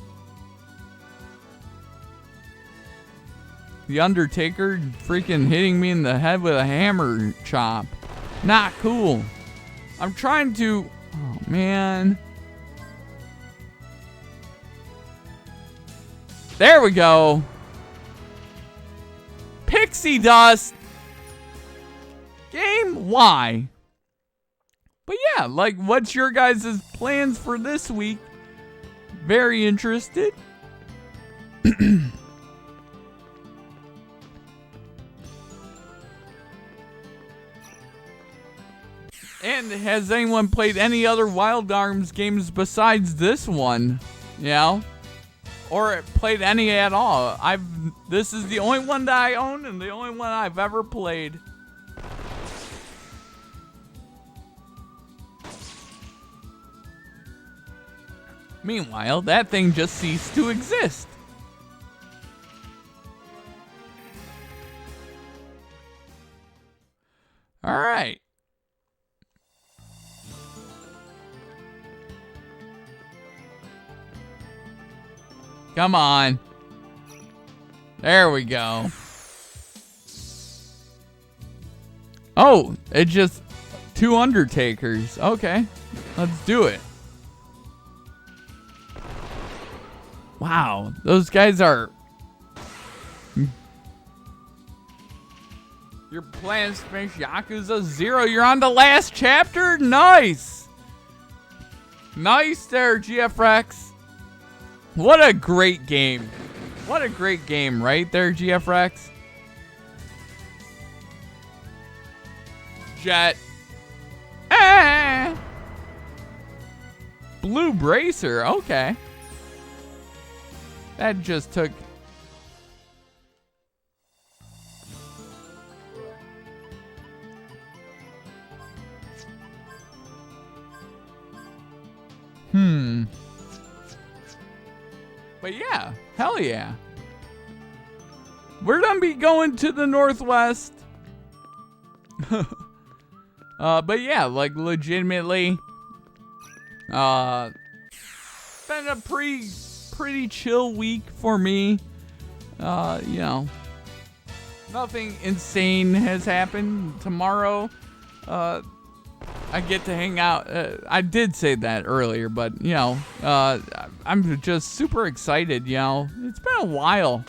The Undertaker freaking hitting me in the head with a hammer chop. Not cool. I'm trying to... Oh, man. There we go. Pixie dust. Game, why? But yeah, like, what's your guys' plans for this week? Very interested. And has anyone played any other Wild Arms games besides this one? You know? Or played any at all? This is the only one that I own and the only one I've ever played. Meanwhile, that thing just ceased to exist. All right. Come on. There we go. Oh, it's just 2 Undertakers. Okay, let's do it. Wow, those guys are... You're playing Space Yakuza 0. You're on the last chapter? Nice. Nice there, GFRX. What a great game. What a great game, right there, GFRX? Jet. Ah! Blue Bracer, okay. That just took... But yeah, hell yeah. We're gonna be going to the Northwest. But yeah, like legitimately, been a pretty chill week for me. You know, nothing insane has happened. Tomorrow, I get to hang out. I did say that earlier, but you know, I'm just super excited. You know, it's been a while.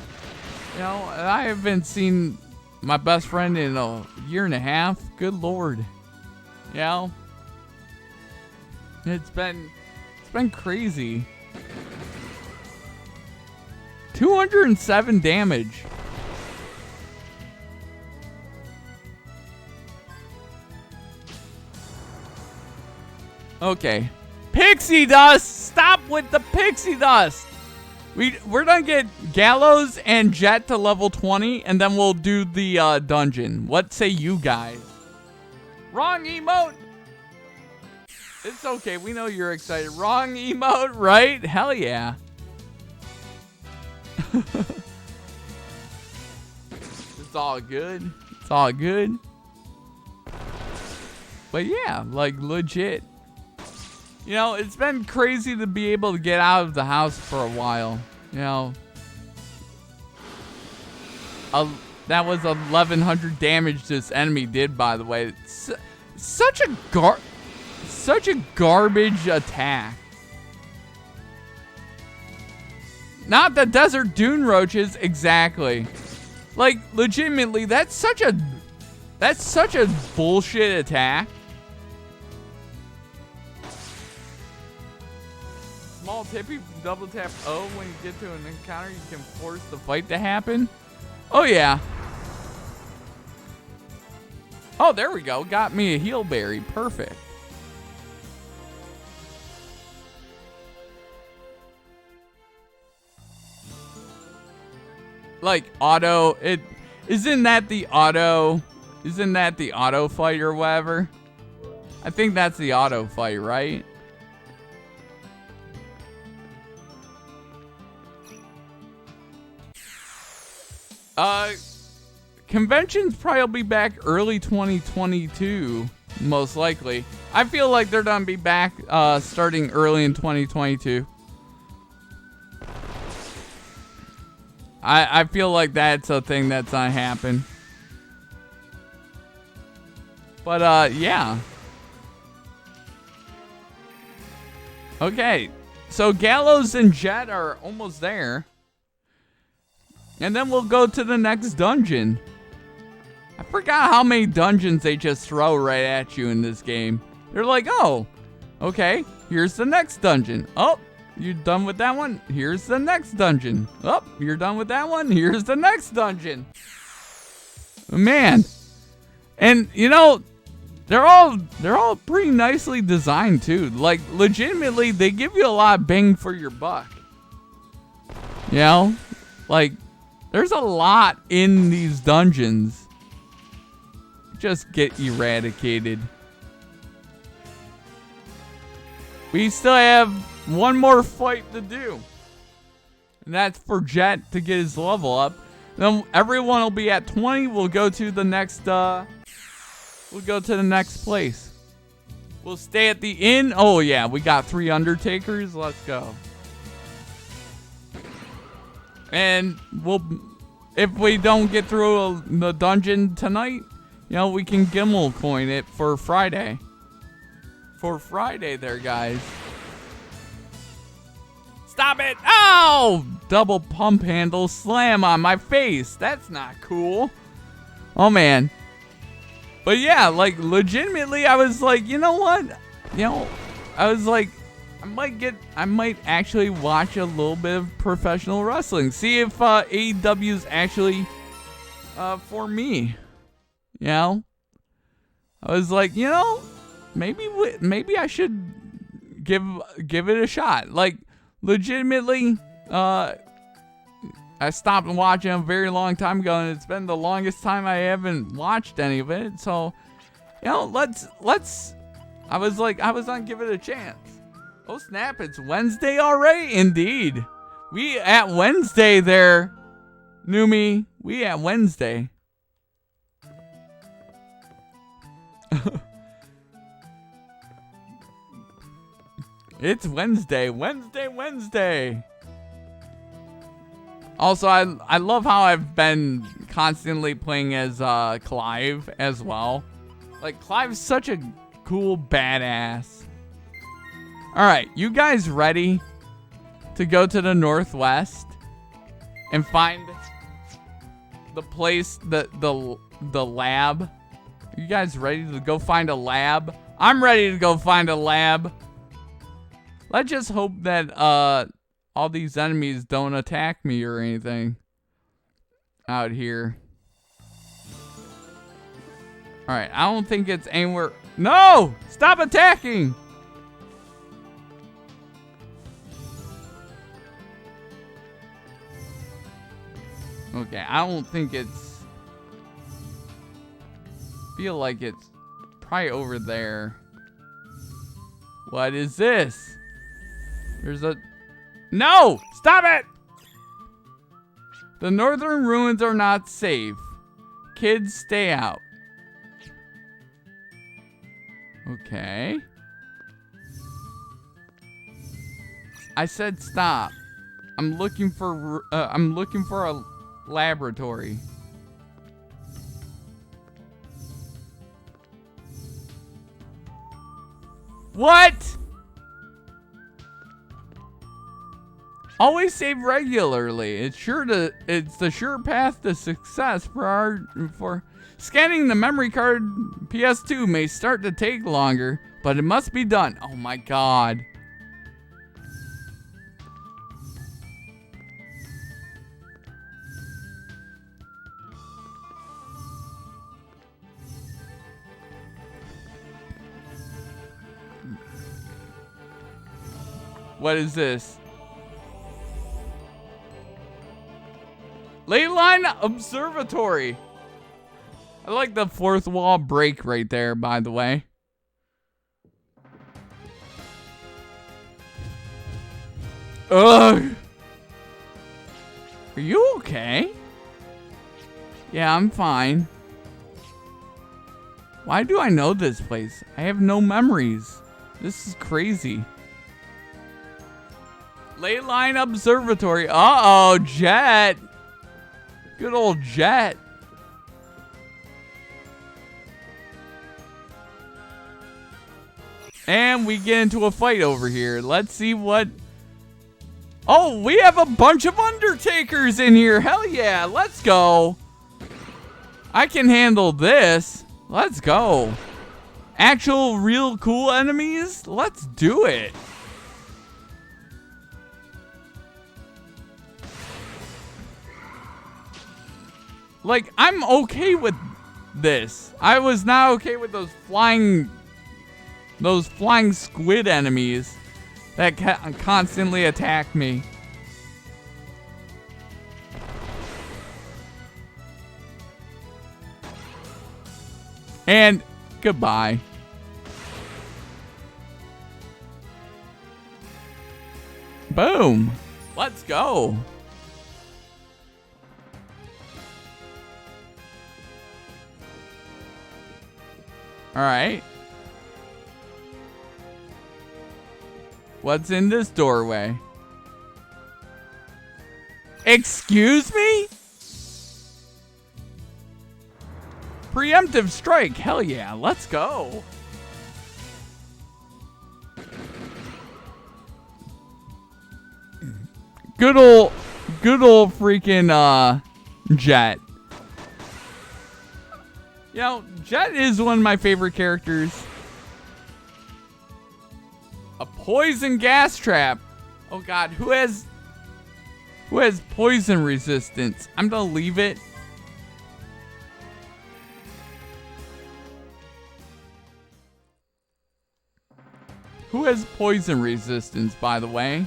You know, I haven't seen my best friend in a year and a half. Good Lord. You know, it's been crazy. 207 damage. Okay. Pixie dust! Stop with the pixie dust! We're gonna get Gallows and Jet to level 20, and then we'll do the dungeon. What say you guys? Wrong emote! It's okay, we know you're excited. Wrong emote, right? Hell yeah. It's all good. It's all good. But yeah, like legit. You know, it's been crazy to be able to get out of the house for a while. You know, that was 1,100 damage this enemy did, by the way. It's such a garbage attack. Not the desert dune roaches, exactly. Like, legitimately, that's such a bullshit attack. Small tip, you double tap O when you get to an encounter, you can force the fight to happen. Oh yeah. Oh, there we go. Got me a heal berry. Perfect. Like auto, isn't that the auto fight or whatever? I think that's the auto fight, right? Conventions probably will be back early 2022, most likely. I feel like they're gonna be back starting early in 2022. I feel like that's a thing that's gonna happen. But yeah. Okay, so Gallows and Jet are almost there. And then we'll go to the next dungeon. I forgot how many dungeons they just throw right at you in this game. They're like, oh, okay, here's the next dungeon. Oh, you're done with that one? Here's the next dungeon. Oh, you're done with that one? Here's the next dungeon. Man. And, you know, they're all pretty nicely designed, too. Like, legitimately, they give you a lot of bang for your buck. You know? Like, there's a lot in these dungeons. Just get eradicated. We still have one more fight to do. And that's for Jet to get his level up. Then everyone will be at 20. We'll go to the next place. We'll stay at the inn. Oh yeah, we got 3 Undertakers. Let's go. And if we don't get through the dungeon tonight, you know, we can Gimel coin it for Friday. For Friday there, guys. Stop it! Oh! Double pump handle slam on my face. That's not cool. Oh, man. But yeah, like, legitimately, I was like, you know what? You know, I was like, I might actually watch a little bit of professional wrestling. See if AEW is actually for me. You know? I was like, you know, maybe I should give it a shot. Like, legitimately, I stopped watching a very long time ago, and it's been the longest time I haven't watched any of it. So, you know, let's. I was gonna give it a chance. Oh snap! It's Wednesday already. Indeed, we at Wednesday there, Numi. We at Wednesday. It's Wednesday. Wednesday. Also, I love how I've been constantly playing as Clive as well. Like, Clive's such a cool badass. Alright, you guys ready to go to the northwest and find the place, the lab? You guys ready to go find a lab? I'm ready to go find a lab. Let's just hope that all these enemies don't attack me or anything out here. Alright, I don't think it's anywhere. No! Stop attacking! Okay, I don't think it's... feel like it's probably over there. What is this? There's a... No! Stop it! The northern ruins are not safe. Kids, stay out. Okay. I said stop. I'm looking for a laboratory. What? Always save regularly. It's the sure path to success for scanning the memory card. PS2 may start to take longer, but it must be done. Oh my god. What is this? Leyline Observatory. I like the fourth wall break right there, by the way. Ugh. Are you okay? Yeah, I'm fine. Why do I know this place? I have no memories. This is crazy. Leyline Observatory. Uh-oh, Jet. Good old Jet. And we get into a fight over here. Let's see what... Oh, we have a bunch of Undertakers in here. Hell yeah, let's go. I can handle this. Let's go. Actual real cool enemies? Let's do it. Like, I'm okay with this. I was not okay with those flying squid enemies that constantly attack me. And goodbye. Boom. Let's go. All right. What's in this doorway? Excuse me? Preemptive strike. Hell yeah. Let's go. Good old freaking Jet. You know, Jet is one of my favorite characters. A poison gas trap. Oh god, who has poison resistance? I'm gonna leave it. Who has poison resistance, by the way?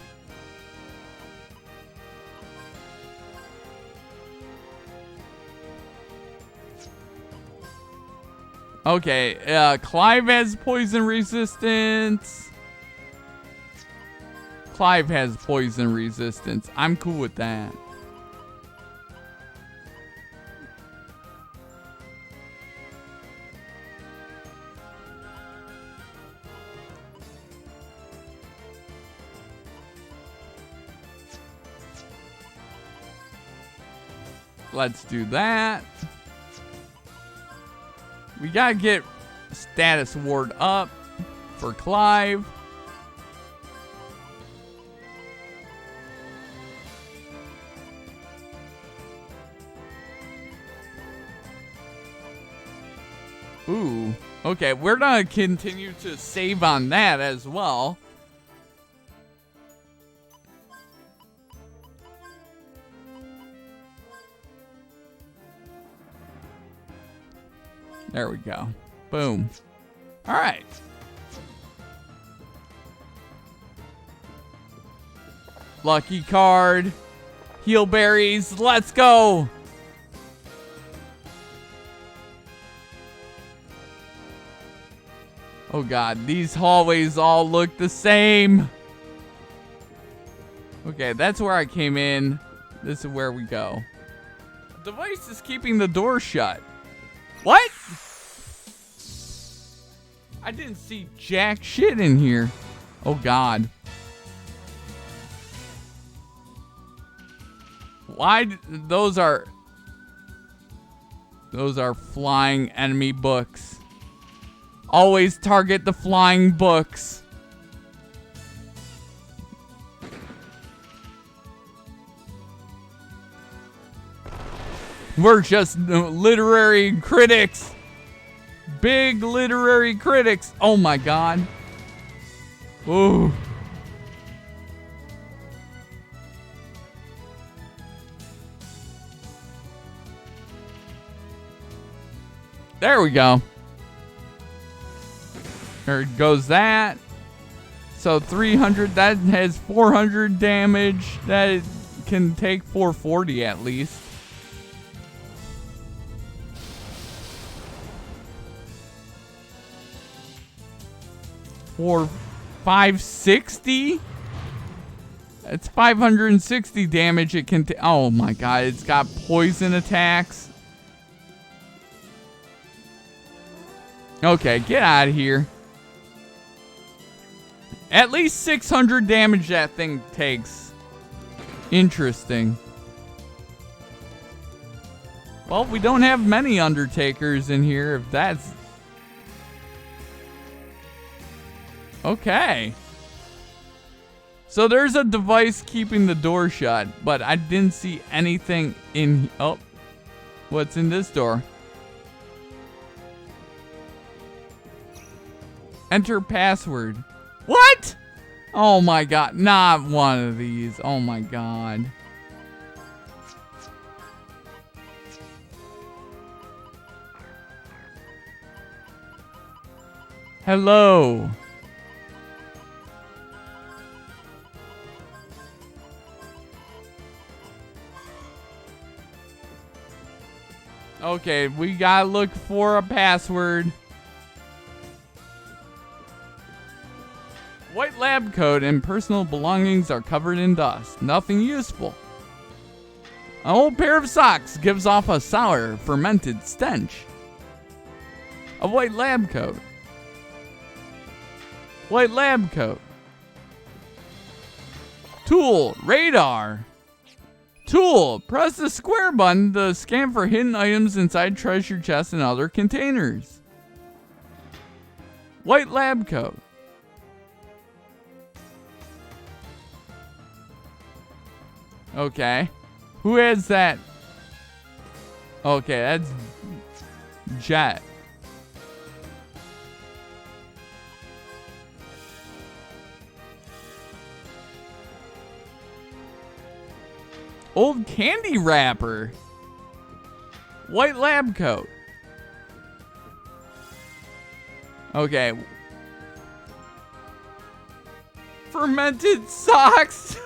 Okay, Clive has poison resistance. Clive has poison resistance. I'm cool with that. Let's do that. We gotta get status ward up for Clive. Ooh, okay, we're gonna continue to save on that as well. There we go. Boom. All right. Lucky card. Heal berries. Let's go. Oh god, these hallways all look the same. Okay, that's where I came in. This is where we go. The device is keeping the door shut. What? I didn't see jack shit in here. Oh, God. Why? Those are flying enemy books. Always target the flying books. We're just literary critics. Big literary critics. Oh my God. Ooh. There we go. There goes that. So 300, that has 400 damage. That can take 440 at least. For 560? It's 560 damage it can oh my God, it's got poison attacks. Okay, get out of here. At least 600 damage that thing takes. Interesting. Well, we don't have many Undertakers in here, if that's... Okay. So there's a device keeping the door shut, but I didn't see anything in... Oh. What's in this door? Enter password. What? Oh my God. Not one of these. Oh my God. Hello. Okay, we gotta look for a password. White lab coat and personal belongings are covered in dust. Nothing useful. An old pair of socks gives off a sour, fermented stench. A white lab coat. White lab coat. Tool, radar. Tool, press the square button to scan for hidden items inside treasure chests and other containers. White lab coat. Okay. Who has that? Okay, that's Jet. Old candy wrapper. White lab coat. Okay. Fermented socks.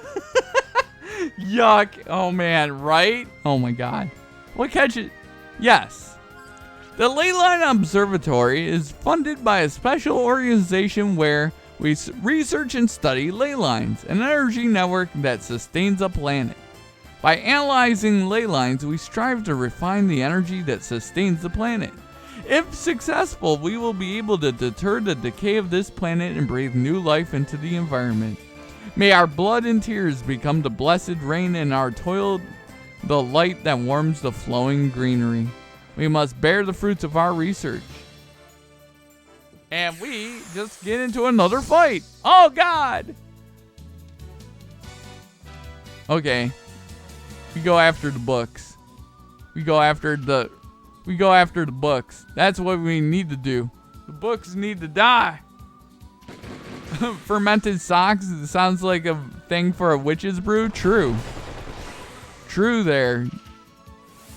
Yuck. Oh man, right? Oh my God. What catch it? Yes. The Leyline Observatory is funded by a special organization where we research and study ley lines, an energy network that sustains a planet. By analyzing ley lines, we strive to refine the energy that sustains the planet. If successful, we will be able to deter the decay of this planet and breathe new life into the environment. May our blood and tears become the blessed rain and our toil the light that warms the flowing greenery. We must bear the fruits of our research. And we just get into another fight. Oh God! Okay. We go after the books. We go after the books. That's what we need to do. The books need to die. Fermented socks sounds like a thing for a witch's brew. True. True there.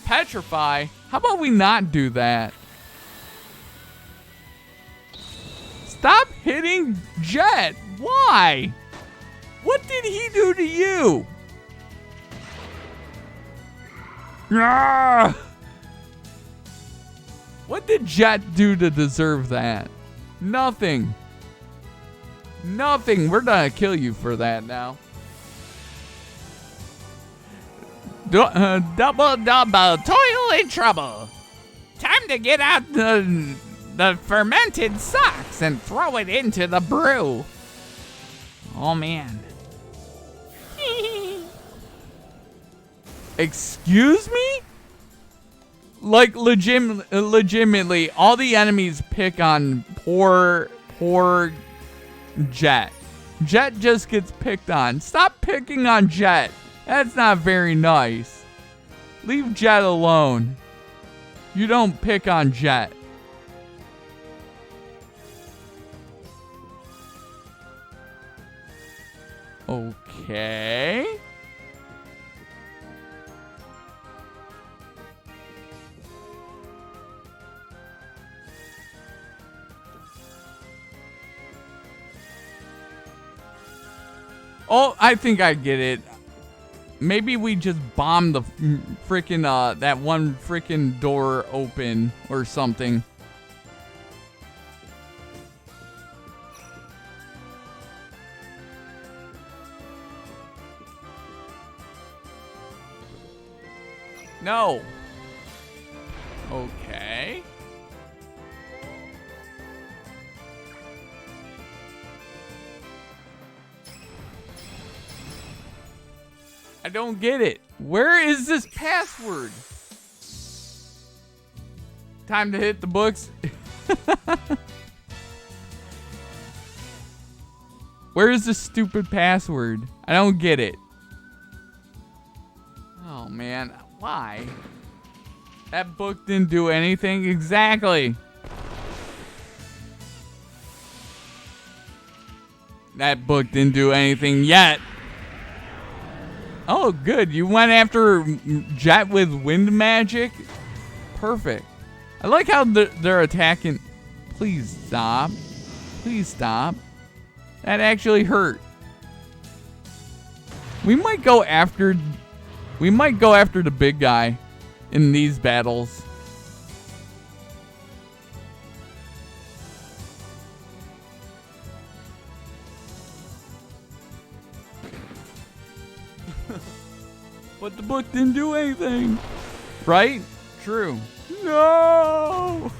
Petrify. How about we not do that? Stop hitting Jet. Why? What did he do to you? Ah! What did Jet do to deserve that? Nothing. Nothing. We're gonna kill you for that now. Double, toil and trouble. Time to get out the fermented socks and throw it into the brew. Oh, man. Excuse me? Like, legitimately, all the enemies pick on poor Jet. Jet just gets picked on. Stop picking on Jet. That's not very nice. Leave Jet alone. You don't pick on Jet. Okay. Oh, I think I get it. Maybe we just bomb the freaking that one freaking door open or something. No. Okay. I don't get it. Where is this password? Time to hit the books. Where is this stupid password? I don't get it. Oh man, why? That book didn't do anything. Exactly. That book didn't do anything yet. Oh, good. You went after Jet with wind magic? Perfect. I like how they're attacking. Please stop. Please stop. That actually hurt. We might go after the big guy in these battles. But the book didn't do anything. Right? True. No!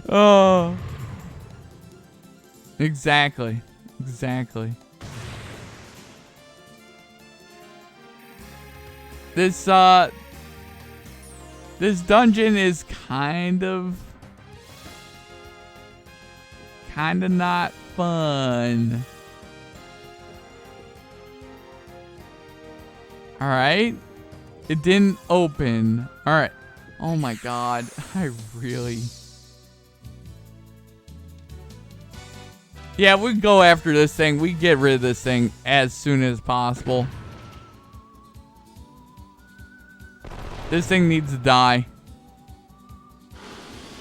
Oh. Exactly. Exactly. This dungeon is kind of not fun. All right. It didn't open. All right. Oh my God. I really. Yeah, we go after this thing. We get rid of this thing as soon as possible. This thing needs to die.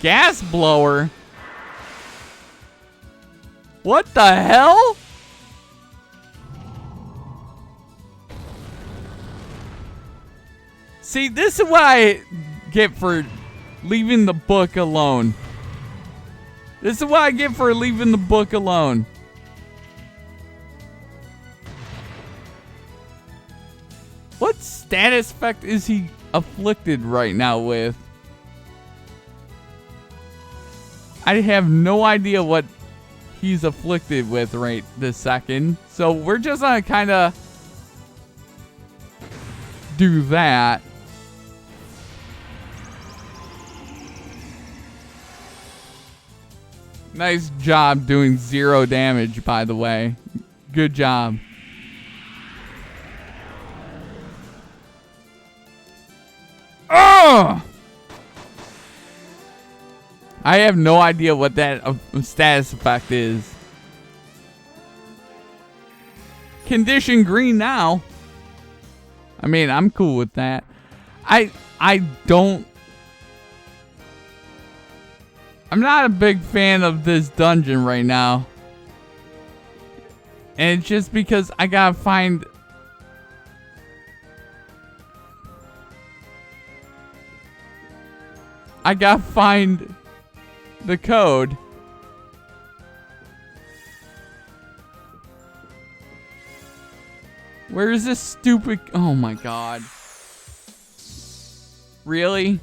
Gas blower? What the hell? See, this is what I get for leaving the book alone. This is what I get for leaving the book alone. What status effect is he afflicted right now with? I have no idea what he's afflicted with right this second. So we're just gonna kind of do that. Nice job doing 0 damage, by the way. Good job. Oh! I have no idea what that status effect is. Condition green now. I mean, I'm cool with that. I'm not a big fan of this dungeon right now. And it's just because I gotta find... the code. Where is this stupid... Oh my God. Really?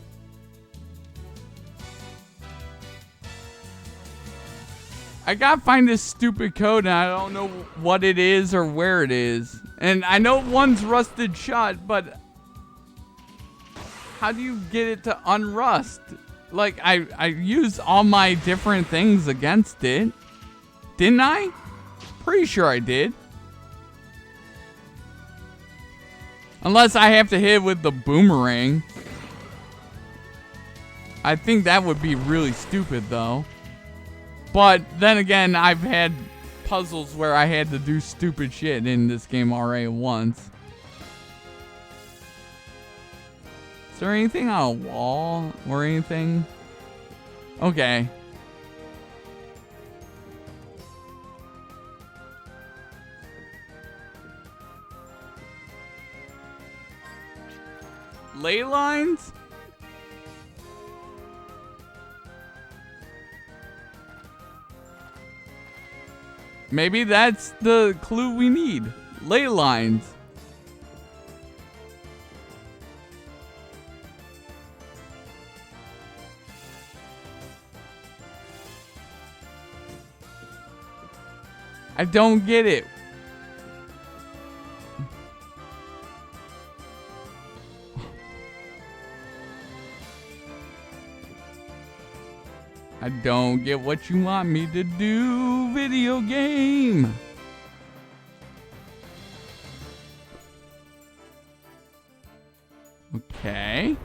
I gotta find this stupid code and I don't know what it is or where it is. And I know one's rusted shut, but how do you get it to unrust? Like, I used all my different things against it. Didn't I? Pretty sure I did. Unless I have to hit it with the boomerang. I think that would be really stupid, though. But then again, I've had puzzles where I had to do stupid shit in this game already once. Is there anything on a wall or anything? Okay. Ley lines? Maybe that's the clue we need. Ley lines. I don't get it. I don't get what you want me to do, video game. Okay.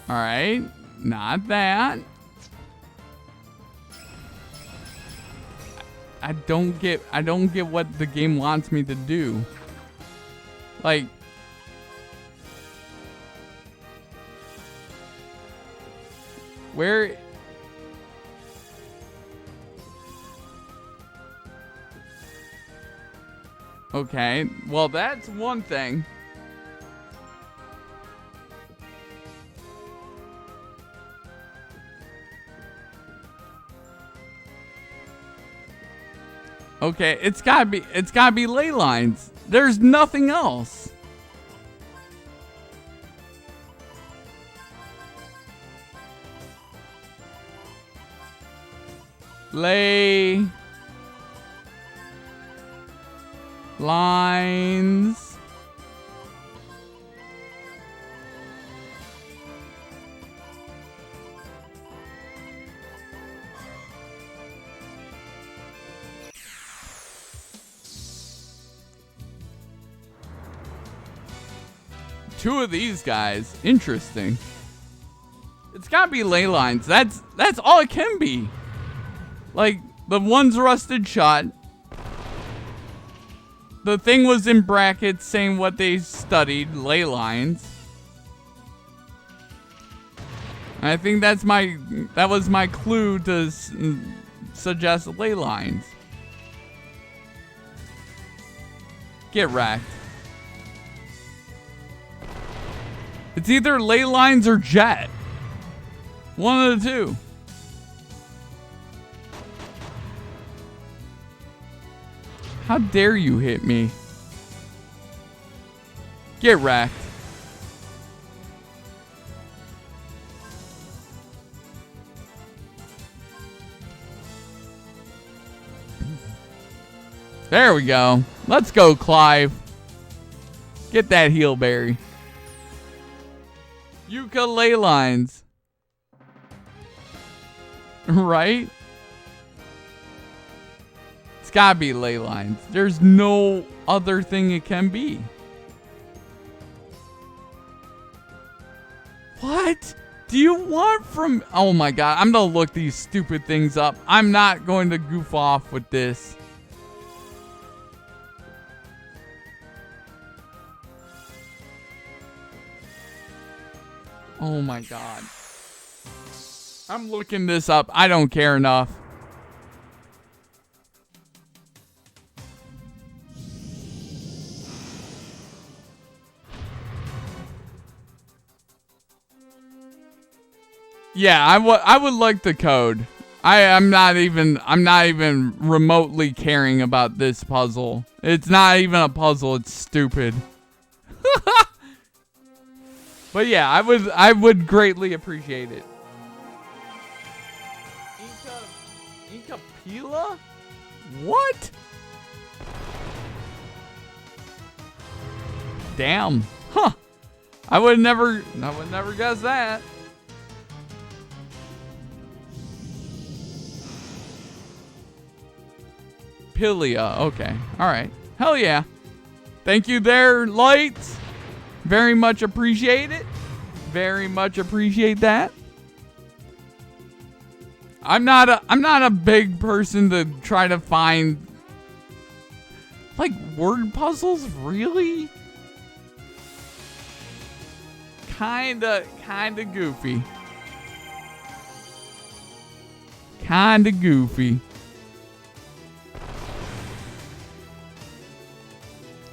All right, not that. I don't get what the game wants me to do. Like, where? Okay, well that's one thing. Okay, it's gotta be ley lines. There's nothing else. Ley lines. Two of these guys. Interesting. It's gotta be ley lines. That's all it can be. Like, the one's rusted shut. The thing was in brackets saying what they studied, ley lines. And I think that was my clue to suggest ley lines. Get wrecked. It's either ley lines or jet. One of the two. How dare you hit me? Get wrecked. There we go. Let's go, Clive. Get that heel berry. Ukulele lines. Right? It's gotta be ley lines. There's no other thing it can be. What do you want from... Oh my god, I'm gonna look these stupid things up. I'm not going to goof off with this. Oh my god. I'm looking this up. I don't care enough. Yeah, I would like the code. I'm not even remotely caring about this puzzle. It's not even a puzzle. It's stupid. But yeah, I would greatly appreciate it. Inca Pila? What? Damn. Huh. I would never guess that. Pilia. Okay. All right. Hell yeah. Thank you there, Lights. Very much appreciate it. Very much appreciate that. I'm not a big person to try to find like word puzzles, really? Kinda goofy. Kinda goofy.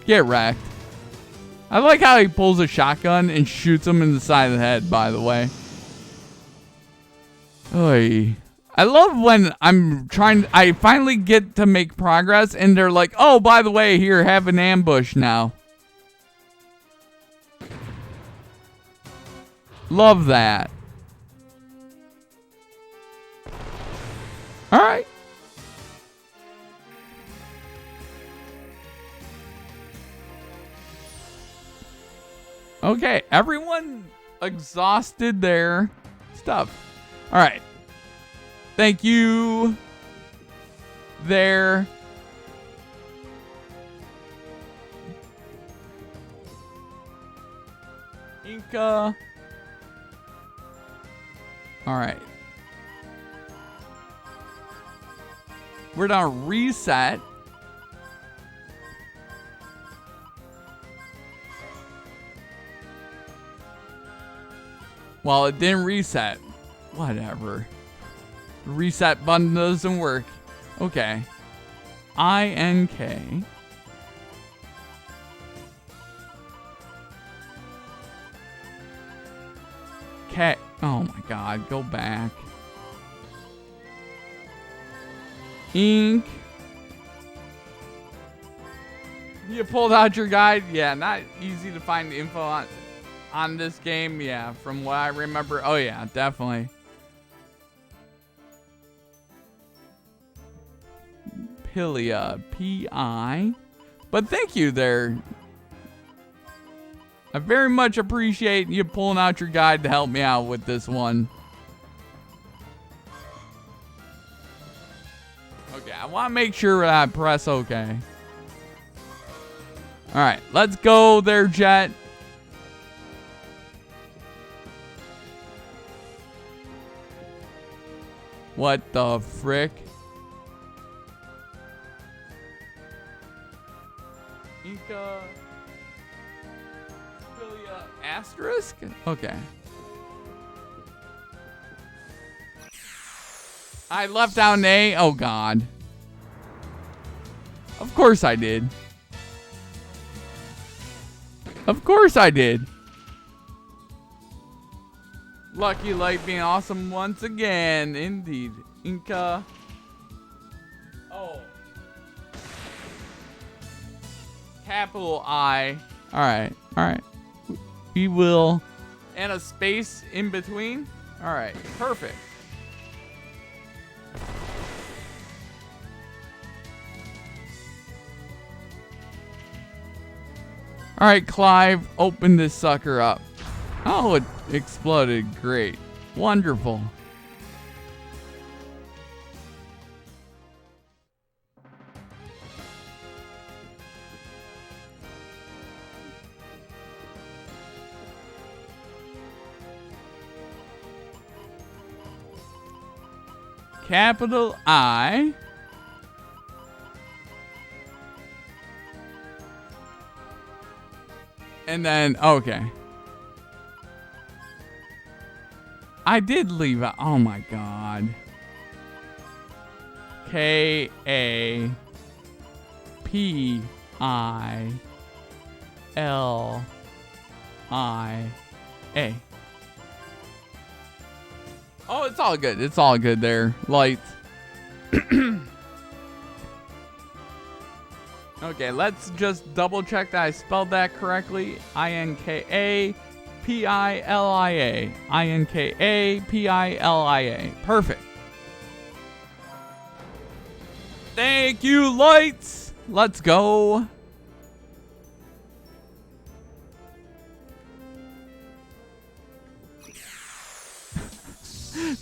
Get wrecked. I like how he pulls a shotgun and shoots him in the side of the head, by the way. Oy. I love when I finally get to make progress and they're like, oh, by the way, here, have an ambush now. Love that. All right. Okay, everyone exhausted their stuff. All right. Thank you there. Inca. All right. We're gonna reset. Well, it didn't reset. Whatever. The reset button doesn't work. Okay. INK. K. Oh my god, go back. Ink. You pulled out your guide? Yeah, not easy to find info on this game. Yeah, from what I remember. Oh yeah, definitely. Pilia. P-I. But thank you there. I very much appreciate you pulling out your guide to help me out with this one. Okay, I want to make sure that I press OK. All right, let's go there, Jet. What the frick? Inca. Asterisk? Okay. I left out an A? Oh, God. Of course I did. Of course I did. Lucky Light being awesome once again. Indeed. Inca. Oh. Capital I. All right. All right. We will, and a space in between. All right, perfect. All right, Clive, open this sucker up. Oh, it exploded. Great. Wonderful. Capital I. And then, okay. I did leave out. Oh my God. K-A-P-I-L-I-A. Oh, it's all good. It's all good there. Lights. Okay, let's just double check that I spelled that correctly. Inkapilia. Inkapilia. Perfect. Thank you, lights. Let's go.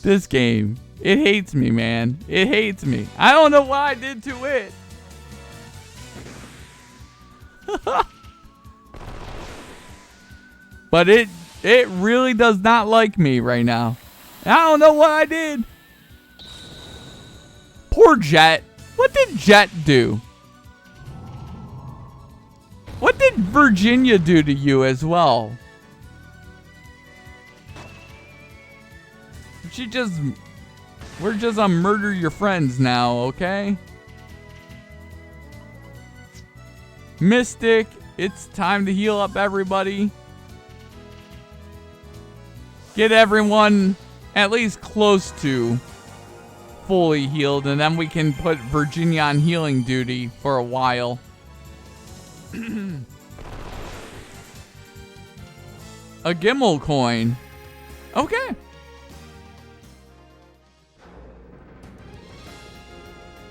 This game, it hates me, man. It hates me. I don't know what I did to it. But it really does not like me right now. I don't know what I did. Poor Jet. What did Jet do? What did Virginia do to you as well? We're just on murder your friends now, okay? Mystic, it's time to heal up everybody. Get everyone at least close to fully healed, and then we can put Virginia on healing duty for a while. A Gimmel coin. Okay.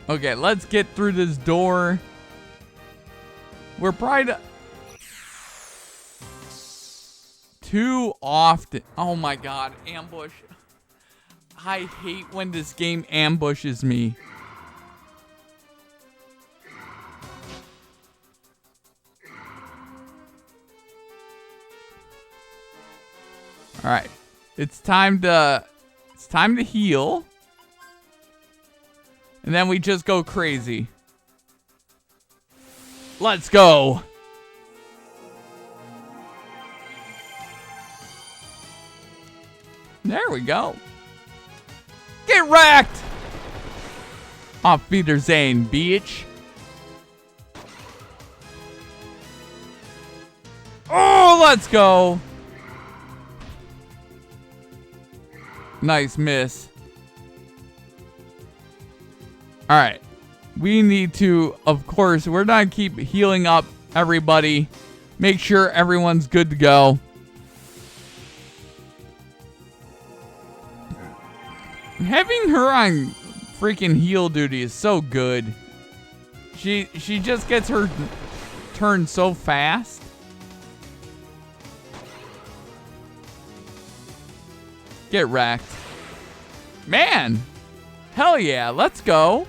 Okay, let's get through this door. We're probably too often. Oh my god, ambush. I hate when this game ambushes me. All right. It's time to heal. And then we just go crazy. Let's go. There we go. Get wrecked. Auf Wiedersehen, bitch. Oh, let's go. Nice miss. All right. We need to, of course, we're going to keep healing up everybody. Make sure everyone's good to go. Having her on freaking heal duty is so good. She just gets her turn so fast. Get wrecked. Man. Hell yeah, let's go.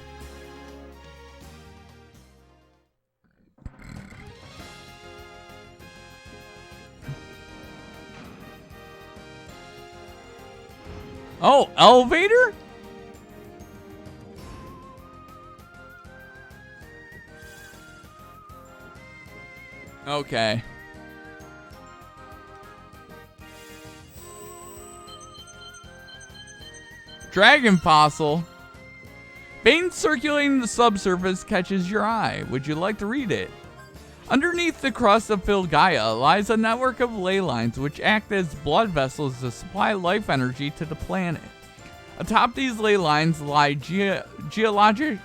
Oh, elevator? Okay. Dragon fossil. Vein circulating the subsurface catches your eye. Would you like to read it? Underneath the crust of Filgaia lies a network of ley lines which act as blood vessels to supply life energy to the planet. Atop these ley lines lie geologic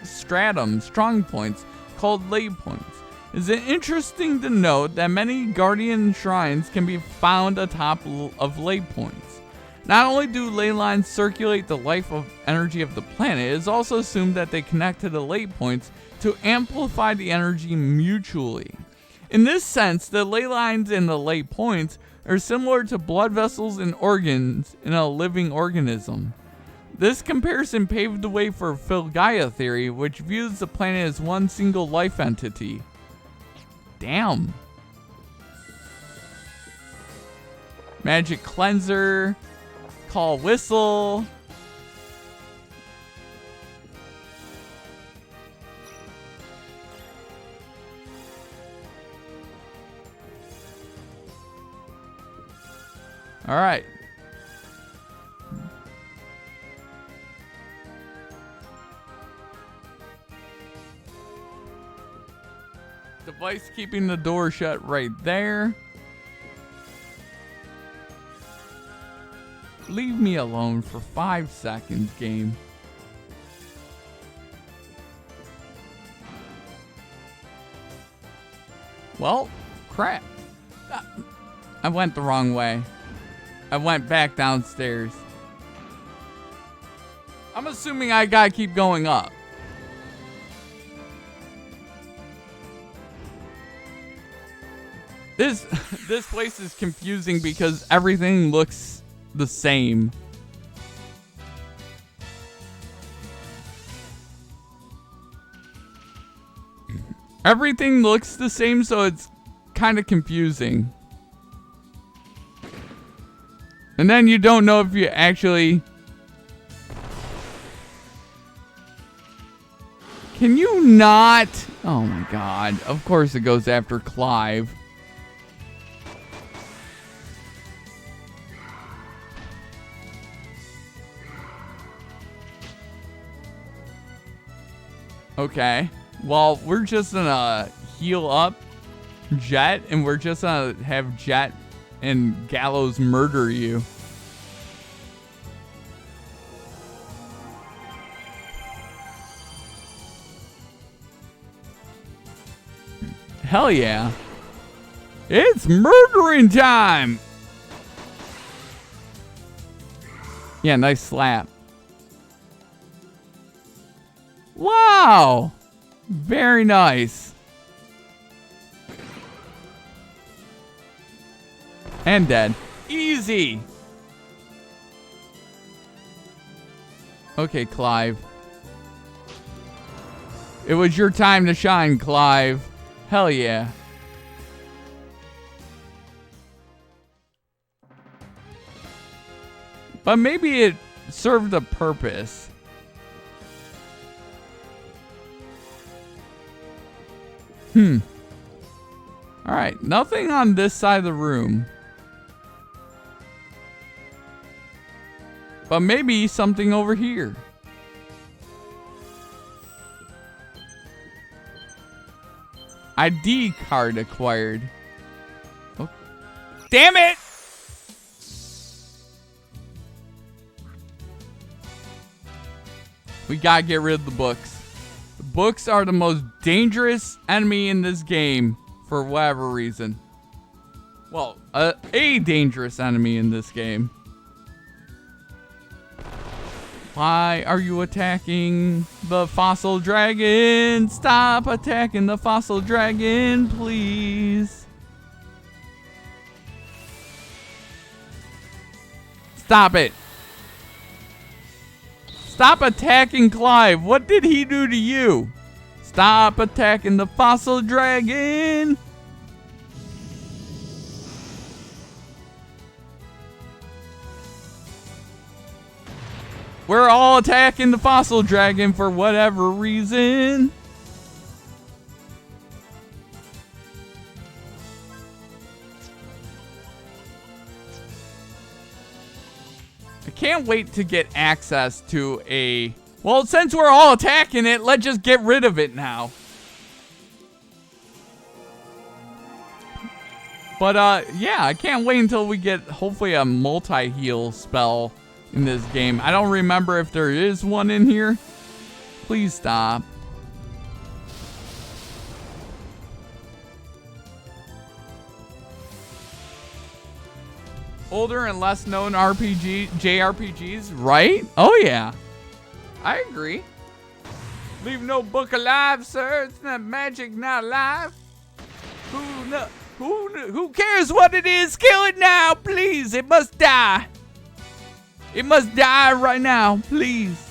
stratum strong points called ley points. It is interesting to note that many guardian shrines can be found atop of ley points. Not only do ley lines circulate the life of energy of the planet, it is also assumed that they connect to the ley points to amplify the energy mutually. In this sense, the ley lines and the ley points are similar to blood vessels and organs in a living organism. This comparison paved the way for Filgaia theory, which views the planet as one single life entity. Damn. Magic cleanser. Call whistle. All right. Device keeping the door shut right there. Leave me alone for 5 seconds, game. Well, crap. I went the wrong way. I went back downstairs. I'm assuming I gotta keep going up. This place is confusing because everything looks the same. Everything looks the same, so it's kind of confusing. And then you don't know if you actually... Can you not? Oh my god. Of course it goes after Clive. Okay. Well, we're just gonna heal up Jet, and we're just gonna have Jet and Gallows murder you. Hell yeah. It's murdering time! Yeah, nice slap. Wow! Very nice. And dead. Easy! Okay, Clive. It was your time to shine, Clive. Hell yeah. But maybe it served a purpose. Alright, nothing on this side of the room. But maybe something over here. ID card acquired. Oh. Damn it! We gotta get rid of the books. The books are the most dangerous enemy in this game for whatever reason. Well, a dangerous enemy in this game. Why are you attacking the fossil dragon? Stop attacking the fossil dragon, please. Stop it. Stop attacking Clive. What did he do to you? Stop attacking the fossil dragon. We're all attacking the fossil dragon for whatever reason. I can't wait to get access to a... Well, since we're all attacking it, let's just get rid of it now. But, yeah, I can't wait until we get, hopefully, a multi-heal spell in this game. I don't remember if there is one in here. Please stop. Older and less known JRPGs, right? Oh yeah, I agree. Leave no book alive, sir. It's not magic, not alive. Who cares what it is? Kill it now, please. It must die. It must die right now, please.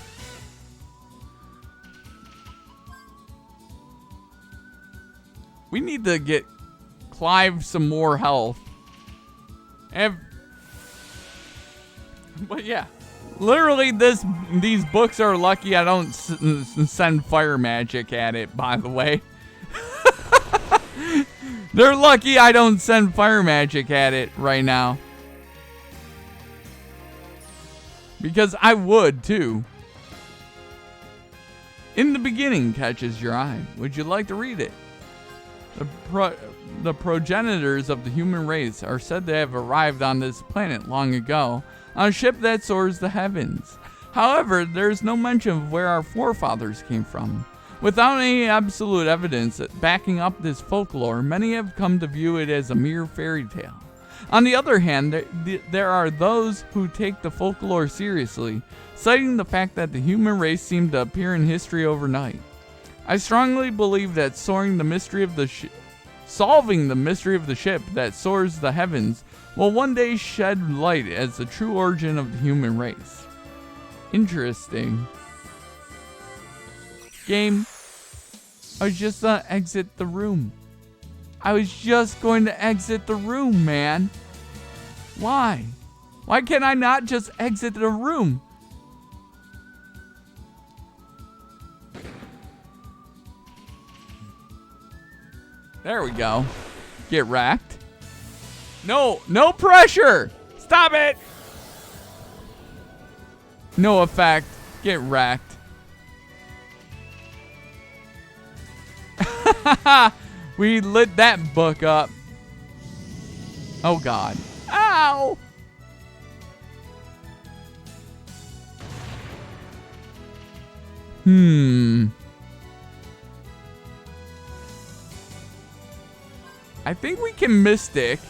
We need to get Clive some more health. But yeah, literally these books are lucky I don't send fire magic at it, by the way. They're lucky I don't send fire magic at it right now. Because I would, too. In the beginning catches your eye. Would you like to read it? The progenitors of the human race are said to have arrived on this planet long ago on a ship that soars the heavens. However, there is no mention of where our forefathers came from. Without any absolute evidence backing up this folklore, many have come to view it as a mere fairy tale. On the other hand, there are those who take the folklore seriously, citing the fact that the human race seemed to appear in history overnight. I strongly believe that solving the mystery of the ship that soars the heavens will one day shed light as the true origin of the human race. Interesting. Game. I was just gonna exit the room. I was just going to exit the room, man. Why? Why can I not just exit the room? There we go. Get wrecked. No pressure. Stop it. No effect. Get wrecked. We lit that book up. Oh God. Ow. I think we can Mystic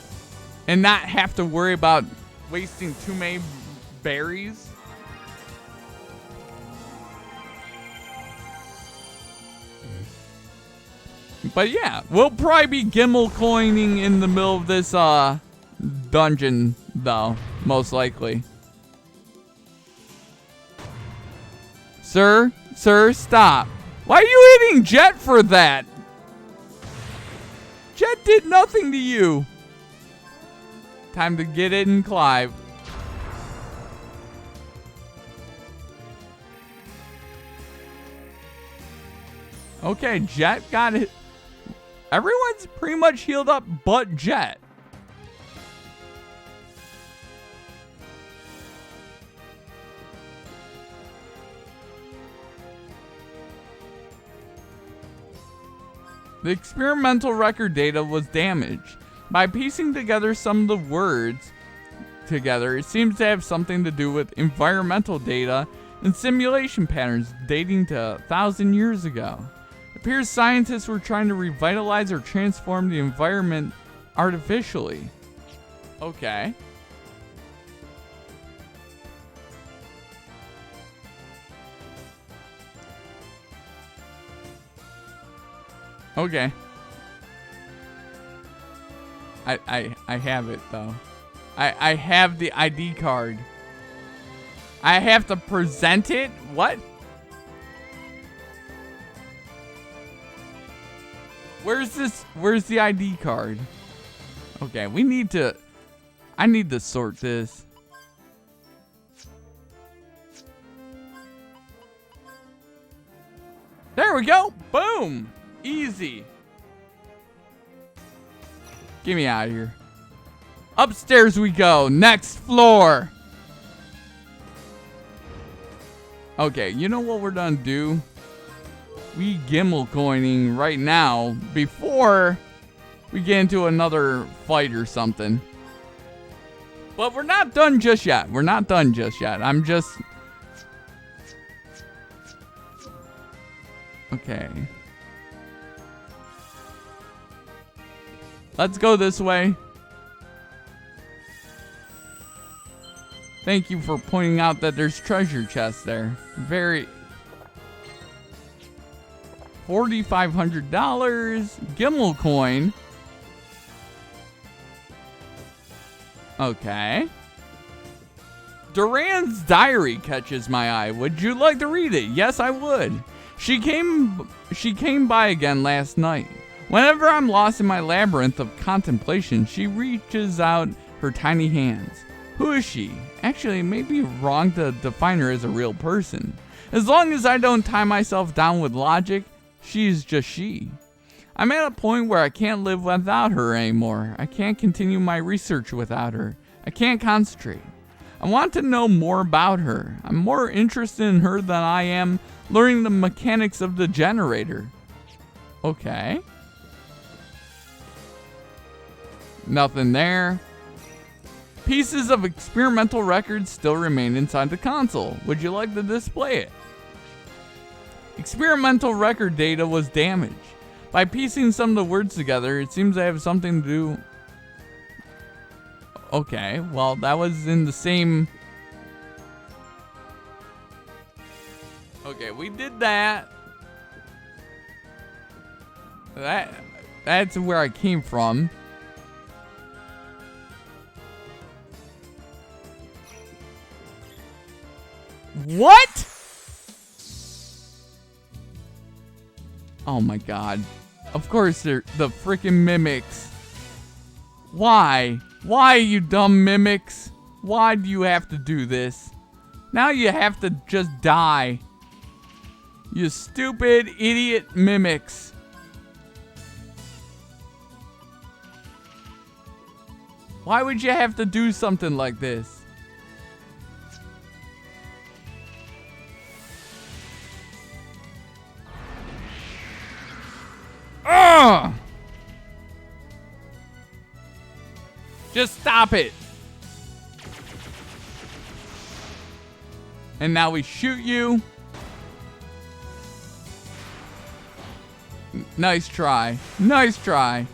and not have to worry about wasting too many berries. But yeah, we'll probably be Gimmel coining in the middle of this dungeon, though, most likely. Sir, stop. Why are you hitting Jet for that? Jet did nothing to you. Time to get it in Clive. Okay, Jet got it. Everyone's pretty much healed up but Jet. The experimental record data was damaged. By piecing together some of the words together, it seems to have something to do with environmental data and simulation patterns dating to 1,000 years ago. It appears scientists were trying to revitalize or transform the environment artificially. Okay. Okay. I have it though. I have the ID card. I have to present it? What? Where's the ID card? Okay, I need to sort this. There we go. Boom. Easy. Get me out of here. Upstairs we go. Next floor. Okay, you know what we're gonna do? We Gimmel coining right now before we get into another fight or something. But we're not done just yet. I'm just... Okay. Let's go this way. Thank you for pointing out that there's treasure chests there. Very... $4,500. Gimmel coin. Okay. Duran's diary catches my eye. Would you like to read it? Yes, I would. She came by again last night. Whenever I'm lost in my labyrinth of contemplation, she reaches out her tiny hands. Who is she? Actually, it may be wrong to define her as a real person. As long as I don't tie myself down with logic, she's just she. I'm at a point where I can't live without her anymore. I can't continue my research without her. I can't concentrate. I want to know more about her. I'm more interested in her than I am learning the mechanics of the generator. Okay. Nothing there. Pieces of experimental records still remain inside the console. Would you like to display it? Experimental record data was damaged. By piecing some of the words together, it seems they have something to do... Okay, well, that was in the same... Okay, we did that. That's where I came from. What? Oh my god. Of course they're the freaking mimics. Why? Why, you dumb mimics? Why do you have to do this? Now you have to just die. You stupid idiot mimics. Why would you have to do something like this? Ugh! Just stop it. And now we shoot you. Nice try. Nice try.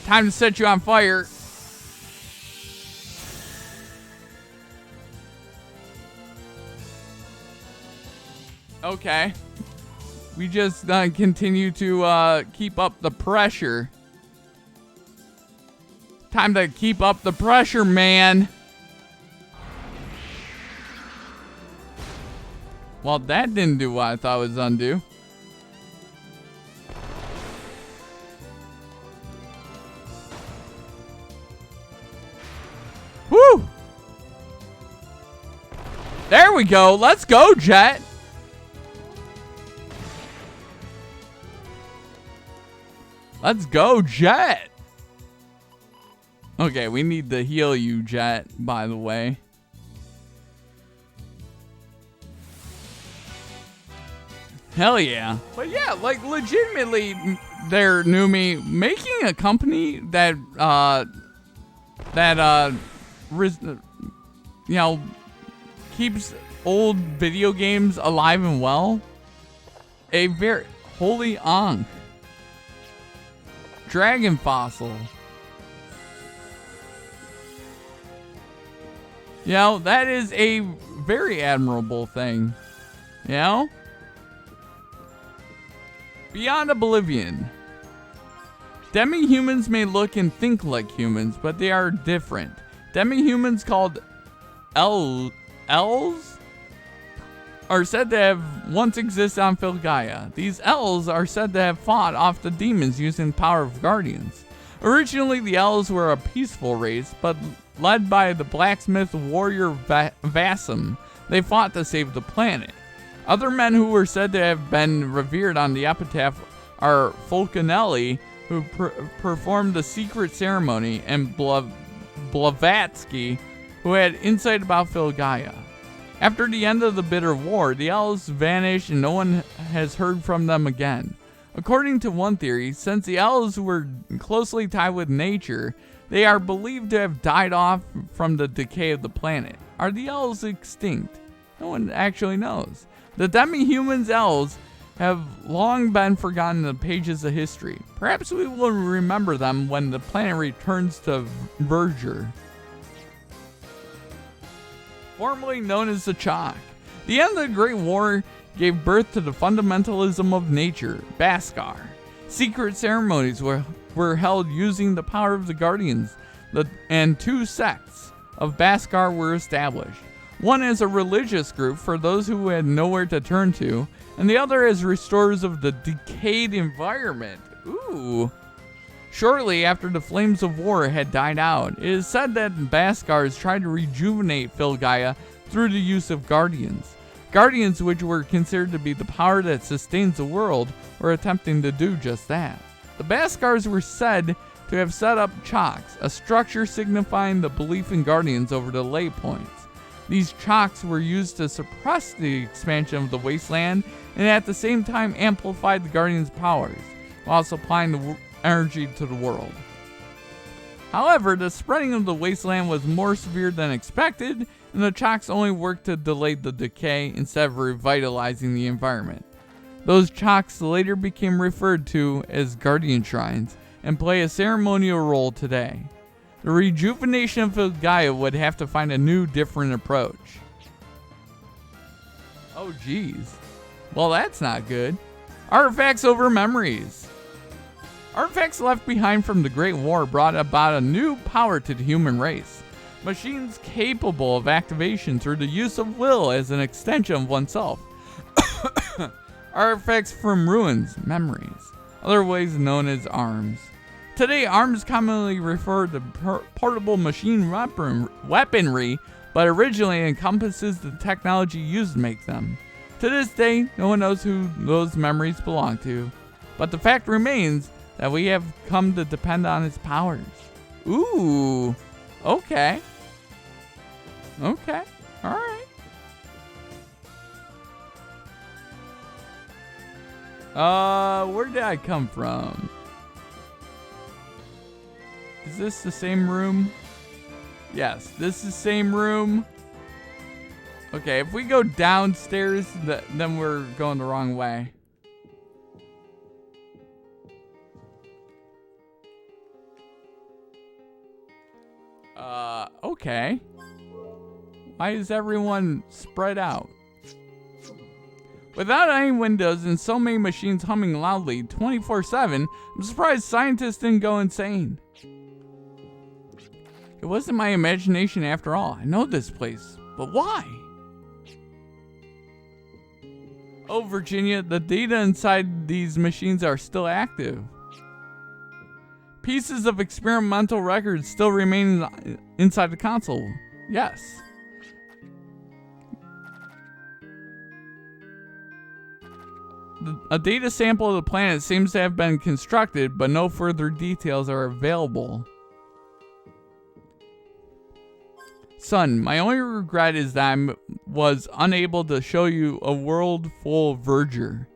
Time to set you on fire. Okay. We just continue to keep up the pressure. Time to keep up the pressure, man. Well, that didn't do what I thought it was undo. Woo! There we go. Let's go, Jet. Let's go, Jet. Okay, we need to heal you, Jet, by the way. Hell yeah. But yeah, like legitimately there, Numi, making a company that you know, keeps old video games alive and well. A very holy Ankh. Dragon Fossil. You know, that is a very admirable thing. You know? Beyond Oblivion. Demi-humans may look and think like humans, but they are different. Demi-humans called elves are said to have once existed on Filgaia. These elves are said to have fought off the demons using the power of guardians. Originally, the elves were a peaceful race, but led by the blacksmith warrior Vassum, they fought to save the planet. Other men who were said to have been revered on the epitaph are Fulcanelli, who performed the secret ceremony, and Blavatsky, who had insight about Filgaia. After the end of the Bitter War, the elves vanished and no one has heard from them again. According to one theory, since the elves were closely tied with nature, they are believed to have died off from the decay of the planet. Are the elves extinct? No one actually knows. The demi-humans elves have long been forgotten in the pages of history. Perhaps we will remember them when the planet returns to verdure. Formerly known as the Chalk. The end of the Great War gave birth to the fundamentalism of nature, Bhaskar. Secret ceremonies were held using the power of the Guardians, and two sects of Bhaskar were established. One as a religious group for those who had nowhere to turn to, and the other as restorers of the decayed environment. Ooh. Shortly after the flames of war had died out, it is said that Bhaskars tried to rejuvenate Filgaia through the use of Guardians. Guardians, which were considered to be the power that sustains the world, were attempting to do just that. The Bhaskars were said to have set up chalks, a structure signifying the belief in Guardians over the lay points. These chalks were used to suppress the expansion of the wasteland and at the same time amplified the Guardians' powers, while supplying the energy to the world. However, the spreading of the wasteland was more severe than expected, and the chocks only worked to delay the decay instead of revitalizing the environment. Those chocks later became referred to as guardian shrines and play a ceremonial role today. The rejuvenation of Gaia would have to find a new, different approach. Oh geez. Well, that's not good. Artifacts over memories. Artifacts left behind from the Great War brought about a new power to the human race. Machines capable of activation through the use of will as an extension of oneself. Artifacts from ruins, memories, otherwise known as arms. Today, arms commonly refer to portable machine weaponry, but originally encompasses the technology used to make them. To this day, no one knows who those memories belong to, but the fact remains that we have come to depend on its powers. Ooh, okay. Okay, alright. Where did I come from? Is this the same room? Yes, this is the same room. Okay, if we go downstairs, then we're going the wrong way. Okay. Why is everyone spread out? Without any windows and so many machines humming loudly 24/7, I'm surprised scientists didn't go insane. It wasn't my imagination after all. I know this place, but why? Oh, Virginia, the data inside these machines are still active. Pieces of experimental records still remain inside the console. Yes. A data sample of the planet seems to have been constructed, but no further details are available. Son, my only regret is that I was unable to show you a world full of verdure.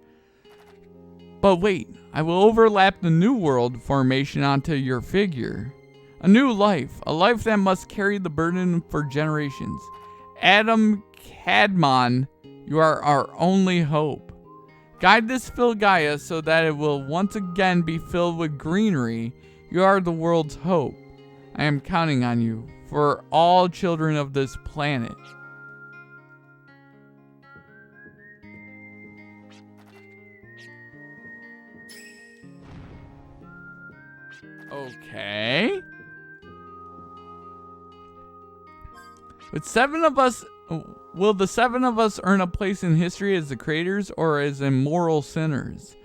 But wait, I will overlap the new world formation onto your figure. A new life, a life that must carry the burden for generations. Adam Cadmon, you are our only hope. Guide this Gaia so that it will once again be filled with greenery. You are the world's hope. I am counting on you for all children of this planet. Okay. With 7 of us, will the 7 of us earn a place in history as the creators or as immoral sinners?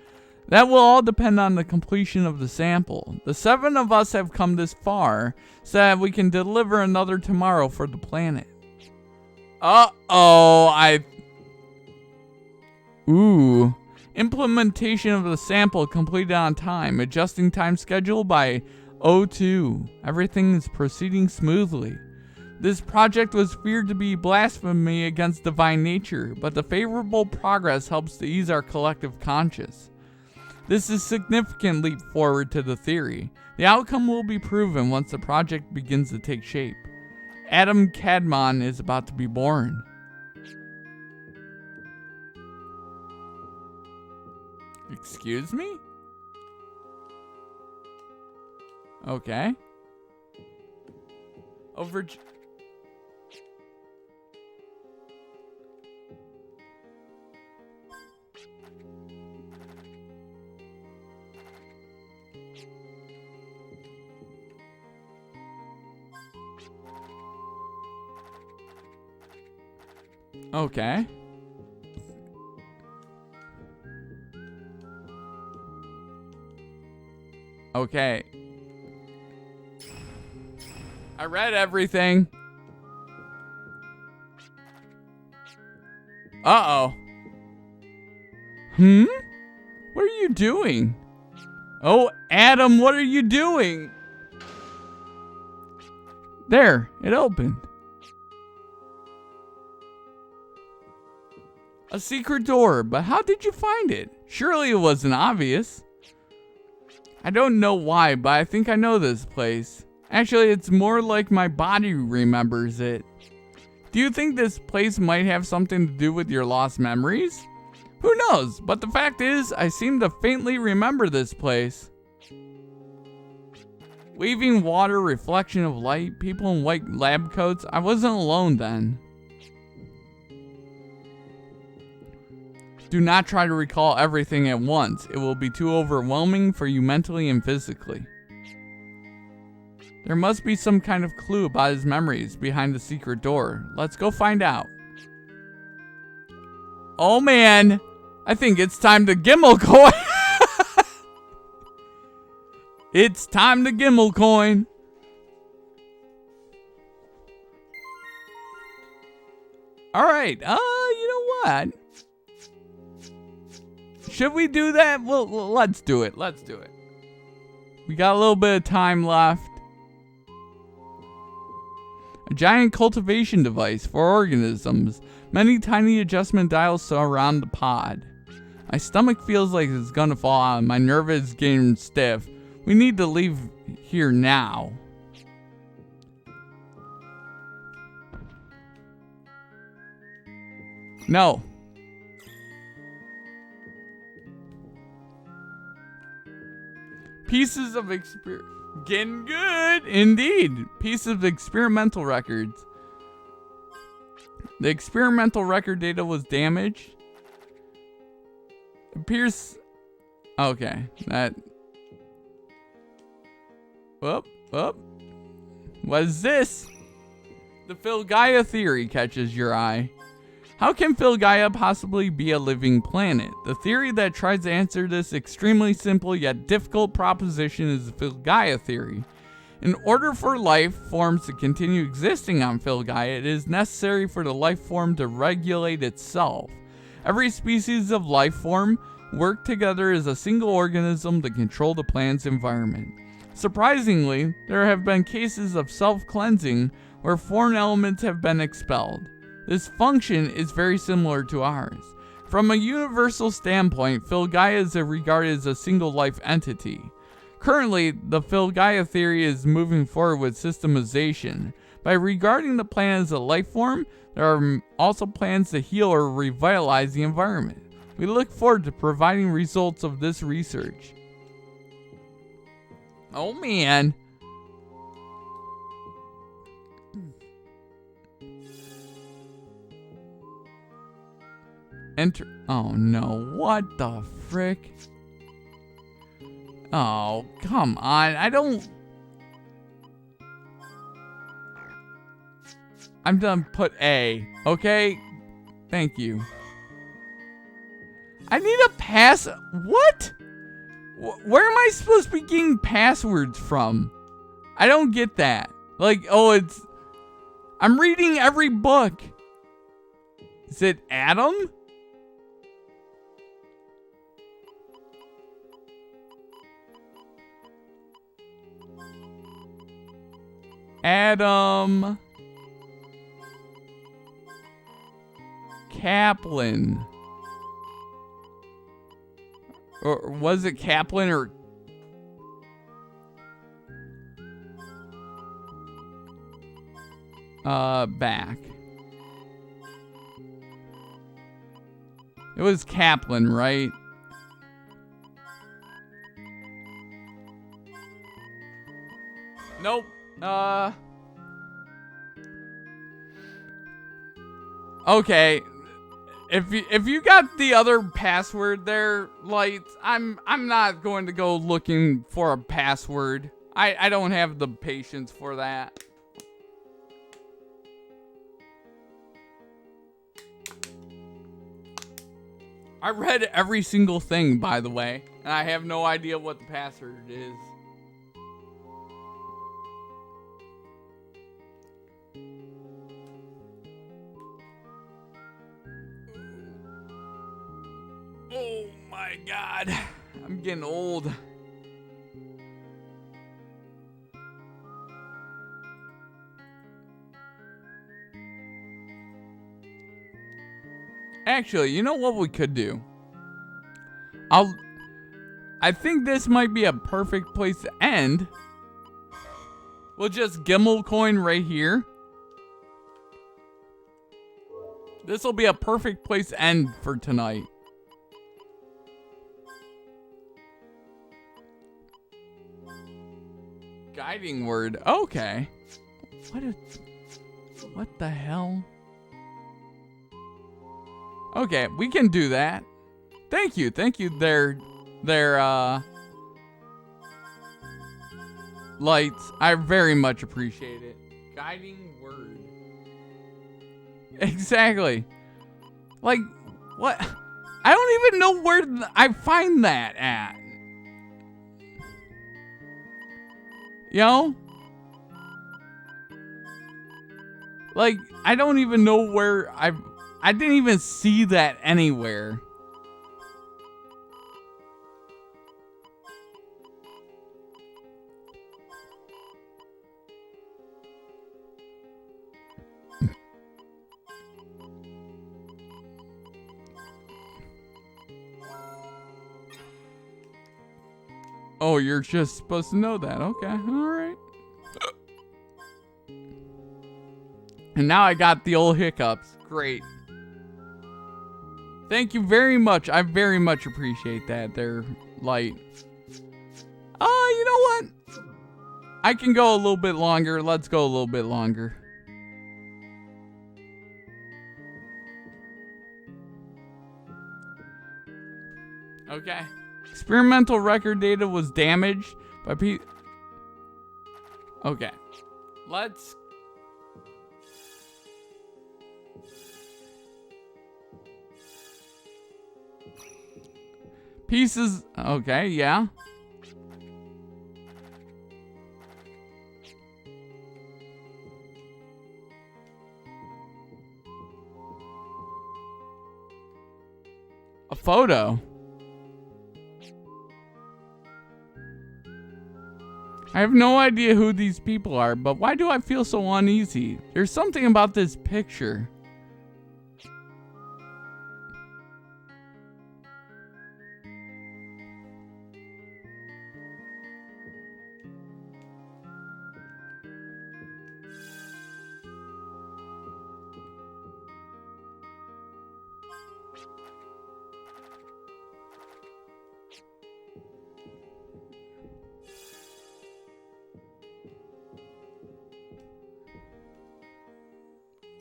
That will all depend on the completion of the sample. The 7 of us have come this far so that we can deliver another tomorrow for the planet. Ooh. Implementation of the sample completed on time. Adjusting time schedule by 02. Everything is proceeding smoothly. This project was feared to be blasphemy against divine nature, but the favorable progress helps to ease our collective conscience. This is a significant leap forward to the theory. The outcome will be proven once the project begins to take shape. Adam Cadmon is about to be born. Excuse me? Okay. Okay. Okay. I read everything. Uh-oh. What are you doing? Oh, Adam, what are you doing? There, it opened. A secret door, but how did you find it? Surely it wasn't obvious. I don't know why, but I think I know this place. Actually, it's more like my body remembers it. Do you think this place might have something to do with your lost memories? Who knows, but the fact is, I seem to faintly remember this place. Waving water, reflection of light, people in white lab coats. I wasn't alone then. Do not try to recall everything at once. It will be too overwhelming for you mentally and physically. There must be some kind of clue about his memories behind the secret door. Let's go find out. Oh man, I think it's time to Gimmel coin. It's time to Gimmel coin. All right, you know what? Should we do that? Well, let's do it. Let's do it. We got a little bit of time left. A giant cultivation device for organisms. Many tiny adjustment dials surround the pod. My stomach feels like it's gonna fall out and my nerve is getting stiff. We need to leave here now. No. Pieces of getting good, indeed. Pieces of experimental records. The experimental record data was damaged. Appears. Okay, that. Whoop. What is this? The Filgaia theory catches your eye. How can Filgaia possibly be a living planet? The theory that tries to answer this extremely simple yet difficult proposition is the Filgaia theory. In order for life forms to continue existing on Filgaia, it is necessary for the life form to regulate itself. Every species of life form work together as a single organism to control the planet's environment. Surprisingly, there have been cases of self-cleansing where foreign elements have been expelled. This function is very similar to ours. From a universal standpoint, Filgaia is regarded as a single life entity. Currently, the Filgaia theory is moving forward with systemization. By regarding the planet as a life form, there are also plans to heal or revitalize the environment. We look forward to providing results of this research. Oh man. Enter. Oh no, what the frick? Oh, come on. I'm done. Put A. Okay? Thank you. I need a pass. What? Where am I supposed to be getting passwords from? I don't get that. Like, oh, it's. I'm reading every book. Is it Adam? Adam Kaplan. Or was it Kaplan or back? It was Kaplan, right? Nope. Okay. If you got the other password there, Lights, I'm not going to go looking for a password. I don't have the patience for that. I read every single thing, by the way, and I have no idea what the password is. Oh my God, I'm getting old. Actually, you know what we could do? I think this might be a perfect place to end. We'll just Gimmel coin right here. This will be a perfect place to end for tonight. Guiding word. Okay. What the hell? Okay, we can do that. Thank you. They're lights. I very much appreciate it. Guiding word. Exactly. Like, what? I don't even know where I find that at. You know? Like, I don't even know where I didn't even see that anywhere. Oh, you're just supposed to know that. Okay, all right. And now I got the old hiccups. Great. Thank you very much. I very much appreciate that. They're light. Oh, you know what? I can go a little bit longer. Let's go a little bit longer. Okay. Experimental record data was damaged by Okay. Let's... Pieces... Okay, yeah. A photo. I have no idea who these people are, but why do I feel so uneasy? There's something about this picture.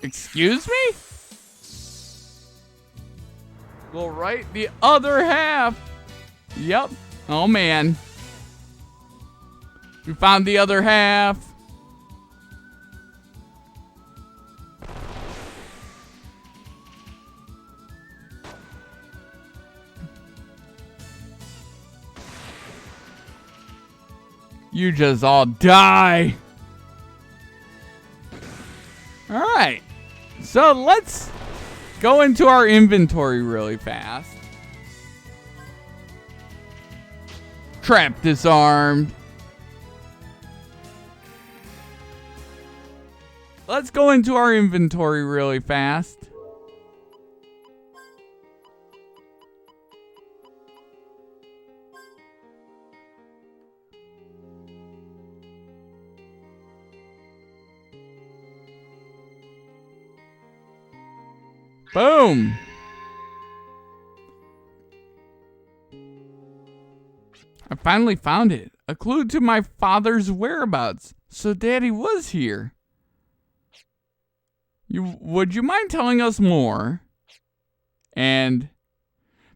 Excuse me? We'll write the other half. Yep. Oh, man. We found the other half. You just all die. All right. So let's go into our inventory really fast. Trap disarmed. Let's go into our inventory really fast. Boom. I finally found it. A clue to my father's whereabouts. So Daddy was here. Would you mind telling us more? And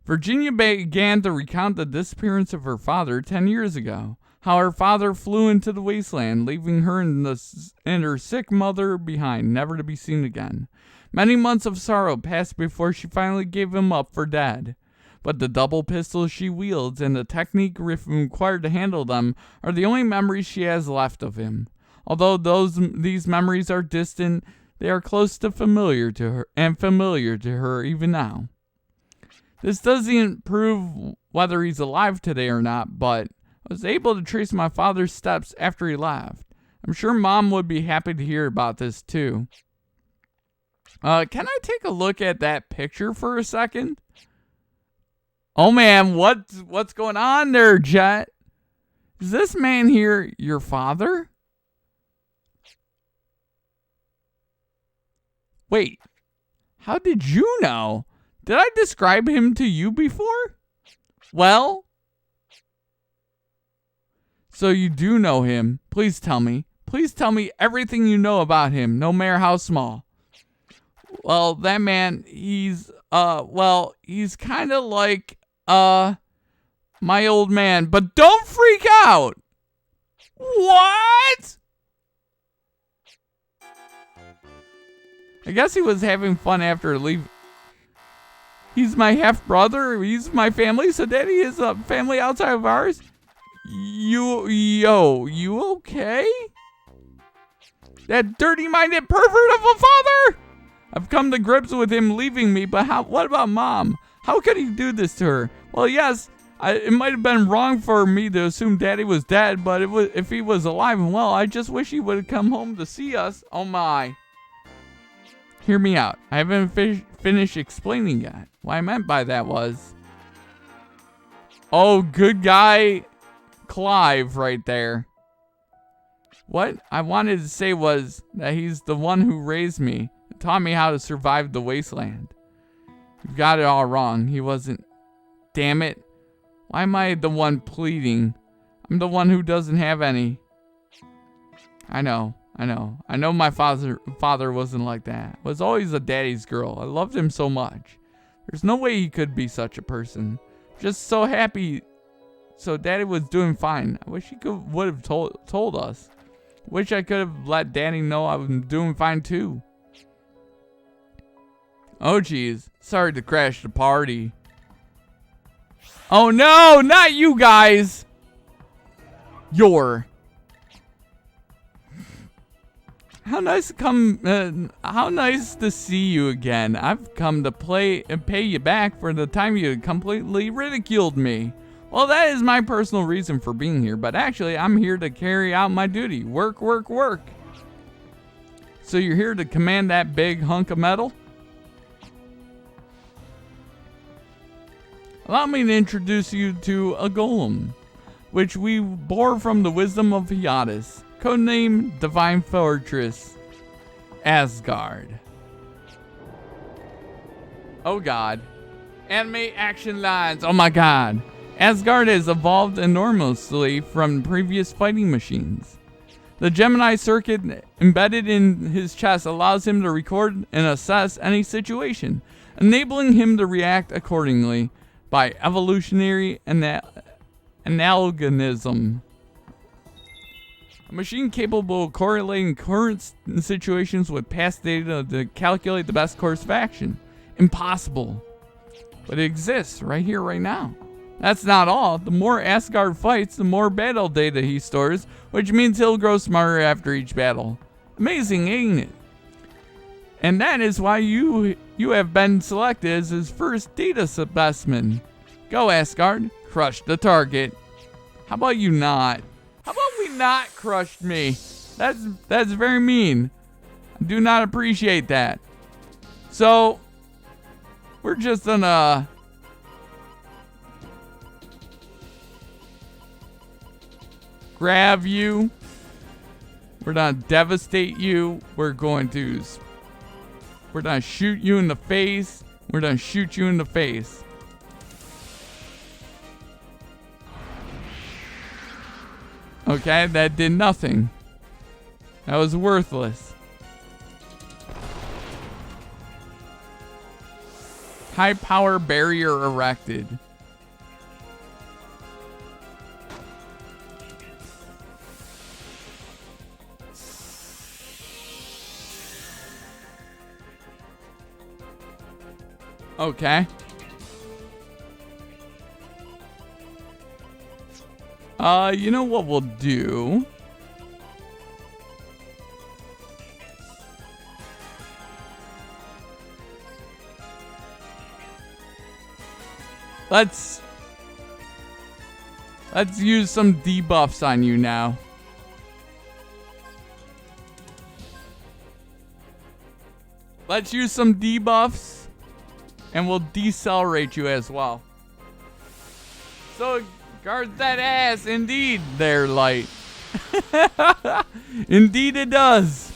Virginia began to recount the disappearance of her father 10 years ago. How her father flew into the wasteland, leaving her and her sick mother behind, never to be seen again. Many months of sorrow passed before she finally gave him up for dead. But the double pistols she wields and the technique required to handle them are the only memories she has left of him. Although these memories are distant, they are close to familiar to her even now. This doesn't prove whether he's alive today or not, but I was able to trace my father's steps after he left. I'm sure Mom would be happy to hear about this too. Can I take a look at that picture for a second? Oh man, what's going on there, Jet? Is this man here your father? Wait, how did you know? Did I describe him to you before? Well, so you do know him. Please tell me. Please tell me everything you know about him, no matter how small. Well, that man, he's kind of like, my old man. But don't freak out! What? I guess he was having fun after leaving. He's my half-brother. He's my family. So Daddy is a family outside of ours? You okay? That dirty-minded pervert of a father? I've come to grips with him leaving me, but what about Mom? How could he do this to her? Well, yes, it might have been wrong for me to assume Daddy was dead, but if he was alive and well, I just wish he would have come home to see us. Oh my. Hear me out. I haven't finished explaining yet. What I meant by that was, oh, good guy Clive right there. What I wanted to say was that he's the one who raised me and taught me how to survive the wasteland. You've got it all wrong. He wasn't. Damn it. Why am I the one pleading? I'm the one who doesn't have any. I know my father wasn't like that. Was always a daddy's girl. I loved him so much. There's no way he could be such a person. Just so happy. So Daddy was doing fine. I wish he would have told us. Wish I could have let Daddy know I was doing fine too. Oh geez. Sorry to crash the party. Oh no, not you guys. How nice to see you again. I've come to play and pay you back for the time you completely ridiculed me. Well, that is my personal reason for being here, but actually I'm here to carry out my duty. Work, work, work. So you're here to command that big hunk of metal? Allow me to introduce you to a golem, which we bore from the wisdom of Hiatus. Codename Divine Fortress, Asgard. Oh god. Anime action lines. Oh my god. Asgard has evolved enormously from previous fighting machines. The Gemini circuit embedded in his chest allows him to record and assess any situation, enabling him to react accordingly by evolutionary analogism. A machine capable of correlating current situations with past data to calculate the best course of action. Impossible. But it exists right here, right now. That's not all. The more Asgard fights, the more battle data he stores, which means he'll grow smarter after each battle. Amazing, ain't it? And that is why you have been selected as his first data specimen. Go, Asgard. Crush the target. How about you not? How about we not crushed me? That's very mean. I do not appreciate that. So, we're just gonna grab you. We're gonna devastate you. We're gonna shoot you in the face. We're gonna shoot you in the face. Okay, that did nothing. That was worthless. High power barrier erected. Okay. You know what we'll do? Let's use some debuffs on you now. Let's use some debuffs, and we'll decelerate you as well. So guard that ass, indeed, there, light. Indeed it does.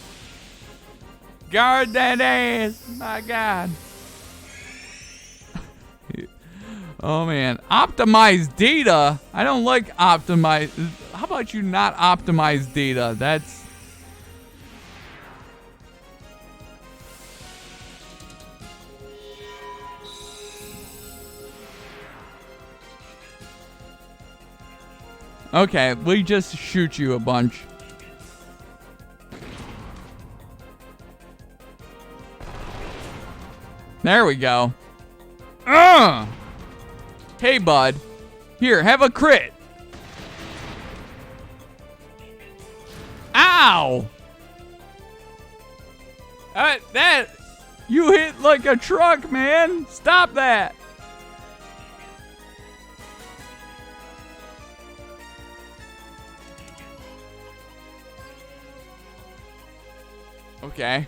Guard that ass. My God. Oh, man. Optimize data? I don't like optimize. How about you not optimize data? That's... Okay, we just shoot you a bunch. There we go. Hey, bud. Here, have a crit. Ow! That... You hit like a truck, man. Stop that. Okay.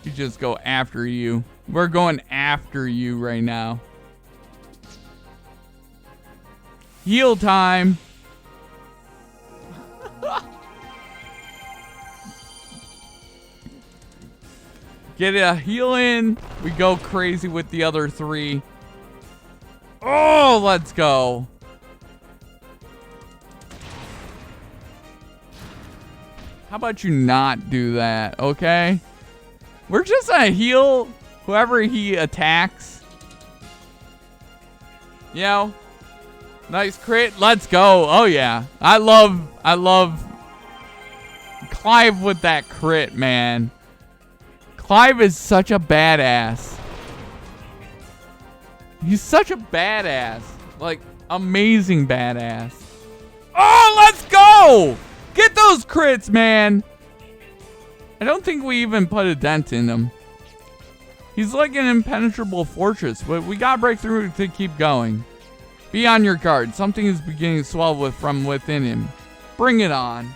We just go after you. We're going after you right now. Heal time. Get a heal in. We go crazy with the other three. Oh, let's go. How about you not do that, okay? We're just gonna heal whoever he attacks. You know? Nice crit. Let's go. Oh, yeah. I love Clive with that crit, man. Clive is such a badass. He's such a badass. Like, amazing badass. Oh, let's go! Get those crits, man. I don't think we even put a dent in him. He's like an impenetrable fortress, but we gotta break through to keep going. Be on your guard. Something is beginning to swell from within him. Bring it on.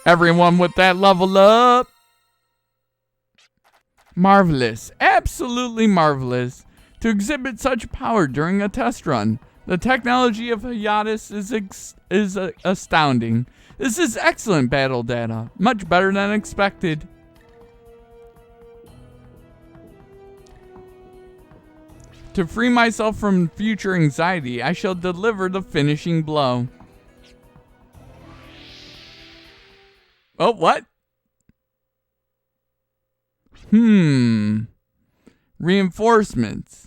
Everyone with that level up. Marvelous. Absolutely marvelous. To exhibit such power during a test run. The technology of Hiatus is astounding. This is excellent battle data. Much better than expected. To free myself from future anxiety, I shall deliver the finishing blow. Oh, what? Reinforcements.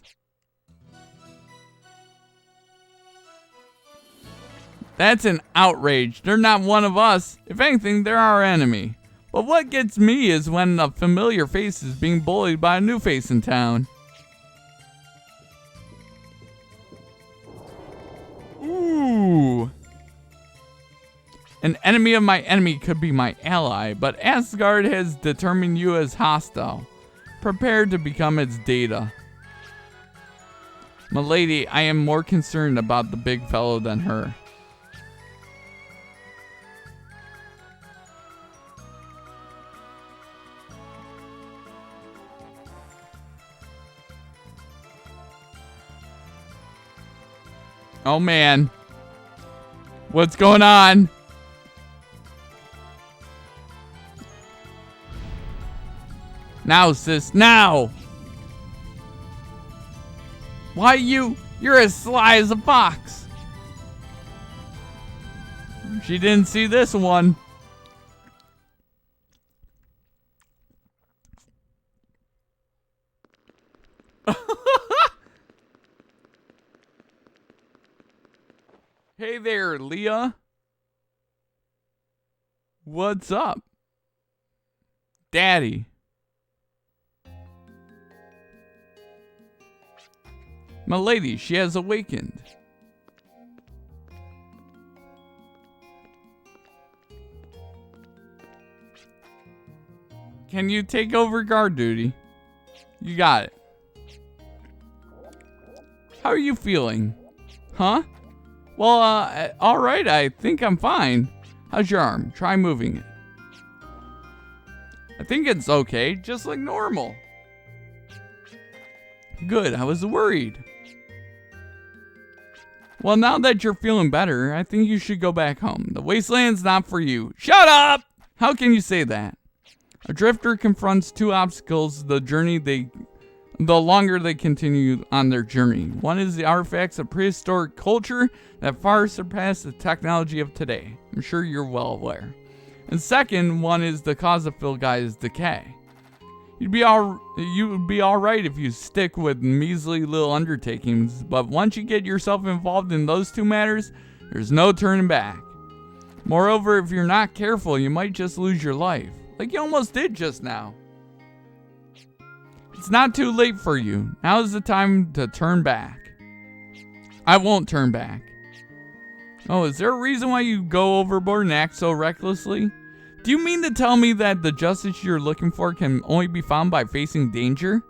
That's an outrage. They're not one of us. If anything, they're our enemy. But what gets me is when a familiar face is being bullied by a new face in town. Ooh. An enemy of my enemy could be my ally, but Asgard has determined you as hostile. Prepare to become its data. Milady, I am more concerned about the big fellow than her. Oh man. What's going on? Now, sis, now! Why you're as sly as a fox. She didn't see this one. Hey there, Leah. What's up? Daddy. Milady, she has awakened. Can you take over guard duty? You got it. How are you feeling? Huh? Well, alright, I think I'm fine. How's your arm? Try moving it. I think it's okay, just like normal. Good, I was worried. Well, now that you're feeling better, I think you should go back home. The wasteland's not for you. Shut up! How can you say that? A drifter confronts two obstacles the longer they continue on their journey. One is the artifacts of prehistoric culture that far surpass the technology of today. I'm sure you're well aware. And second one is the cause of Phil Gaia's decay. You would be all right if you stick with measly little undertakings, but once you get yourself involved in those two matters, there's no turning back. Moreover, if you're not careful, you might just lose your life, like you almost did just now. It's not too late for you. Now is the time to turn back. I won't turn back. Oh, is there a reason why you go overboard and act so recklessly? Do you mean to tell me that the justice you're looking for can only be found by facing danger?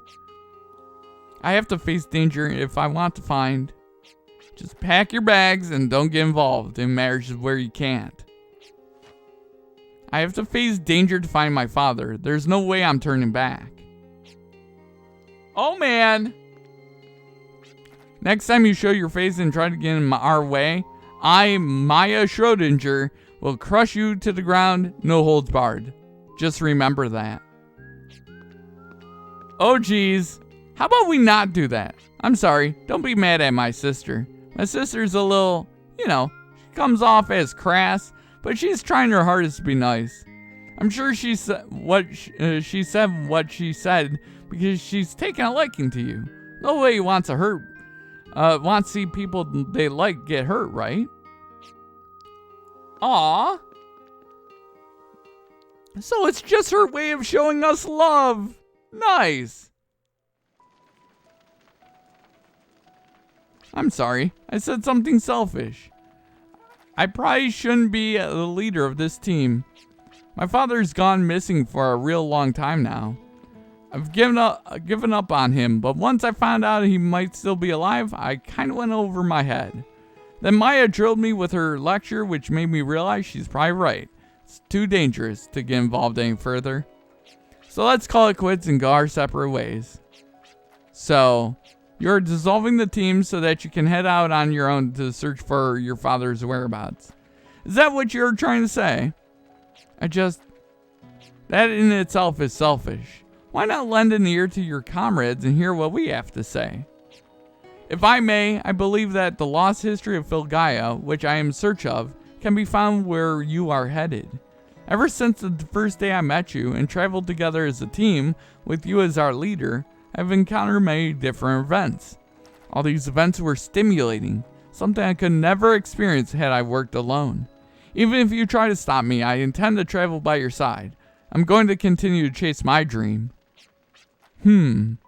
I have to face danger if I want to find. Just pack your bags and don't get involved in marriages where you can't. I have to face danger to find my father. There's no way I'm turning back. Oh man! Next time you show your face and try to get in our way, I, Maya Schrodinger, will crush you to the ground, no holds barred. Just remember that. Oh geez, how about we not do that? I'm sorry, don't be mad at my sister. My sister's a little, she comes off as crass, but she's trying her hardest to be nice. I'm sure she said what she said because she's taken a liking to you. No way wants to see people they like get hurt, right? Aw. So it's just her way of showing us love. Nice. I'm sorry. I said something selfish. I probably shouldn't be the leader of this team. My father's gone missing for a real long time now. I've given up on him, but once I found out he might still be alive, I kind of went over my head. Then Maya drilled me with her lecture, which made me realize she's probably right. It's too dangerous to get involved any further. So let's call it quits and go our separate ways. So, you're dissolving the team so that you can head out on your own to search for your father's whereabouts. Is that what you're trying to say? That in itself is selfish. Why not lend an ear to your comrades and hear what we have to say? If I may, I believe that the lost history of Phil Gaia, which I am in search of, can be found where you are headed. Ever since the first day I met you and traveled together as a team, with you as our leader, I've encountered many different events. All these events were stimulating, something I could never experience had I worked alone. Even if you try to stop me, I intend to travel by your side. I'm going to continue to chase my dream. When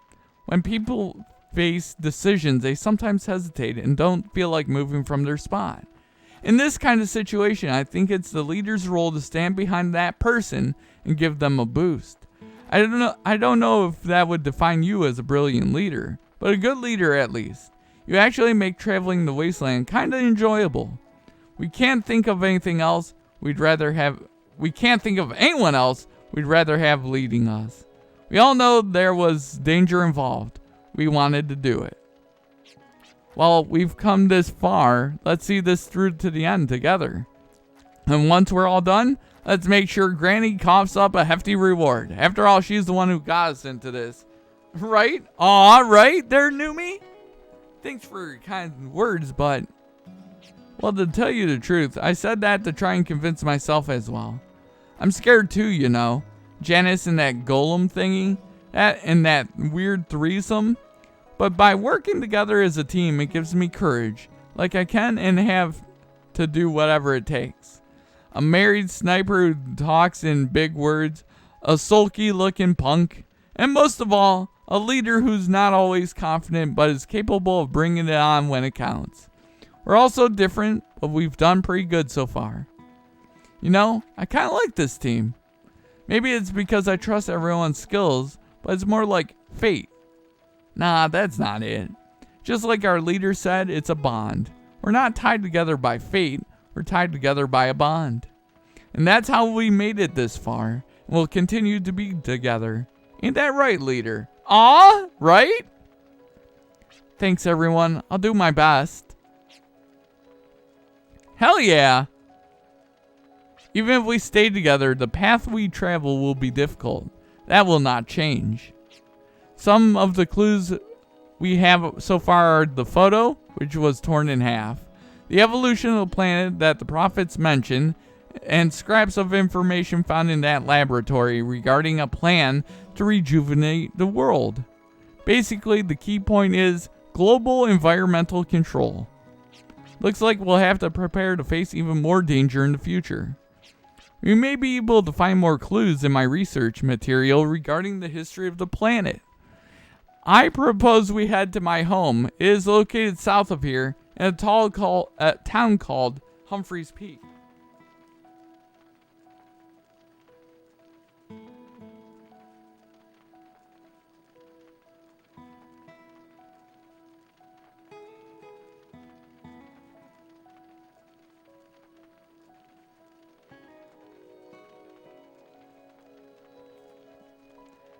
people face decisions, they sometimes hesitate and don't feel like moving from their spot. In this kind of situation, I think it's the leader's role to stand behind that person and give them a boost. I don't know if that would define you as a brilliant leader, but a good leader at least. You actually make traveling the wasteland kind of enjoyable. We can't think of anything else we can't think of anyone else we'd rather have leading us. We all know there was danger involved. We wanted to do it. Well, we've come this far. Let's see this through to the end together. And once we're all done, let's make sure Granny coughs up a hefty reward. After all, she's the one who got us into this. Right? Aw, right there, Numi? Thanks for your kind words, but... well, to tell you the truth, I said that to try and convince myself as well. I'm scared too, Janice and that golem thingy, that weird threesome. But by working together as a team, it gives me courage, like I can and have to do whatever it takes. A married sniper who talks in big words, a sulky-looking punk, and most of all, a leader who's not always confident but is capable of bringing it on when it counts. We're all so different, but we've done pretty good so far. I kind of like this team. Maybe it's because I trust everyone's skills, but it's more like fate. Nah, that's not it. Just like our leader said, it's a bond. We're not tied together by fate, we're tied together by a bond. And that's how we made it this far. We'll continue to be together. Ain't that right, leader? Aw, right? Thanks, everyone. I'll do my best. Hell yeah. Even if we stay together, the path we travel will be difficult. That will not change. Some of the clues we have so far are the photo, which was torn in half, the evolution of the planet that the prophets mention, and scraps of information found in that laboratory regarding a plan to rejuvenate the world. Basically, the key point is global environmental control. Looks like we'll have to prepare to face even more danger in the future. We may be able to find more clues in my research material regarding the history of the planet. I propose we head to my home. It is located south of here in a town called Humphreys Peak.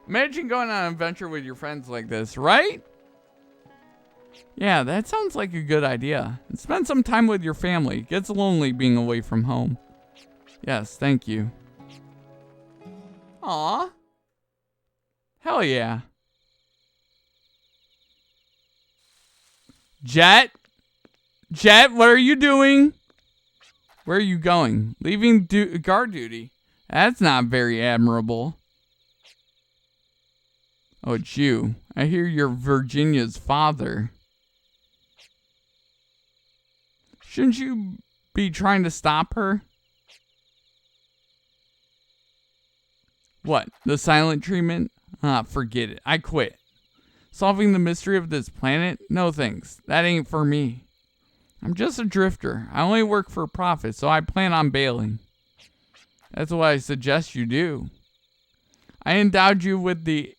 Imagine going on an adventure with your friends like this, right? Yeah, that sounds like a good idea. And spend some time with your family. It gets lonely being away from home. Yes, thank you. Aw. Hell yeah. Jet? Jet, what are you doing? Where are you going? Leaving guard duty. That's not very admirable. Oh, it's you. I hear you're Virginia's father. Shouldn't you be trying to stop her? What? The silent treatment? Ah, forget it. I quit. Solving the mystery of this planet? No thanks. That ain't for me. I'm just a drifter. I only work for profit, so I plan on bailing. That's what I suggest you do. I endowed you with the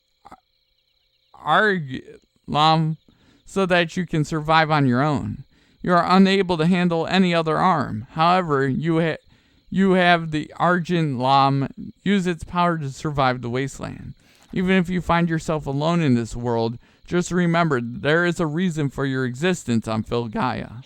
Arglam so that you can survive on your own. You are unable to handle any other arm. However, you have the Argent Lam use its power to survive the wasteland. Even if you find yourself alone in this world, just remember there is a reason for your existence on Filgaia.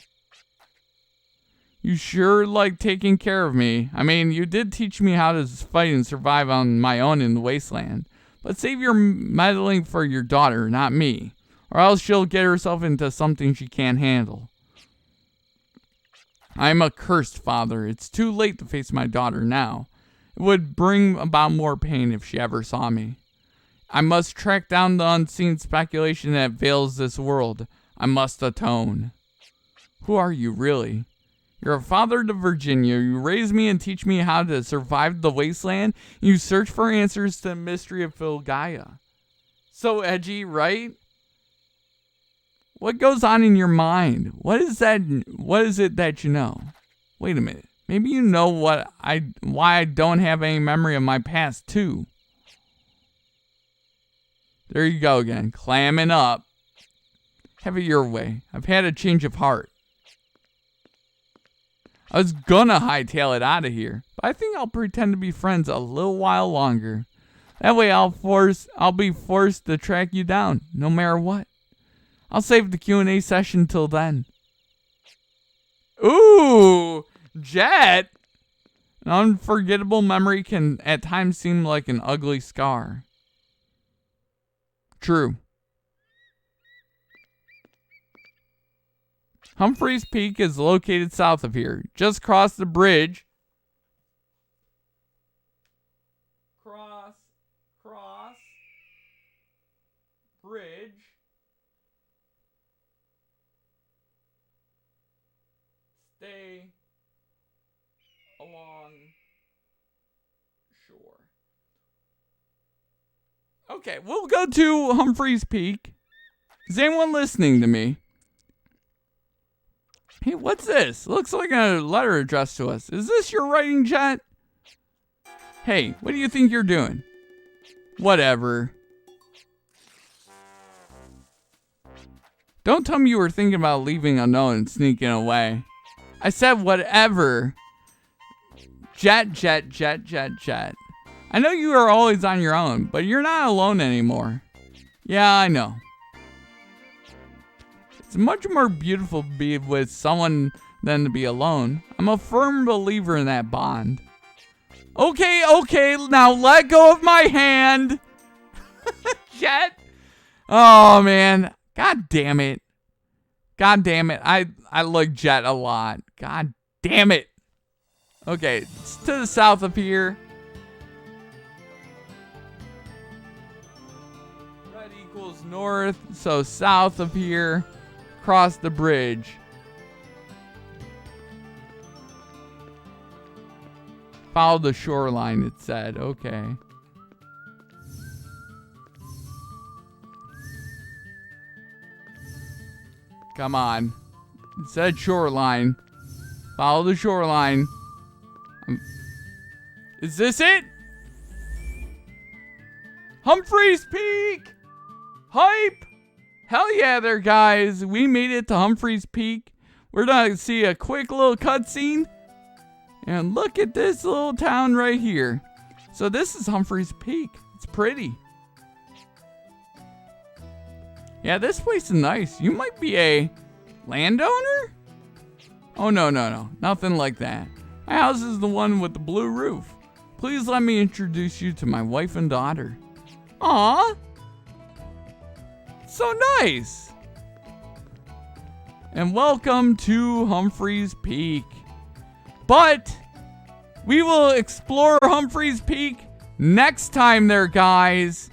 You sure like taking care of me. I mean, you did teach me how to fight and survive on my own in the wasteland. But save your meddling for your daughter, not me. Or else she'll get herself into something she can't handle. I'm a cursed father. It's too late to face my daughter now. It would bring about more pain if she ever saw me. I must track down the unseen speculation that veils this world. I must atone. Who are you, really? You're a father to Virginia. You raise me and teach me how to survive the wasteland. You search for answers to the mystery of Filgaia. So edgy, right? What goes on in your mind? What is it that you know? Wait a minute. Maybe you know why I don't have any memory of my past, too. There you go again, clamming up. Have it your way. I've had a change of heart. I was gonna hightail it out of here, but I think I'll pretend to be friends a little while longer. That way I'll be forced to track you down, no matter what. I'll save the Q&A session till then. Ooh, Jet! An unforgettable memory can at times seem like an ugly scar. True. Humphreys Peak is located south of here. Just cross the bridge. Cross. Bridge. Stay along shore. Okay, we'll go to Humphreys Peak. Is anyone listening to me? Hey, what's this? Looks like a letter addressed to us. Is this your writing, Jet? Hey, what do you think you're doing? Whatever. Don't tell me you were thinking about leaving a note and sneaking away. I said whatever. Jet. I know you are always on your own, but you're not alone anymore. Yeah, I know. It's much more beautiful to be with someone than to be alone. I'm a firm believer in that bond. Okay, now let go of my hand. Jet. Oh, man. God damn it. I like Jet a lot. God damn it. Okay, it's to the south of here. Red equals north, so south of here. Cross the bridge. Follow the shoreline, it said. Okay. Come on. It said shoreline. Follow the shoreline. Is this it? Humphreys Peak! Hype! Hell yeah there, guys. We made it to Humphreys Peak. We're gonna see a quick little cutscene. And look at this little town right here. So this is Humphreys Peak. It's pretty. Yeah, this place is nice. You might be a landowner? Oh, no. Nothing like that. My house is the one with the blue roof. Please let me introduce you to my wife and daughter. Aw. So nice. And welcome to Humphreys Peak. But we will explore Humphreys Peak next time there, guys.